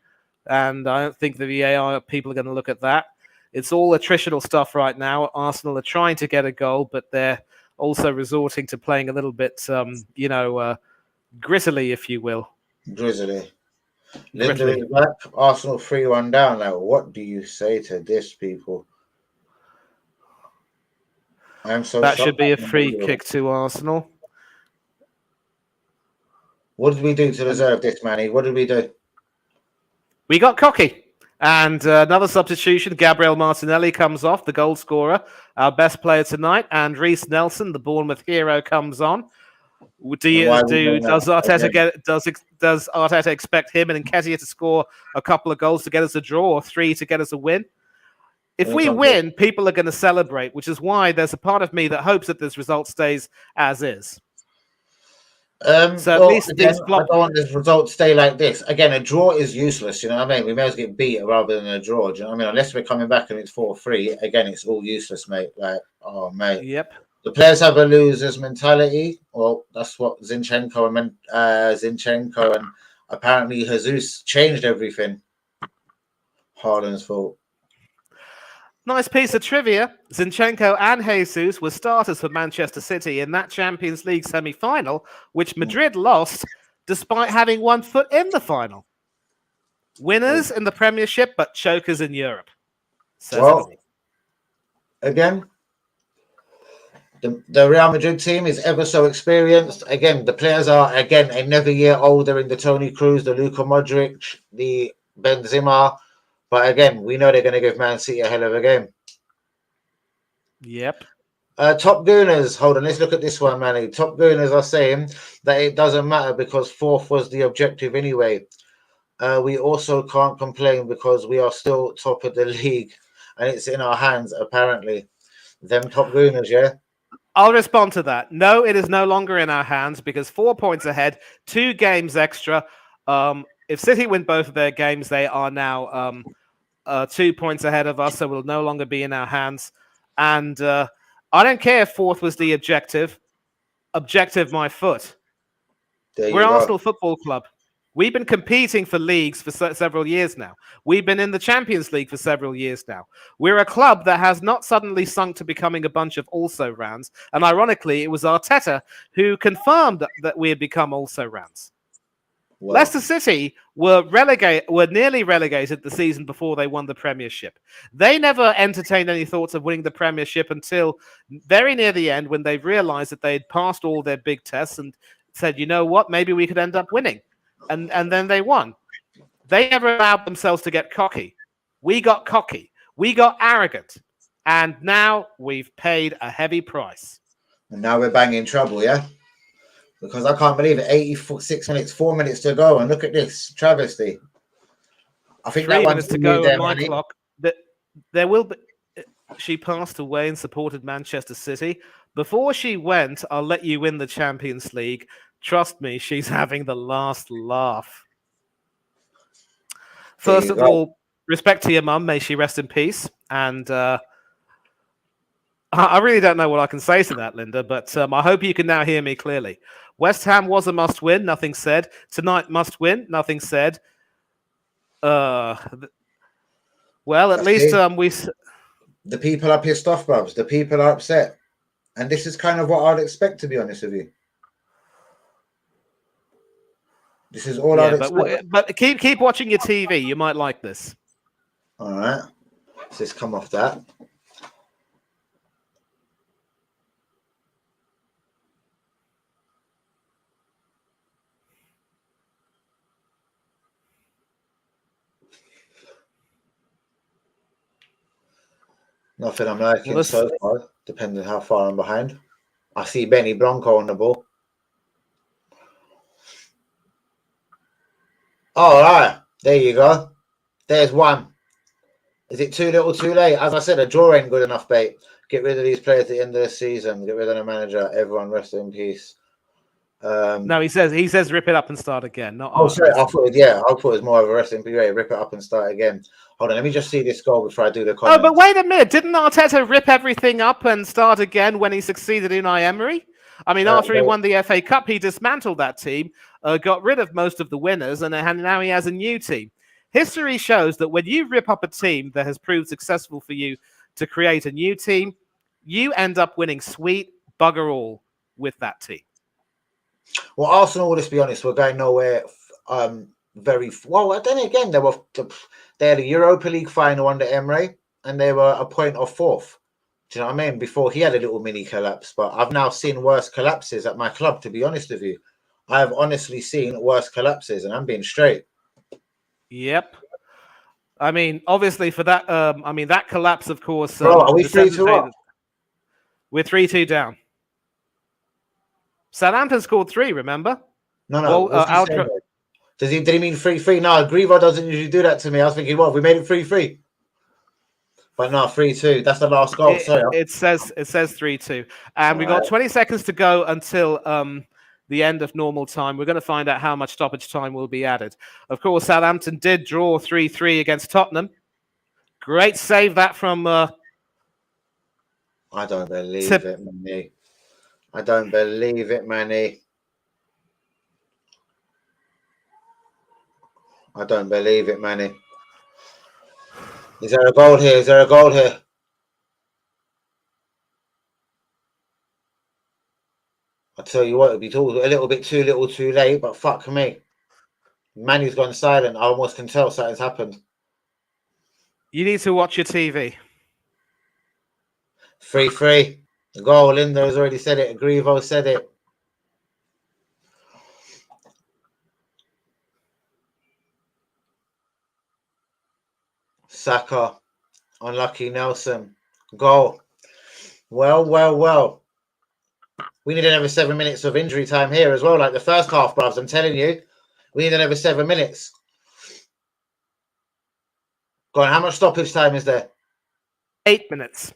And I don't think the VAR people are going to look at that. It's all attritional stuff right now. Arsenal are trying to get a goal, but they're also resorting to playing a little bit, grizzly, if you will. Grizzly. Linda back. Arsenal 3-1 down. Now, what do you say to this, people? I'm so that should be a free kick to Arsenal. What did we do to deserve this, Manny? What did we do? We got cocky. And another substitution, Gabriel Martinelli comes off, the goal scorer, our best player tonight, and Reece Nelson, the Bournemouth hero, comes on. Does Arteta expect him and Nketiah to score a couple of goals to get us a draw or 3 to get us a win? If we win, people are going to celebrate, which is why there's a part of me that hopes that this result stays as is. So at least again, I don't want this result to stay like this. Again, a draw is useless. You know what I mean? We may as well get beat rather than a draw. Do you know what I mean? Unless we're coming back and it's 4-3, again, it's all useless, mate. Like, oh, mate. Yep. The players have a loser's mentality. Well, that's what Zinchenko and apparently Jesus changed everything. Haaland's fault. Nice piece of trivia. Zinchenko and Jesus were starters for Manchester City in that Champions League semi-final, which Madrid lost despite having one foot in the final. Winners in the Premiership, but chokers in Europe. Well, again, the Real Madrid team is ever so experienced. Again, the players are, another year older in the Toni Kroos, the Luka Modric, the Benzema. But again, we know they're going to give Man City a hell of a game. Yep. Top Gooners, hold on, let's look at this one, Manny. Top Gooners are saying that it doesn't matter because 4th was the objective anyway. We also can't complain because we are still top of the league and it's in our hands, apparently. Them Top Gooners, yeah? I'll respond to that. No, it is no longer in our hands because 4 points ahead, 2 games extra. If City win both of their games, they are now 2 points ahead of us, so will no longer be in our hands. And I don't care if 4th was the objective. Objective, my foot. We're Arsenal Football Club. We've been competing for leagues for several years now. We've been in the Champions League for several years now. We're a club that has not suddenly sunk to becoming a bunch of also-rans. And ironically, it was Arteta who confirmed that we had become also-rans. Well, Leicester City were nearly relegated the season before they won the Premiership. They never entertained any thoughts of winning the Premiership until very near the end, when they realised that they had passed all their big tests and said, you know what, maybe we could end up winning. And then they won. They never allowed themselves to get cocky. We got cocky. We got arrogant. And now we've paid a heavy price. and now we're banging trouble, yeah? Because I can't believe it. 86 minutes, 4 minutes to go, and look at this travesty. I think 3 that one's minutes to been go there, on my Manny. clock. There will be. She passed away and supported Manchester City. Before she went, I'll let you win the Champions League. Trust me, she's having the last laugh. First of all, respect to your mum. May she rest in peace. And I really don't know what I can say to that, Linda, but I hope you can now hear me clearly. West Ham was a must-win, nothing said. Tonight, must-win, nothing said. Well, at least we... The people are pissed off, Bubs. The people are upset. And this is kind of what I'd expect, to be honest with you. This is all I'd expect. But keep watching your TV. You might like this. All right. Let's just come off that. Nothing I'm liking so far, depending how far I'm behind. I see Benny Blanco on the ball. All right. There you go. There's one. Is it too little, too late? As I said, a draw ain't good enough, mate. Get rid of these players at the end of the season. Get rid of the manager. Everyone rest in peace. No, he says rip it up and start again. Not sorry. I thought it was more of a rest in peace. Rip it up and start again. Hold on, let me just see this goal before I do the comments. Oh, but wait a minute. Didn't Arteta rip everything up and start again when he succeeded in Unai Emery? I mean, after he won the FA Cup, he dismantled that team, got rid of most of the winners, and now he has a new team. History shows that when you rip up a team that has proved successful for you to create a new team, you end up winning sweet bugger all with that team. Well, Arsenal, let's be honest, we're going nowhere very well. Then again, they had a Europa League final under Emery, and they were a point off fourth. Do you know what I mean? Before he had a little mini collapse, but I've now seen worse collapses at my club, to be honest with you. I have honestly seen worse collapses, and I'm being straight. Yep. I mean, obviously for that, that collapse, of course. Bro, are we 3-2 up? We're 3-2 down. Southampton scored 3, remember? No. Did he mean 3-3? No, Grievo doesn't usually do that to me. I was thinking, what, we made it 3-3? But no, 3-2. That's the last goal. It says 3-2. And we've got 20 seconds to go until the end of normal time. We're going to find out how much stoppage time will be added. Of course, Southampton did draw 3-3 against Tottenham. Great save that from... I don't believe it, Manny. I don't believe it, Manny. I don't believe it, Manny. Is there a goal here? Is there a goal here? I tell you what, it'll be a little bit too little, too late, but fuck me. Manny's gone silent. I almost can tell something's happened. You need to watch your TV. 3-3. The goal, Linda has already said it. Grievo said it. Saka. Unlucky Nelson. Goal. Well. We need another 7 minutes of injury time here as well, like the first half, bros. I'm telling you. We need another 7 minutes. Go on, how much stoppage time is there? 8 minutes.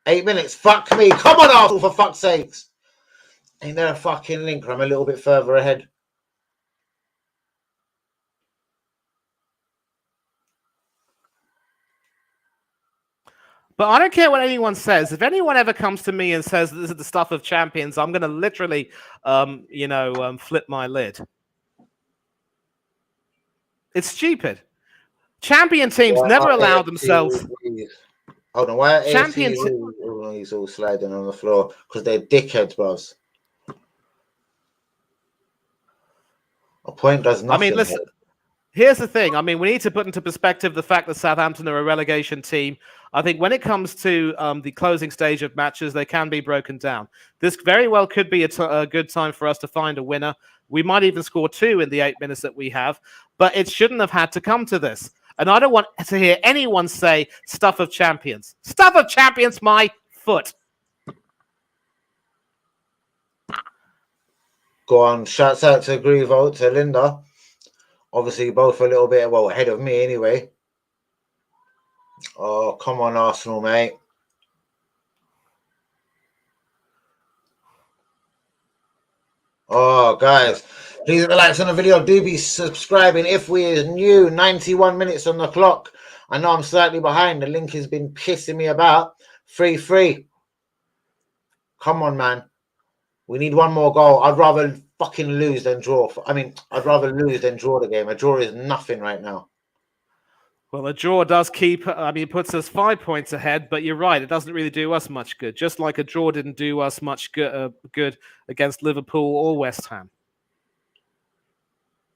8 minutes. Fuck me. Come on, Arsenal, for fuck's sakes. Ain't there a fucking link? I'm a little bit further ahead. But I don't care what anyone says. If anyone ever comes to me and says this is the stuff of champions, I'm going to literally, flip my lid. It's stupid. Champion teams never allow themselves... Hold on, why are AFC all sliding on the floor? Because they're dickheads, bros. A point does I mean, nothing. listen, here's the thing. I mean, we need to put into perspective the fact that Southampton are a relegation team. I think when it comes to the closing stage of matches, they can be broken down. This very well could be a good time for us to find a winner. We might even score 2 in the 8 minutes that we have, but it shouldn't have had to come to this. And I don't want to hear anyone say stuff of champions. Stuff of champions, my foot. Go on. Shouts out to Grievo, to Linda. Obviously, both a little bit, well, ahead of me anyway. Oh, come on, Arsenal, mate. Oh, guys, please hit the likes on the video. Do be subscribing if we're new. 91 minutes on the clock. I know I'm slightly behind. The link has been pissing me about. 3-3. Come on, man. We need one more goal. I'd rather fucking lose than draw. I mean, I'd rather lose than draw the game. A draw is nothing right now. Well, a draw does puts us 5 points ahead, but you're right. It doesn't really do us much good. Just like a draw didn't do us much good against Liverpool or West Ham.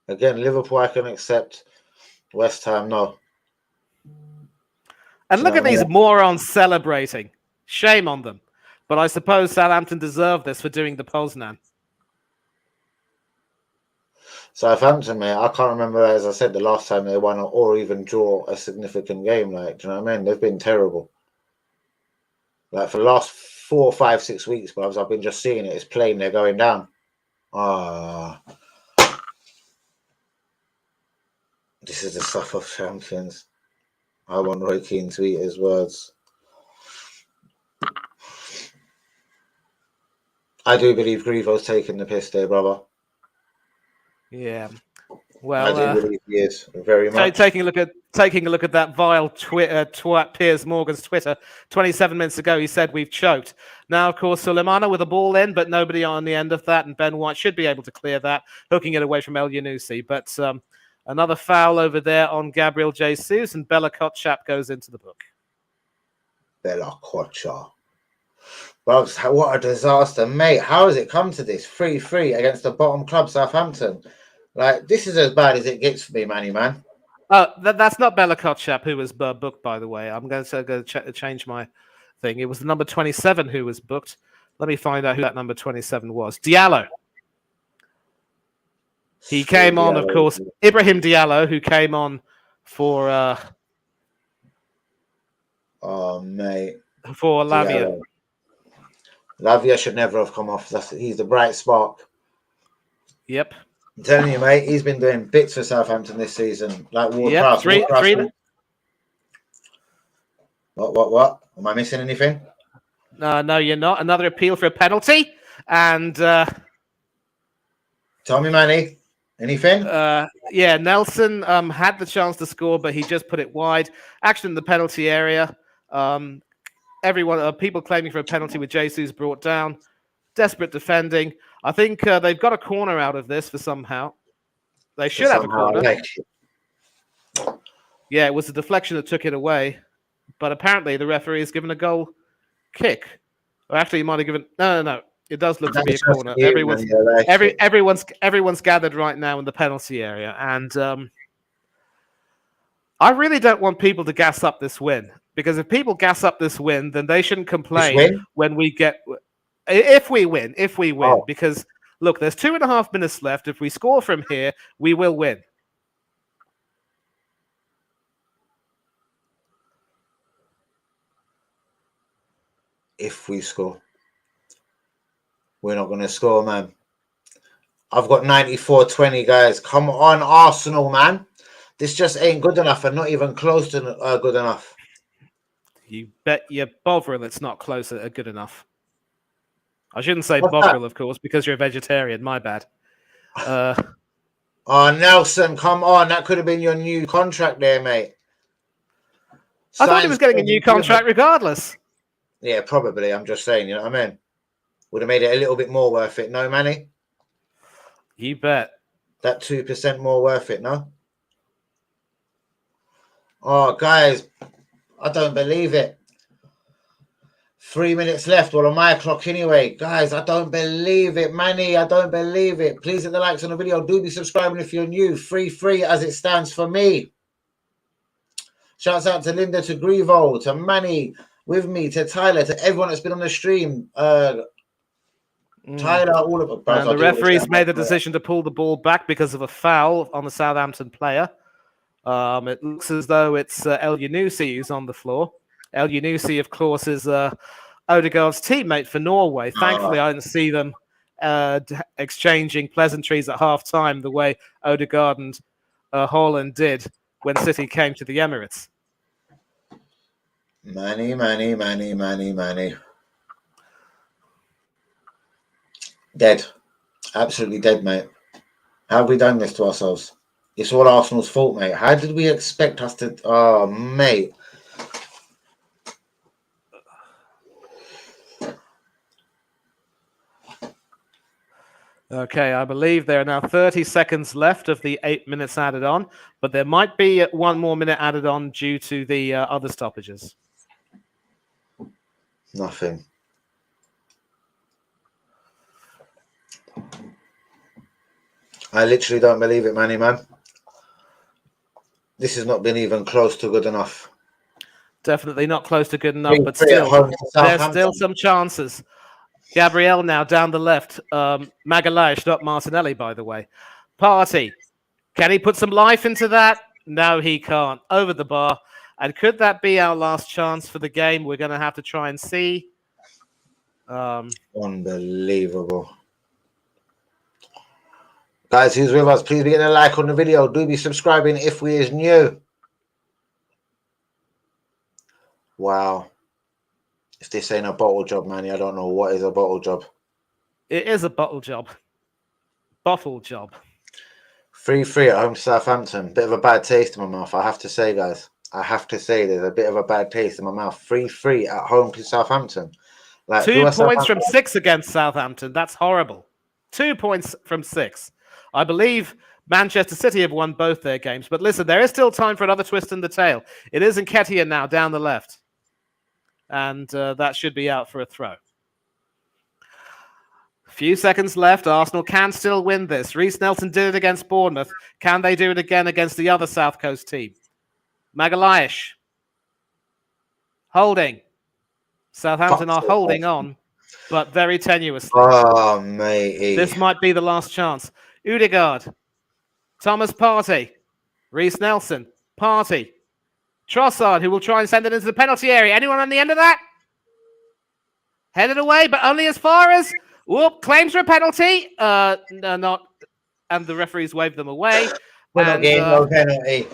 Again, Liverpool I can accept. West Ham, no. And look at these morons celebrating. Shame on them. But I suppose Southampton deserve this for doing the Poznan. Southampton, mate, I can't remember, as I said, the last time they won or even draw a significant game. Like, do you know what I mean? They've been terrible. Like, for the last 4, 5, 6 weeks, but I've been just seeing it. It's plain they're going down. This is the stuff of champions. I want Roy Keane to eat his words. I do believe Grievo's taking the piss there, brother. Yeah. Well, I do believe he is very much. Taking a look at that vile twat Piers Morgan's Twitter 27 minutes ago, he said we've choked. Now, of course, Sulemana with a ball in, but nobody on the end of that, and Ben White should be able to clear that, hooking it away from El Yunusi. But another foul over there on Gabriel Jesus, and Bella Kotchap goes into the book. Bella Kotchap. Well, what a disaster, mate. How has it come to this? 3-3 against the bottom club, Southampton. Like, this is as bad as it gets for me, Manny, man. That's not Bella Kotchap who was booked, by the way. I'm going to change my thing. It was the number 27 who was booked. Let me find out who that number 27 was. Diallo. He came on, of course. Ibrahim Diallo, who came on for... oh, mate. For Lavia. Lavia should never have come off. He's the bright spark. Yep. I'm telling you, mate, he's been doing bits for Southampton this season. Like Ward-Prowse. Three. What? Am I missing anything? No, you're not. Another appeal for a penalty. And... Tell me, Manny. Anything? Nelson had the chance to score, but he just put it wide. Action in the penalty area. People claiming for a penalty with Jesus brought down. Desperate defending. I think they've got a corner out of this for somehow. They should have a corner. Yeah, it was the deflection that took it away. But apparently the referee has given a goal kick. Or actually, he might have given... No. It does look to be a corner. Everyone's gathered right now in the penalty area. And I really don't want people to gas up this win. Because if people gas up this win, then they shouldn't complain when we get... If we win. Oh. Because, look, there's 2.5 minutes left. If we score from here, we will win. If we score. We're not going to score, man. I've got 94-20, guys. Come on, Arsenal, man. This just ain't good enough and not even close to good enough. You bet your Bovril it's not close to good enough. I shouldn't say Bovril, of course, because you're a vegetarian. My bad. Oh, Nelson, come on. That could have been your new contract there, mate. I thought he was getting a new contract regardless. Yeah, probably. I'm just saying, you know what I mean? Would have made it a little bit more worth it. No, Manny? You bet. That 2% more worth it, no? Oh, guys, I don't believe it. 3 minutes left. Well, on my clock anyway. Guys, I don't believe it. Manny, I don't believe it. Please hit the likes on the video. Do be subscribing if you're new. Free as it stands for me. Shouts out to Linda, to Grievo, to Manny, with me, to Tyler, to everyone that's been on the stream. Tyler, all of them. And the referee's made the decision to pull the ball back because of a foul on the Southampton player. It looks as though it's El Yunusi who's on the floor. El Yunusi, of course, is Odegaard's teammate for Norway. Thankfully, I didn't see them exchanging pleasantries at half-time the way Odegaard and Haaland did when City came to the Emirates. Manny. Dead. Absolutely dead, mate. How have we done this to ourselves? It's all Arsenal's fault, mate. How did we expect us to... Oh, mate. Okay, I believe there are now 30 seconds left of the 8 minutes added on, but there might be 1 more minute added on due to the other stoppages. Nothing. I literally don't believe it, Manny, man. This has not been even close to good enough. Definitely not close to good enough, but still, there's still some chances. Gabriel now down the left. Magalhaes, not Martinelli, by the way. Partey. Can he put some life into that? No, he can't. Over the bar. And could that be our last chance for the game? We're going to have to try and see. Unbelievable. Guys, who's with us, please be getting a like on the video. Do be subscribing if we is new. Wow. If this ain't a bottle job, Manny, I don't know what is a bottle job. It is a bottle job. Bottle job. 3-3 at home to Southampton. Bit of a bad taste in my mouth, I have to say, guys. I have to say there's a bit of a bad taste in my mouth. 3-3 at home to Southampton. Like, 2 points from 6 against Southampton. That's horrible. 2 points from 6. I believe Manchester City have won both their games. But listen, there is still time for another twist in the tail. It is Nketiah now down the left. And that should be out for a throw. Few seconds left. Arsenal can still win this. Reece Nelson did it against Bournemouth. Can they do it again against the other South Coast team? Magalhaes. Holding. Southampton are holding on, but very tenuously. Oh, mate. This might be the last chance. Odegaard. Thomas Partey. Reece Nelson. Partey. Trossard, who will try and send it into the penalty area. Anyone on the end of that? Headed away, but only as far as... Whoop, claims for a penalty. Not, and the referees waved them away. We're not getting no penalty.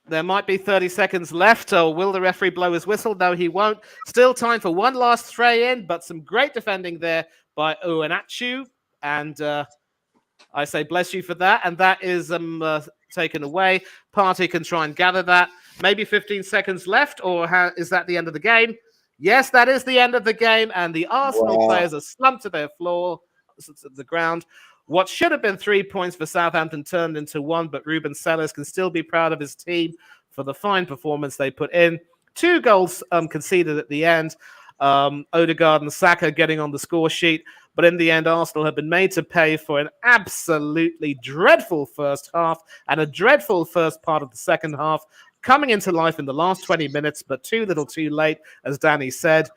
There might be 30 seconds left. Or will the referee blow his whistle? No, he won't. Still time for one last stray in, but some great defending there by Uenachu. And I say bless you for that. And that is taken away. Partey can try and gather that. Maybe 15 seconds left, or is that the end of the game? Yes, that is the end of the game, and the Arsenal players are slumped to their floor, to the ground. What should have been 3 points for Southampton turned into 1, but Ruben Sellers can still be proud of his team for the fine performance they put in. 2 goals conceded at the end. Odegaard and Saka getting on the score sheet, but in the end, Arsenal have been made to pay for an absolutely dreadful first half and a dreadful first part of the second half, coming into life in the last 20 minutes, but too little too late, as Danny said.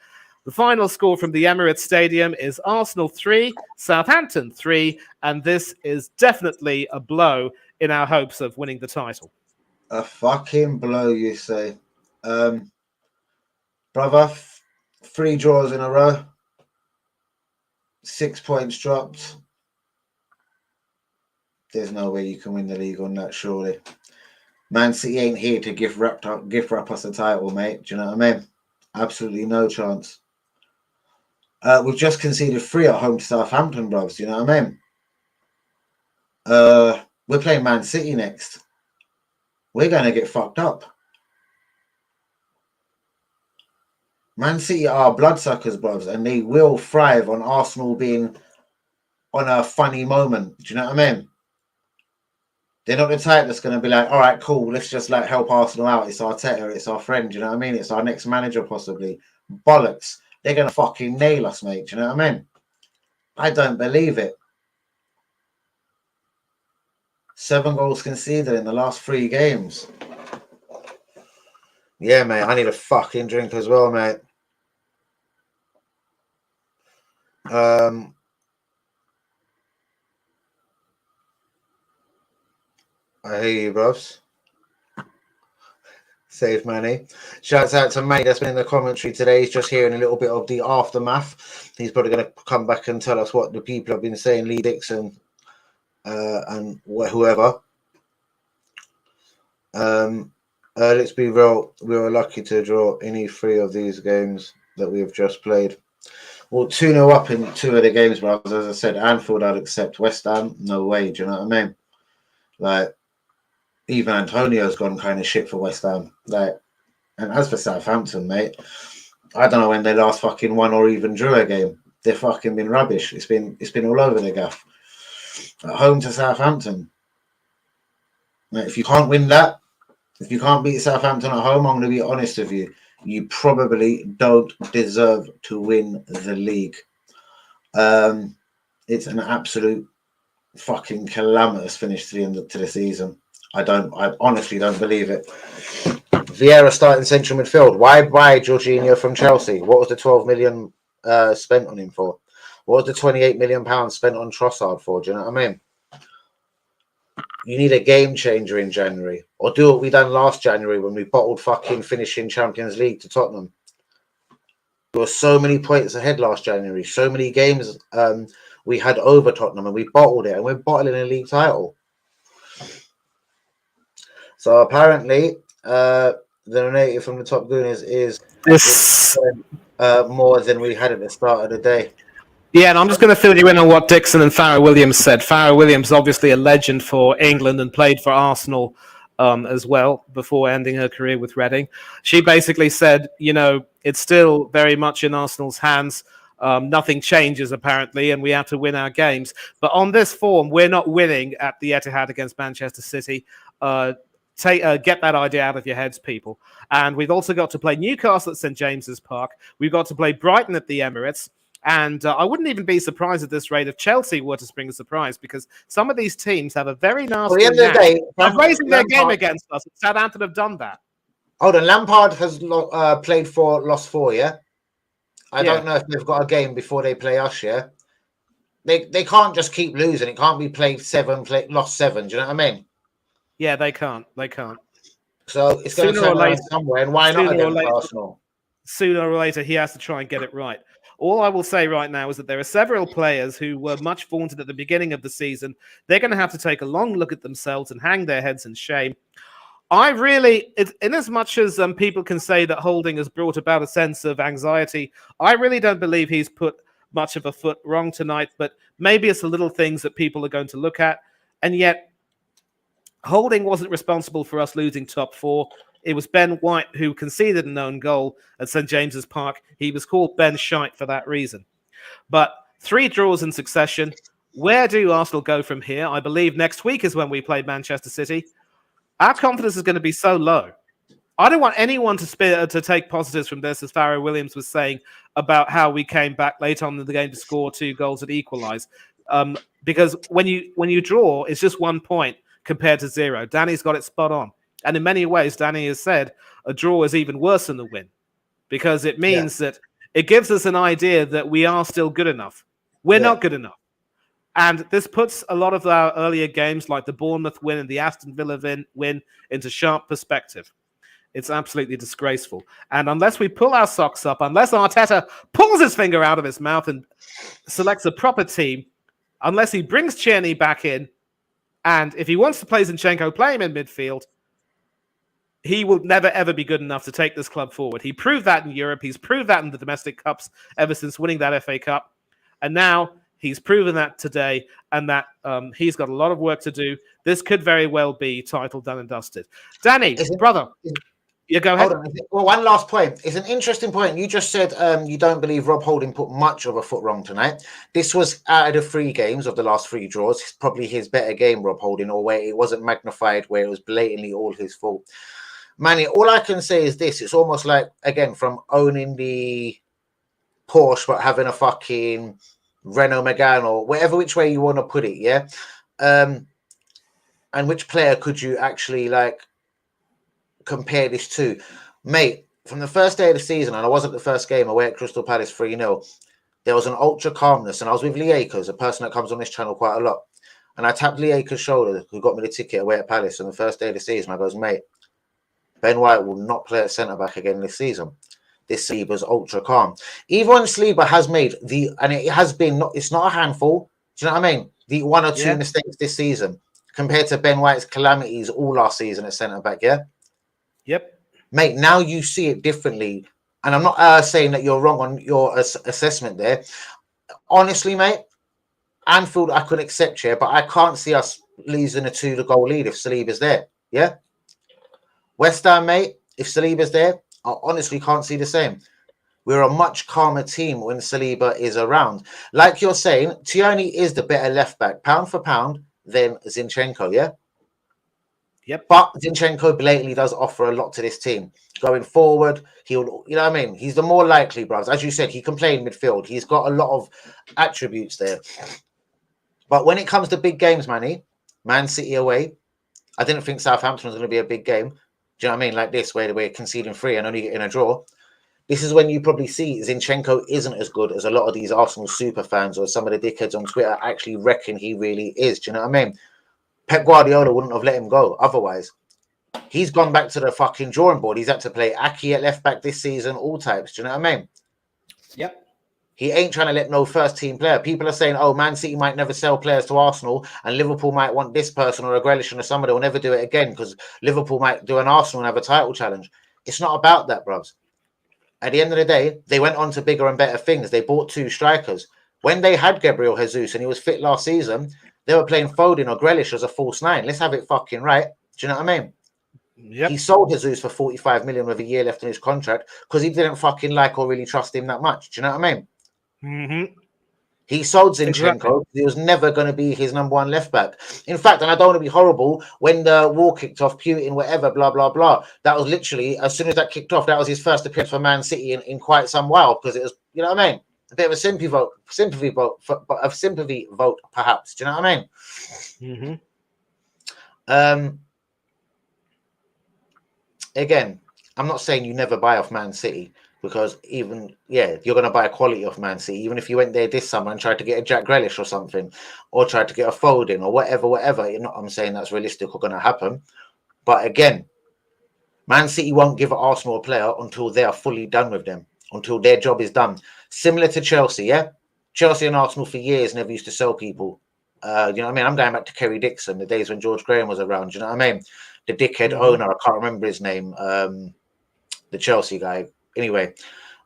The final score from the Emirates Stadium is Arsenal 3, Southampton 3, and this is definitely a blow in our hopes of winning the title. A fucking blow, you say. Brother, 3 draws in a row. 6 points dropped. There's no way you can win the league on that, surely. Man City ain't here to gift wrap us a title, mate. Do you know what I mean? Absolutely no chance. We've just conceded 3 at home to Southampton, bros. Do you know what I mean? We're playing Man City next. We're going to get fucked up. Man City are bloodsuckers, bros, and they will thrive on Arsenal being on a funny moment. Do you know what I mean? They're not the type that's going to be like, all right, cool, let's just like help Arsenal out. It's Arteta, it's our friend, you know what I mean? It's our next manager, possibly. Bollocks. they're going to fucking nail us, mate. Do you know what I mean? I don't believe it. 7 goals conceded in the last 3 games. Yeah, mate, I need a fucking drink as well, mate. I hear you, bros. Save money. Shouts out to Manny that's been in the commentary today. He's just hearing a little bit of the aftermath. He's probably going to come back and tell us what the people have been saying, Lee Dixon and whoever. Let's be real. We were lucky to draw any 3 of these games that we have just played. Well, 2-0 up in 2 of the games, brothers. As I said, Anfield, I'd accept. West Ham, no way. Do you know what I mean? Like, even Antonio's gone kind of shit for West Ham. Like, and as for Southampton, mate, I don't know when they last fucking won or even drew a game. They've fucking been rubbish. It's been all over the gaff. At home to Southampton. Like, if you can't win that, if you can't beat Southampton at home, I'm going to be honest with you. You probably don't deserve to win the league. It's an absolute fucking calamitous finish to the end of the season. I honestly don't believe it. Vieira starting central midfield. Why buy Jorginho from Chelsea? What was the 12 million spent on him for? What was the 28 million pounds spent on Trossard for? Do you know what I mean? You need a game changer in January, or do what we done last January when we bottled fucking finishing Champions League to Tottenham. There were so many points ahead last January, so many games we had over Tottenham, and we bottled it, and we're bottling a league title. So apparently, the donated from the Top Gooners is more than we had at the start of the day. Yeah, and I'm just going to fill you in on what Dixon and Farrah Williams said. Farrah Williams, obviously a legend for England and played for Arsenal as well before ending her career with Reading. She basically said, it's still very much in Arsenal's hands. Nothing changes, apparently, and we have to win our games. But on this form, we're not winning at the Etihad against Manchester City. Get that idea out of your heads, people. And we've also got to play Newcastle at St. James's Park. We've got to play Brighton at the Emirates. And I wouldn't even be surprised at this rate if Chelsea were to spring a surprise, because some of these teams have a very nasty knack of raising their game against us. Southampton have done that. Hold on, Lampard has played 4, lost 4, yeah? I don't know if they've got a game before they play us, yeah? They can't just keep losing. It can't be played 7, lost 7. Do you know what I mean? Yeah, they can't. They can't. So it's going to turn around somewhere, and why not against Arsenal? Sooner or later, he has to try and get it right. All I will say right now is that there are several players who were much vaunted at the beginning of the season. They're going to have to take a long look at themselves and hang their heads in shame. In as much as people can say that Holding has brought about a sense of anxiety, I really don't believe he's put much of a foot wrong tonight, but maybe it's the little things that people are going to look at. And yet, Holding wasn't responsible for us losing top 4. It was Ben White who conceded an own goal at St. James's Park. He was called Ben Shite for that reason. But 3 draws in succession. Where do Arsenal go from here? I believe next week is when we play Manchester City. Our confidence is going to be so low. I don't want anyone to take positives from this, as Farrah Williams was saying about how we came back late on in the game to score 2 goals that equalise. Because when you draw, it's just 1 point compared to 0. Danny's got it spot on. And in many ways, Danny has said a draw is even worse than a win, because it means that it gives us an idea that we are still good enough. We're not good enough. And this puts a lot of our earlier games, like the Bournemouth win and the Aston Villa win, into sharp perspective. It's absolutely disgraceful. And unless we pull our socks up, unless Arteta pulls his finger out of his mouth and selects a proper team, unless he brings Tierney back in, and if he wants to play Zinchenko, play him in midfield, he will never, ever be good enough to take this club forward. He proved that in Europe. He's proved that in the domestic cups ever since winning that FA Cup. And now he's proven that today, and that he's got a lot of work to do. This could very well be title done and dusted. Danny, brother, you go ahead. Hold on. Well, one last point. It's an interesting point. You just said you don't believe Rob Holding put much of a foot wrong tonight. This was out of the 3 games of the last 3 draws. It's probably his better game, Rob Holding, or where it wasn't magnified, where it was blatantly all his fault. Manny, all I can say is this. It's almost like, again, from owning the Porsche but having a fucking Renault Megane or whatever which way you want to put it, yeah. And which player could you actually like compare this to, mate? From the first day of the season, and I wasn't the first game away at Crystal Palace 3-0. There was an ultra calmness, and I was with Lee Akers, a person that comes on this channel quite a lot. And I tapped Lee Akers' shoulder, who got me the ticket away at Palace on the first day of the season. I goes, mate, Ben White will not play at centre back again this season. This Saliba's ultra calm. Even when Saliba has made and it has been, it's not a handful. Do you know what I mean? The one or two mistakes this season compared to Ben White's calamities all last season at centre back, yeah? Yep. Mate, now you see it differently. And I'm not saying that you're wrong on your assessment there. Honestly, mate, Anfield, I could accept here, but I can't see us losing a 2-goal lead if Saliba's there. Yeah? West Ham, mate, if Saliba's there, I honestly can't see the same. We're a much calmer team when Saliba is around. Like you're saying, Tierney is the better left back, pound for pound, than Zinchenko, yeah? Yep. But Zinchenko blatantly does offer a lot to this team. Going forward, he'll, you know what I mean? He's the more likely, bros. As you said, he can play in midfield. He's got a lot of attributes there. But when it comes to big games, Man City away, I didn't think Southampton was going to be a big game. Do you know what I mean? Like this, where we're conceding 3 and only getting a draw. This is when you probably see Zinchenko isn't as good as a lot of these Arsenal super fans or some of the dickheads on Twitter actually reckon he really is. Do you know what I mean? Pep Guardiola wouldn't have let him go otherwise. He's gone back to the fucking drawing board. He's had to play Aki at left back this season, all types. Do you know what I mean? Yep. He ain't trying to let no first team player. People are saying, oh, Man City might never sell players to Arsenal and Liverpool might want this person or a Grealish or somebody will never do it again because Liverpool might do an Arsenal and have a title challenge. It's not about that, bros. At the end of the day, they went on to bigger and better things. They bought 2 strikers. When they had Gabriel Jesus and he was fit last season, they were playing Foden or Grealish as a false 9. Let's have it fucking right. Do you know what I mean? Yep. He sold Jesus for 45 million with a year left in his contract because he didn't fucking like or really trust him that much. Do you know what I mean? Mm-hmm. He sold Zinchenko. Exactly. He was never going to be his number 1 left back. In fact, and I don't want to be horrible, when the war kicked off, Putin, whatever, blah, blah, blah, that was literally, as soon as that kicked off, that was his first appearance for Man City in quite some while because it was, you know what I mean? A bit of a sympathy vote, perhaps. Do you know what I mean? Mm-hmm. Again, I'm not saying you never buy off Man City because even, you're going to buy a quality off Man City. Even if you went there this summer and tried to get a Jack Grealish or something or tried to get a Foden or whatever, I'm saying that's realistic or going to happen. But again, Man City won't give Arsenal a player until they are fully done with them, until their job is done. Similar to Chelsea, yeah? Chelsea and Arsenal for years never used to sell people. You know what I mean? I'm going back to Kerry Dixon, the days when George Graham was around. You know what I mean? The dickhead owner, I can't remember his name, the Chelsea guy. Anyway,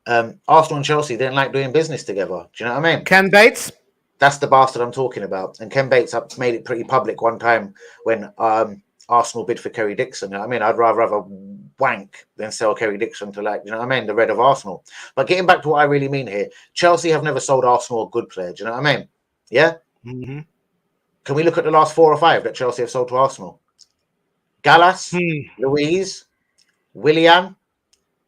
Arsenal and Chelsea didn't like doing business together. Do you know what I mean? Ken Bates? That's the bastard I'm talking about. And Ken Bates made it pretty public one time when Arsenal bid for Kerry Dixon. You know what I mean? I'd rather have a wank than sell Kerry Dixon to, like, you know what I mean? The red of Arsenal. But getting back to what I really mean here, Chelsea have never sold Arsenal a good player. Do you know what I mean? Yeah? Mm-hmm. Can we look at the last 4 or 5 that Chelsea have sold to Arsenal? Gallas, Luiz, Willian,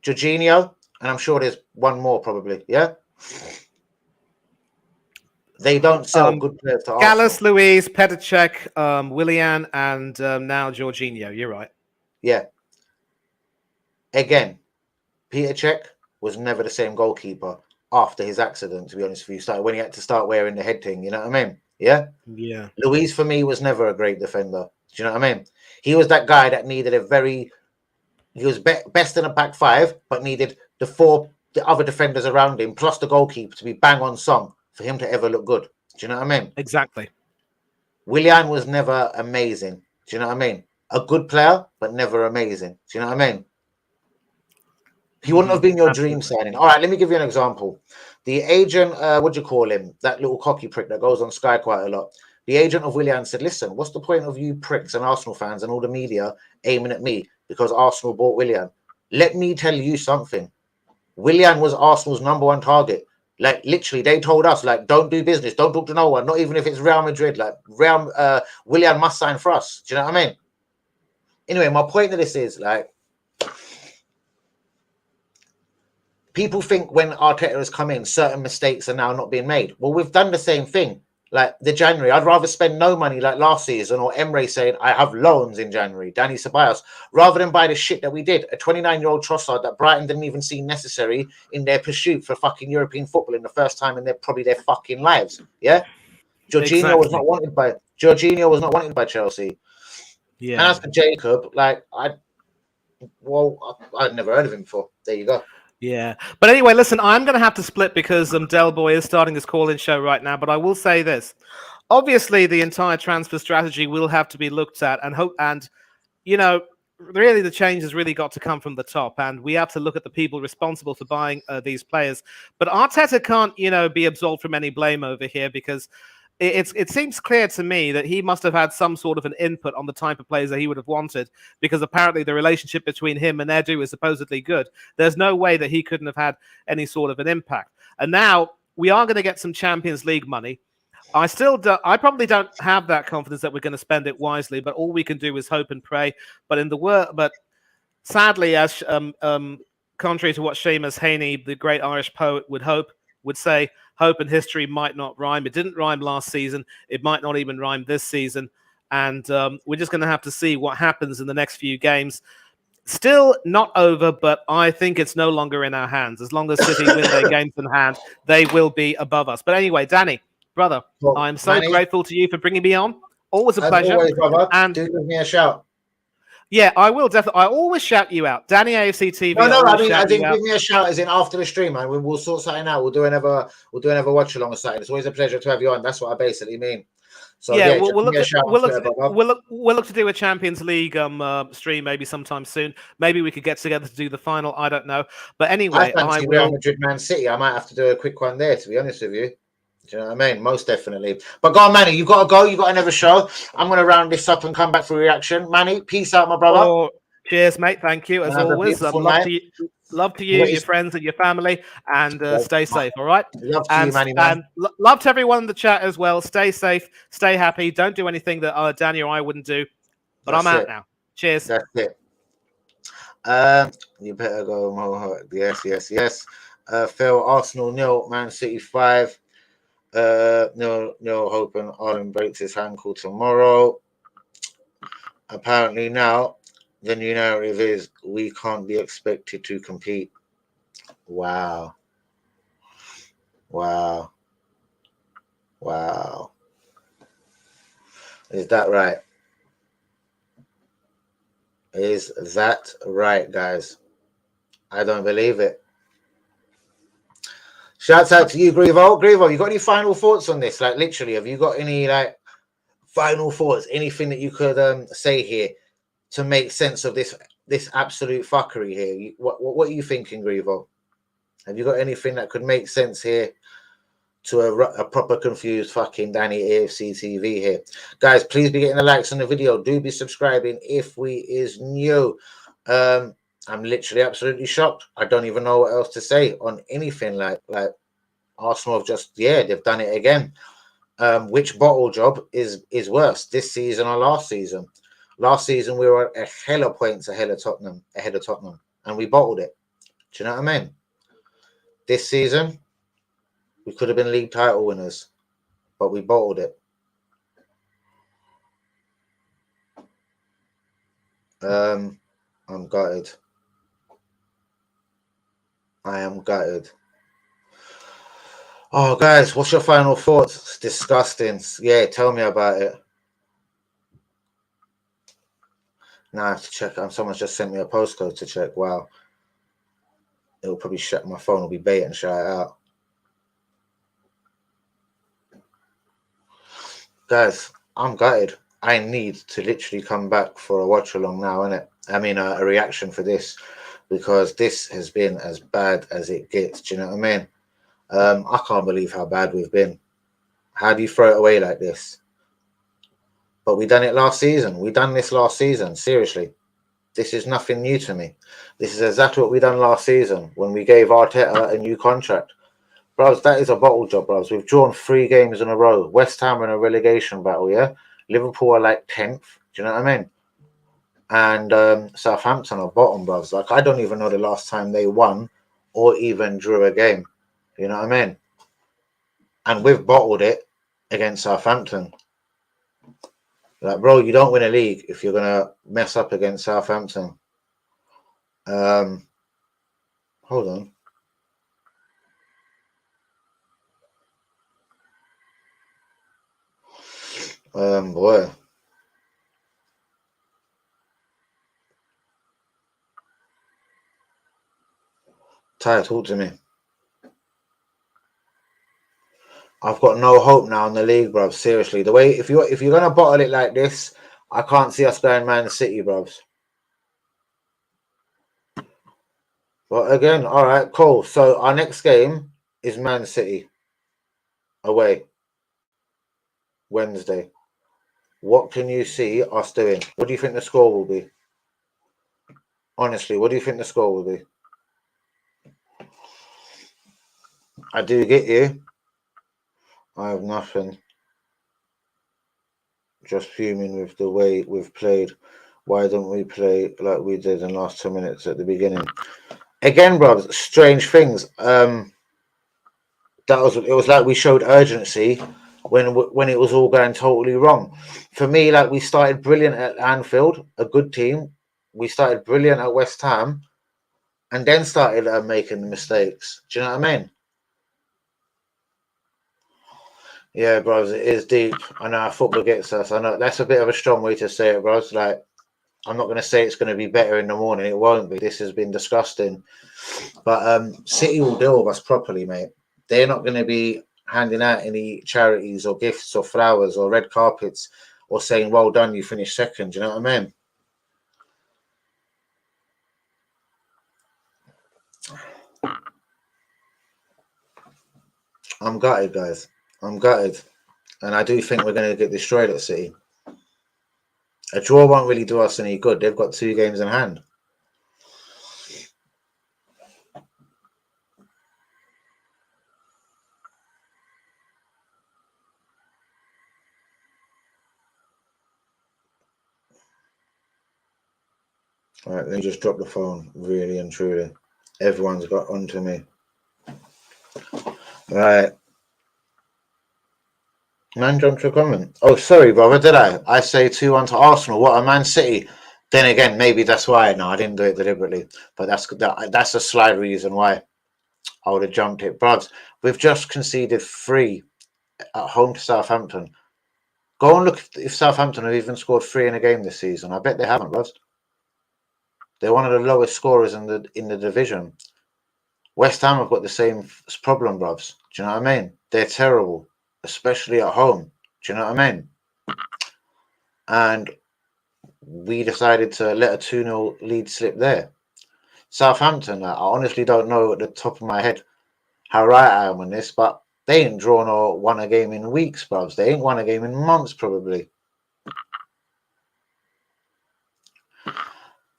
Jorginho, and I'm sure there's one more probably, yeah? They don't sell good players to Gallas, Arsenal. Luiz, Petacek, Willian, and now Jorginho. You're right. Yeah. Again, Peter Cech was never the same goalkeeper after his accident, to be honest with you. When he had to start wearing the head thing, you know what I mean? Yeah? Yeah. Luiz, for me, was never a great defender. Do you know what I mean? He was that guy that needed he was best in a back 5, but needed the other defenders around him, plus the goalkeeper, to be bang on song for him to ever look good. Do you know what I mean? Exactly. Willian was never amazing. Do you know what I mean? A good player, but never amazing. Do you know what I mean? He wouldn't have been your dream signing. All right, let me give you an example. The agent, what do you call him? That little cocky prick that goes on Sky quite a lot. The agent of Willian said, listen, what's the point of you pricks and Arsenal fans and all the media aiming at me because Arsenal bought Willian? Let me tell you something. Willian was Arsenal's number 1 target. Like, literally, they told us, like, don't do business. Don't talk to no one. Not even if it's Real Madrid. Like, Willian must sign for us. Do you know what I mean? Anyway, my point of this is, like, people think when Arteta has come in, certain mistakes are now not being made. Well, we've done the same thing. Like the January, I'd rather spend no money like last season, or Emre saying I have loans in January, Danny Ceballos, rather than buy the shit that we did. A 29-year-old Trossard that Brighton didn't even see necessary in their pursuit for fucking European football in the first time in their fucking lives. Yeah, Jorginho was not wanted by Chelsea. Yeah. And as for Jacob, like I'd never heard of him before. There you go. Yeah. But anyway, listen, I'm going to have to split because Del Boy is starting his call-in show right now. But I will say this. Obviously, the entire transfer strategy will have to be looked at and you know, really the change has really got to come from the top. And we have to look at the people responsible for buying these players. But Arteta can't, be absolved from any blame over here because it seems clear to me that he must have had some sort of an input on the type of players that he would have wanted, because apparently the relationship between him and Edu is supposedly good. There's no way that he couldn't have had any sort of an impact. And now we are going to get some Champions League money. I probably don't have that confidence that we're going to spend it wisely, but all we can do is hope and pray. But sadly, as contrary to what Seamus Heaney, the great Irish poet, would say, hope and history might not rhyme. It didn't rhyme last season. It might not even rhyme this season. And we're just going to have to see what happens in the next few games. Still not over, but I think it's no longer in our hands. As long as City win their games in hand, they will be above us. But anyway, Danny, brother, I'm so grateful to you for bringing me on. Always a pleasure. Always, brother. And do give me a shout. Yeah, I will definitely. I always shout you out, Danny AFC TV. No, I think give me a shout as in after the stream, man. We'll sort something out. We'll do another watch along or something. It's always a pleasure to have you on. That's what I basically mean. So yeah, we'll look to do a Champions League stream maybe sometime soon. Maybe we could get together to do the final. I don't know, but anyway, I will. Real Madrid, Man City. I might have to do a quick one there. To be honest with you. Do you know what I mean? Most definitely. But go on, Manny. You got to go. You got another show. I'm going to round this up and come back for reaction. Manny, peace out, my brother. Oh, cheers, mate. Thank you. As always, love to you, your friends and your family, and stay safe, all right? Love to you, Manny, man. And love to everyone in the chat as well. Stay safe. Stay happy. Don't do anything that Danny or I wouldn't do. But I'm out now. Cheers. That's it. You better go. Yes. Phil, Arsenal 0, Man City 5. No hoping Arlen breaks his ankle tomorrow. Apparently now the new narrative is we can't be expected to compete. Wow. Is that right? Is that right, guys? I don't believe it. Shouts out to you, Grievo. Grievo, you got any final thoughts on this? Like, literally, have you got any final thoughts? Anything that you could say here to make sense of this absolute fuckery here? What are you thinking, Grievo? Have you got anything that could make sense here to a proper confused fucking Danny AFC TV here? Guys, please be getting the likes on the video. Do be subscribing if we is new. I'm literally absolutely shocked. I don't even know what else to say on anything like Arsenal have just, they've done it again. Which bottle job is worse, this season or last season? Last season we were a hell of points ahead of Tottenham, and we bottled it. Do you know what I mean? This season we could have been league title winners, but we bottled it. I'm gutted. I am gutted. Oh, guys, what's your final thoughts? It's disgusting. Yeah, tell me about it. Now I have to check. Someone's just sent me a postcode to check. Wow. It'll probably shut. My phone will be bait and shout it out. Guys, I'm gutted. I need to literally come back for a watch along now, innit? I mean, a reaction for this, because this has been as bad as it gets. Do you know what I mean? I can't believe how bad we've been. How do you throw it away like this? But we done it last season. We done this last season. Seriously, this is nothing new to me. This is exactly what we done last season when we gave Arteta a new contract. Bros, that is a bottle job, bros. We've drawn 3 games in a row. West Ham are in a relegation battle, yeah? Liverpool are like 10th. Do you know what I mean? And Southampton are bottom, bros. Like, I don't even know the last time they won or even drew a game. You know what I mean? And we've bottled it against Southampton. Like, bro, you don't win a league if you're gonna mess up against Southampton. Hold on. Boy. Ty, talk to me. I've got no hope now in the league, bruv. Seriously, the way if you're gonna bottle it like this, I can't see us going Man City, bruv. But again, all right, cool. So our next game is Man City away Wednesday. What can you see us doing? What do you think the score will be? Honestly, what do you think the score will be? I do get you. I have nothing. Just fuming with the way we've played. Why don't we play like we did in the last 2 minutes at the beginning? Again, bro, strange things. It was like we showed urgency when it was all going totally wrong. For me, like we started brilliant at Anfield, a good team. We started brilliant at West Ham, and then started making the mistakes. Do you know what I mean? Yeah, bros, it is deep. I know our football gets us. I know that's a bit of a strong way to say it, bros. Like, I'm not going to say it's going to be better in the morning. It won't be. This has been disgusting. But City will deal with us properly, mate. They're not going to be handing out any charities or gifts or flowers or red carpets or saying, well done, you finished second. Do you know what I mean? I'm gutted, guys. I'm gutted. And I do think we're going to get destroyed at City. A draw won't really do us any good. They've got 2 games in hand. All right, let me just drop the phone, really and truly. Everyone's got onto me. Right. Man jumped to a comment. Oh, sorry, brother, did I? I say 2-1 to Arsenal. What a Man City. Then again, maybe that's why. No, I didn't do it deliberately. But that's a slight reason why I would have jumped it. Bruvs, we've just conceded 3 at home to Southampton. Go and look if Southampton have even scored 3 in a game this season. I bet they haven't, bruvs. They're one of the lowest scorers in the division. West Ham have got the same problem, bruvs. Do you know what I mean? They're terrible, especially at home. Do you know what I mean? And we decided to let a 2-0 lead slip there. Southampton, I honestly don't know at the top of my head how right I am on this, but they ain't drawn or won a game in weeks, bruvs. They ain't won a game in months, probably.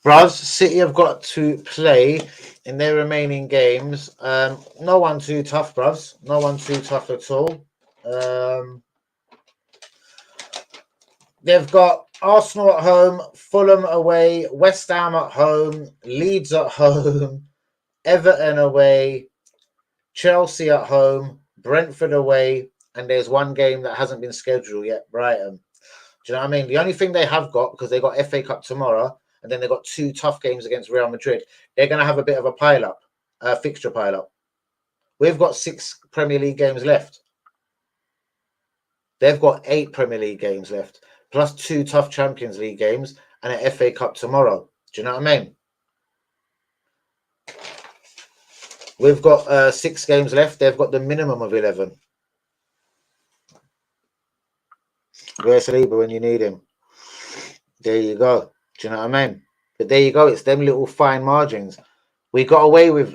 Bruvs, City have got to play in their remaining games. No one too tough, bruvs. No one too tough at all. They've got Arsenal at home, Fulham away, West Ham at home, Leeds at home, Everton away, Chelsea at home, Brentford away, and there's one game that hasn't been scheduled yet, Brighton. Do you know what I mean? The only thing they have got, because they got FA Cup tomorrow, and then they got 2 tough games against Real Madrid, they're going to have a bit of a pile-up, fixture pile-up. We've got 6 Premier League games left. They've got 8 Premier League games left, plus 2 tough Champions League games and an FA Cup tomorrow. Do you know what I mean? We've got 6 games left. They've got the minimum of 11. Where's Saliba when you need him? There you go. Do you know what I mean? But there you go. It's them little fine margins. We got away with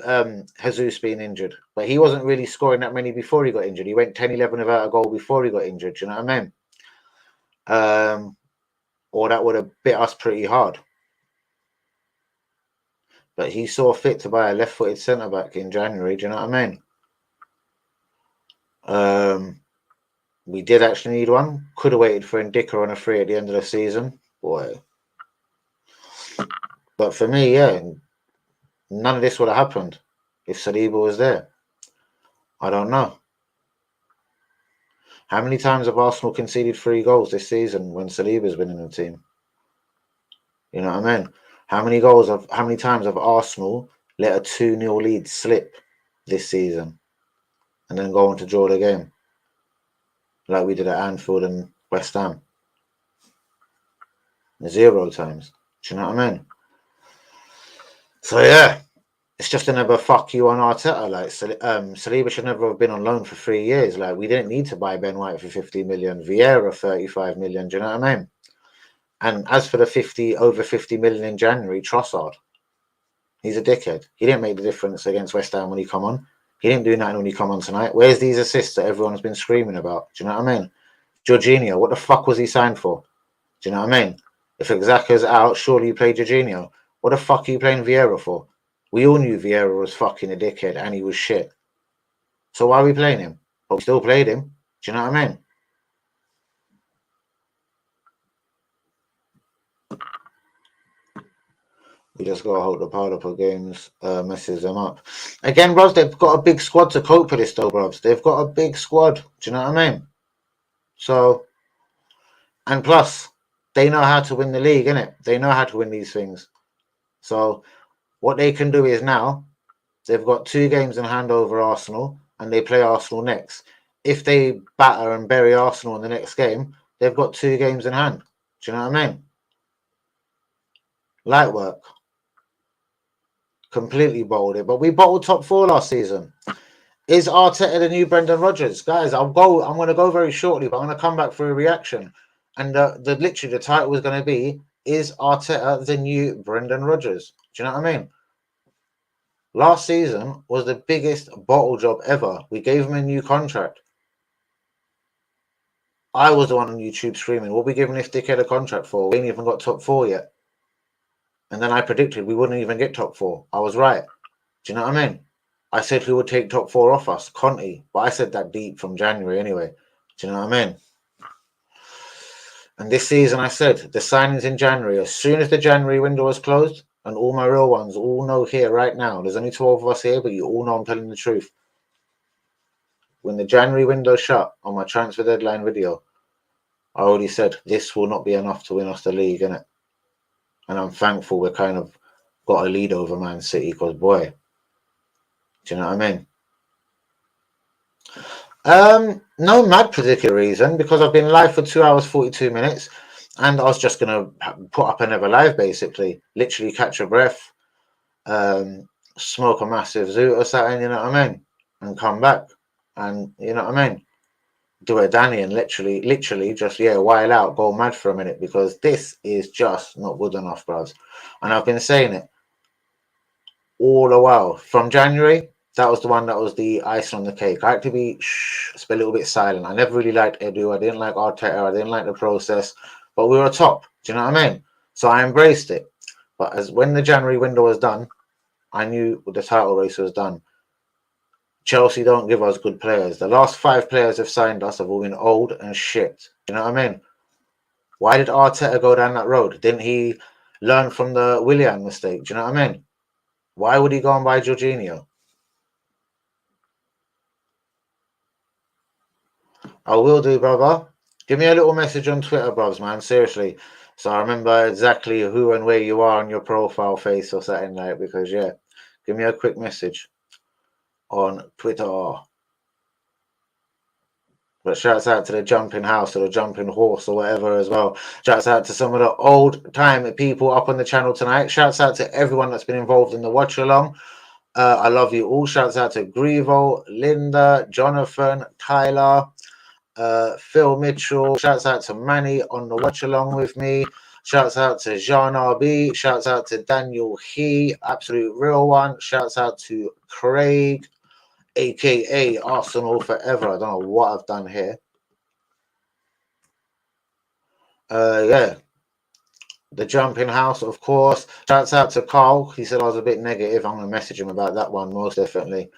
Jesus being injured, but he wasn't really scoring that many before he got injured. He went 10-11 without a goal before he got injured. Do you know what I mean? Or that would have bit us pretty hard. But he saw fit to buy a left-footed centre-back in January. Do you know what I mean? We did actually need one. Could have waited for Ndicka on a free at the end of the season. Boy. But for me, yeah, none of this would have happened. if Saliba was there? I don't know. How many times have Arsenal conceded 3 goals this season when Saliba's been in the team? You know what I mean? How many times have Arsenal let a 2-0 lead slip this season and then go on to draw the game? Like we did at Anfield and West Ham. 0 times. Do you know what I mean? So yeah, it's just another fuck you on Arteta. Like Saliba should never have been on loan for 3 years. Like we didn't need to buy Ben White for 50 million, Vieira 35 million. Do you know what I mean? And as for the over 50 million in January, Trossard, he's a dickhead. He didn't make the difference against West Ham when he come on. He didn't do nothing when he come on tonight. Where's these assists that everyone's been screaming about? Do you know what I mean? Jorginho, what the fuck was he signed for? Do you know what I mean? If Xhaka's out, surely you play Jorginho. What the fuck are you playing Vieira for? We all knew Vieira was fucking a dickhead and he was shit. So why are we playing him? But we still played him. Do you know what I mean? We just gotta hope the Pineapple Games messes them up. Again, bros, they've got a big squad to cope with this though, bros. They've got a big squad. Do you know what I mean? So, and plus, they know how to win the league, innit? They know how to win these things. So, what they can do is now, they've got 2 games in hand over Arsenal, and they play Arsenal next. If they batter and bury Arsenal in the next game, they've got 2 games in hand. Do you know what I mean? Light work. Completely bottled it. But we bottled top 4 last season. Is Arteta the new Brendan Rodgers? Guys, I'm going to go very shortly, but I'm going to come back for a reaction. And literally the title was going to be, is Arteta the new Brendan Rodgers? Do you know what I mean? Last season was the biggest bottle job ever. We gave him a new contract. I was the one on YouTube screaming, what are we giving this dickhead a contract for? We ain't even got top 4 yet. And then I predicted we wouldn't even get top 4. I was right. Do you know what I mean? I said who would take top 4 off us? Conte. But I said that deep from January anyway. Do you know what I mean? And this season I said the signings in January, as soon as the January window was closed, and all my real ones all know here right now, there's only 12 of us here, but you all know I'm telling the truth. When the January window shut on my transfer deadline video, I already said this will not be enough to win us the league, innit? And I'm thankful we kind of got a lead over Man City because, boy, do you know what I mean? No mad particular reason, because I've been live for 2 hours 42 minutes, and I was just gonna put up another live, basically, literally catch a breath, smoke a massive zoot or something, you know what I mean, and come back, and you know what I mean, do a Danny and literally just while out, go mad for a minute, because this is just not good enough, bros. And I've been saying it all the while from January. That was the one that was the icing on the cake. I had to be a little bit silent. I never really liked Edu. I didn't like Arteta. I didn't like the process. But we were top. Do you know what I mean? So I embraced it. But as when the January window was done, I knew the title race was done. Chelsea don't give us good players. The last 5 players have signed us have all been old and shit. Do you know what I mean? Why did Arteta go down that road? Didn't he learn from the Willian mistake? Do you know what I mean? Why would he go and buy Jorginho? I will do, brother. Give me a little message on Twitter, bros, man. Seriously. So I remember exactly who and where you are on your profile face or something like, because yeah, give me a quick message on Twitter. But shouts out to the jumping house or the jumping horse or whatever as well. Shouts out to some of the old time people up on the channel tonight. Shouts out to everyone that's been involved in the watch along. I love you all. Shouts out to Grievo, Linda, Jonathan, Tyler, Phil Mitchell. Shouts out to Manny on the watch along with me. Shouts out to Jean RB. Shouts out to Daniel He, absolute real one. Shouts out to Craig, aka Arsenal Forever. I don't know what I've done here. Yeah. The jumping house, of course. Shouts out to Carl. He said I was a bit negative. I'm going to message him about that one, most definitely.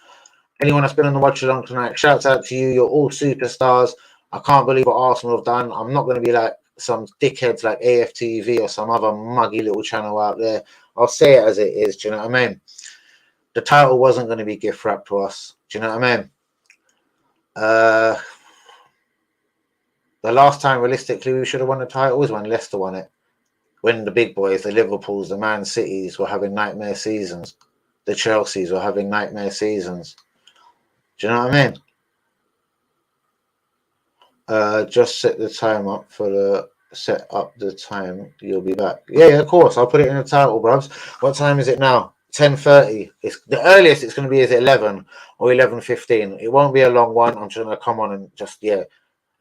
Anyone that's been on the watch along tonight, shouts out to you. You're all superstars. I can't believe what Arsenal have done. I'm not going to be like some dickheads like AFTV or some other muggy little channel out there. I'll say it as it is. Do you know what I mean? the title wasn't going to be gift wrapped to us. Do you know what I mean? The last time, realistically, we should have won the title was when Leicester won it. When the big boys, the Liverpools, the Man Cities were having nightmare seasons. The Chelseas were having nightmare seasons. Do you know what I mean? Just set the time up for the set up the time. You'll be back. Yeah, of course. I'll put it in the title, bruvs. What time is it now? 10:30. It's the earliest it's going to be is 11 or 11:15. It won't be a long one. I'm just going to come on and just let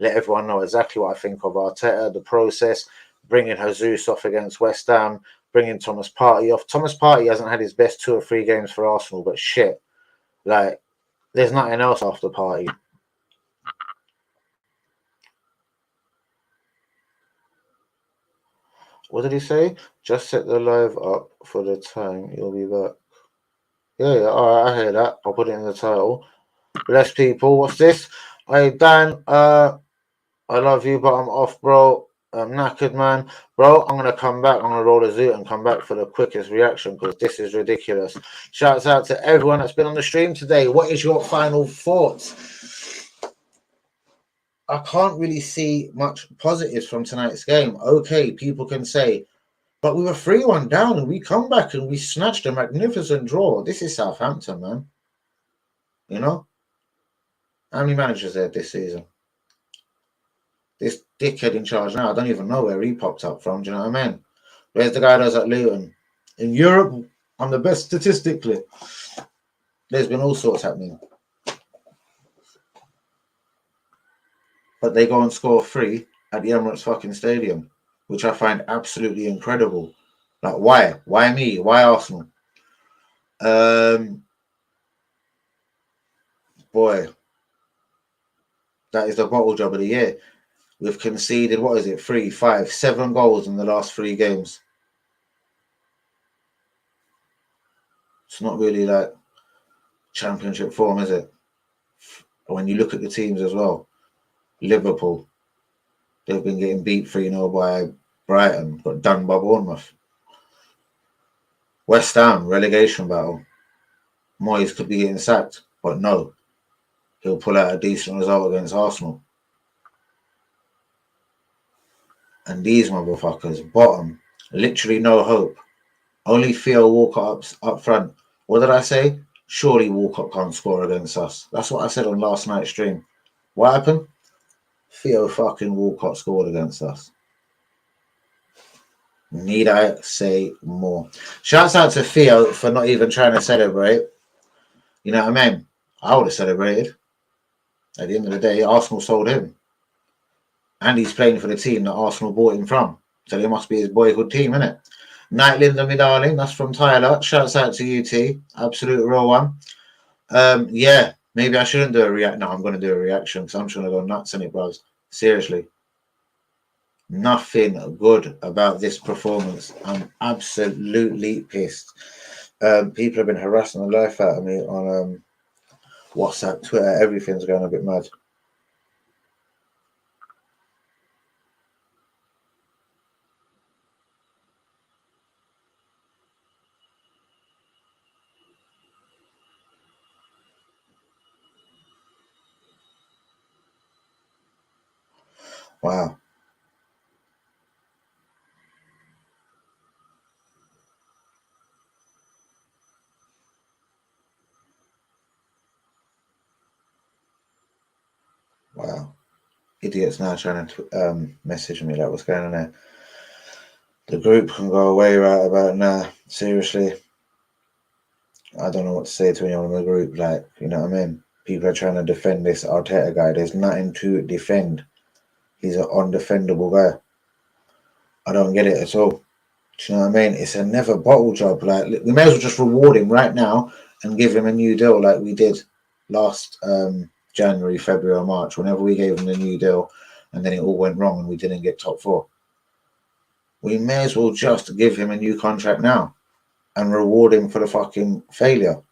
everyone know exactly what I think of Arteta, the process, bringing Jesus off against West Ham, bringing Thomas Partey off. Thomas Partey hasn't had his best 2 or 3 games for Arsenal, but shit, like there's nothing else after Partey. What did he say? Just set the live up for the time. You'll be back. Yeah. All right, I hear that. I'll put it in the title. Bless people. What's this? Hey, Dan. I love you, but I'm off, bro. I'm knackered, man. Bro, I'm going to come back. I'm going to roll a zoot and come back for the quickest reaction because this is ridiculous. Shouts out to everyone that's been on the stream today. What is your final thoughts? I can't really see much positives from tonight's game. Okay, people can say, but we were 3-1 down and we come back and we snatched a magnificent draw. This is Southampton, man. You know? How many managers there this season? This dickhead in charge now, I don't even know where he popped up from. Do you know what I mean? Where's the guy that's at Luton? In Europe, I'm the best statistically. There's been all sorts happening. But they go and score 3 at the Emirates fucking stadium, which I find absolutely incredible. Like, why? Why me? Why Arsenal? Boy, that is the bottle job of the year. We've conceded, 3, 5, 7 goals in the last 3 games. It's not really like championship form, is it? When you look at the teams as well, Liverpool, they've been getting beat 3-0 by Brighton, got done by Bournemouth. West Ham, relegation battle. Moyes could be getting sacked, but no. He'll pull out a decent result against Arsenal. And these motherfuckers, bottom, literally no hope. Only Theo Walcott up front. What did I say? Surely Walcott can't score against us. That's what I said on last night's stream. What happened? Theo fucking Walcott scored against us. Need I say more? Shouts out to Theo for not even trying to celebrate. You know what I mean? I would have celebrated. At the end of the day, Arsenal sold him. And he's playing for the team that Arsenal bought him from. So they must be his boyhood team, innit? Night Linda, me darling. That's from Tyler. Shouts out to you, T. Absolute real one. Yeah, maybe I shouldn't do a react. No, I'm going to do a reaction because I'm just going to go nuts in it, bros. Seriously. Nothing good about this performance. I'm absolutely pissed. People have been harassing the life out of me on WhatsApp, Twitter. Everything's going a bit mad. Wow. Wow. Idiots now trying to message me like what's going on there. The group can go away right about now. Seriously. I don't know what to say to anyone in the group. Like, you know what I mean? People are trying to defend this Arteta guy. There's nothing to defend. He's an undefendable guy. I don't get it at all. Do you know what I mean? It's a never bottle job. Like, we may as well just reward him right now and give him a new deal like we did last January, February, or March, whenever we gave him the new deal and then it all went wrong and we didn't get top 4. We may as well just give him a new contract now and reward him for the fucking failure.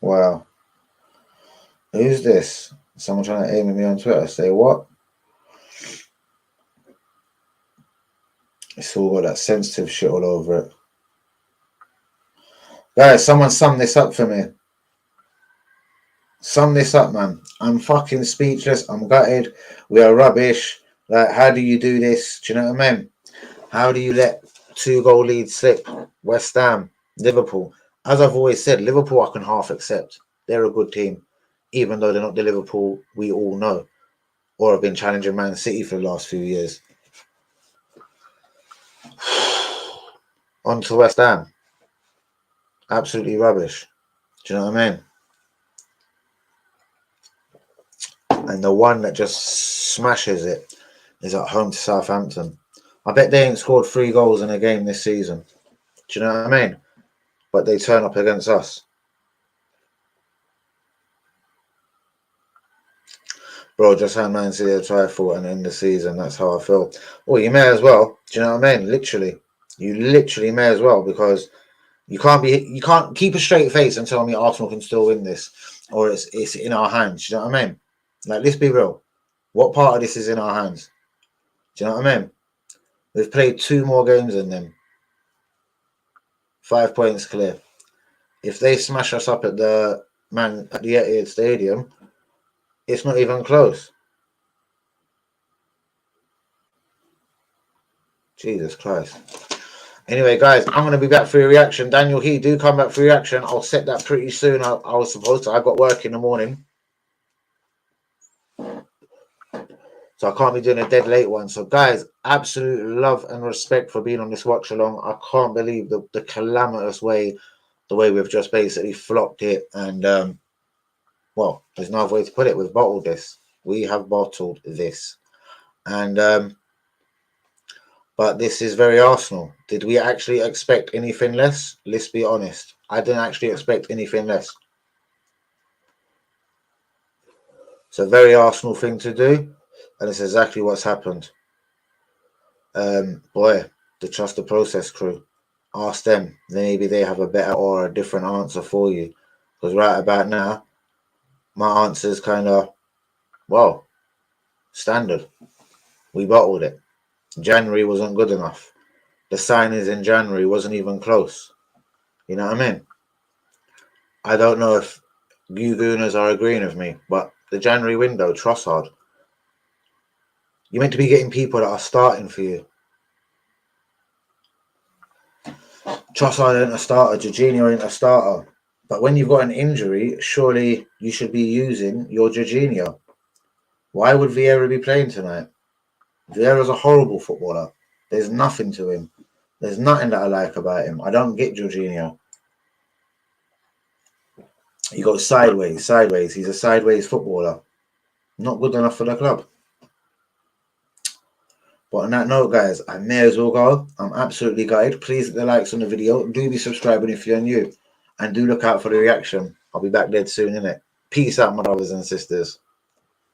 Wow. Who's this? Someone trying to aim at me on Twitter. Say what? It's all got that sensitive shit all over it. Guys, someone sum this up for me. Sum this up, man. I'm fucking speechless. I'm gutted. We are rubbish. Like, how do you do this? Do you know what I mean? How do you let 2-goal leads slip? West Ham, Liverpool. As I've always said, Liverpool I can half accept. They're a good team, even though they're not the Liverpool we all know, or have been challenging Man City for the last few years. On to West Ham. Absolutely rubbish. Do you know what I mean? And the one that just smashes it is at home to Southampton. I bet they ain't scored 3 goals in a game this season. Do you know what I mean? But they turn up against us. Bro, just had Man City a trifle and end the season. That's how I feel. Well, you may as well. Do you know what I mean? Literally. You literally may as well, because you can't keep a straight face and tell me Arsenal can still win this, or it's in our hands. Do you know what I mean? Like, let's be real. What part of this is in our hands? Do you know what I mean? We've played 2 more games than them. 5 points clear. If they smash us up at the Etihad Stadium, it's not even close. Jesus Christ. Anyway, guys, I'm going to be back for your reaction. Daniel He, do come back for your reaction. I'll set that pretty soon. I was supposed to. I got work in the morning, so I can't be doing a dead late one. So, guys, absolute love and respect for being on this watch along. I can't believe the calamitous way, the way we've just basically flopped it. And, well, there's no other way to put it. We've bottled this. We have bottled this. And, but this is very Arsenal. Did we actually expect anything less? Let's be honest. I didn't actually expect anything less. It's a very Arsenal thing to do, and it's exactly what's happened. Boy, the Trust the Process crew. Ask them. Maybe they have a better or a different answer for you. Because right about now, my answer is kind of, well, standard. We bottled it. January wasn't good enough. The signings in January wasn't even close. You know what I mean? I don't know if you Gooners are agreeing with me, but the January window, Trossard, you're meant to be getting people that are starting for you. Trossard ain't a starter, Jorginho ain't a starter. But when you've got an injury, surely you should be using your Jorginho. Why would Vieira be playing tonight? Vieira's a horrible footballer. There's nothing to him. There's nothing that I like about him. I don't get Jorginho. He goes sideways. He's a sideways footballer. Not good enough for the club. But on that note, guys, I may as well go. I'm absolutely gutted. Please hit the likes on the video. Do be subscribing if you're new. And do look out for the reaction. I'll be back dead soon, innit? Peace out, my brothers and sisters.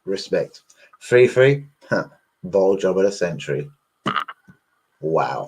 Respect. 3-3. Ball job of the century. Wow.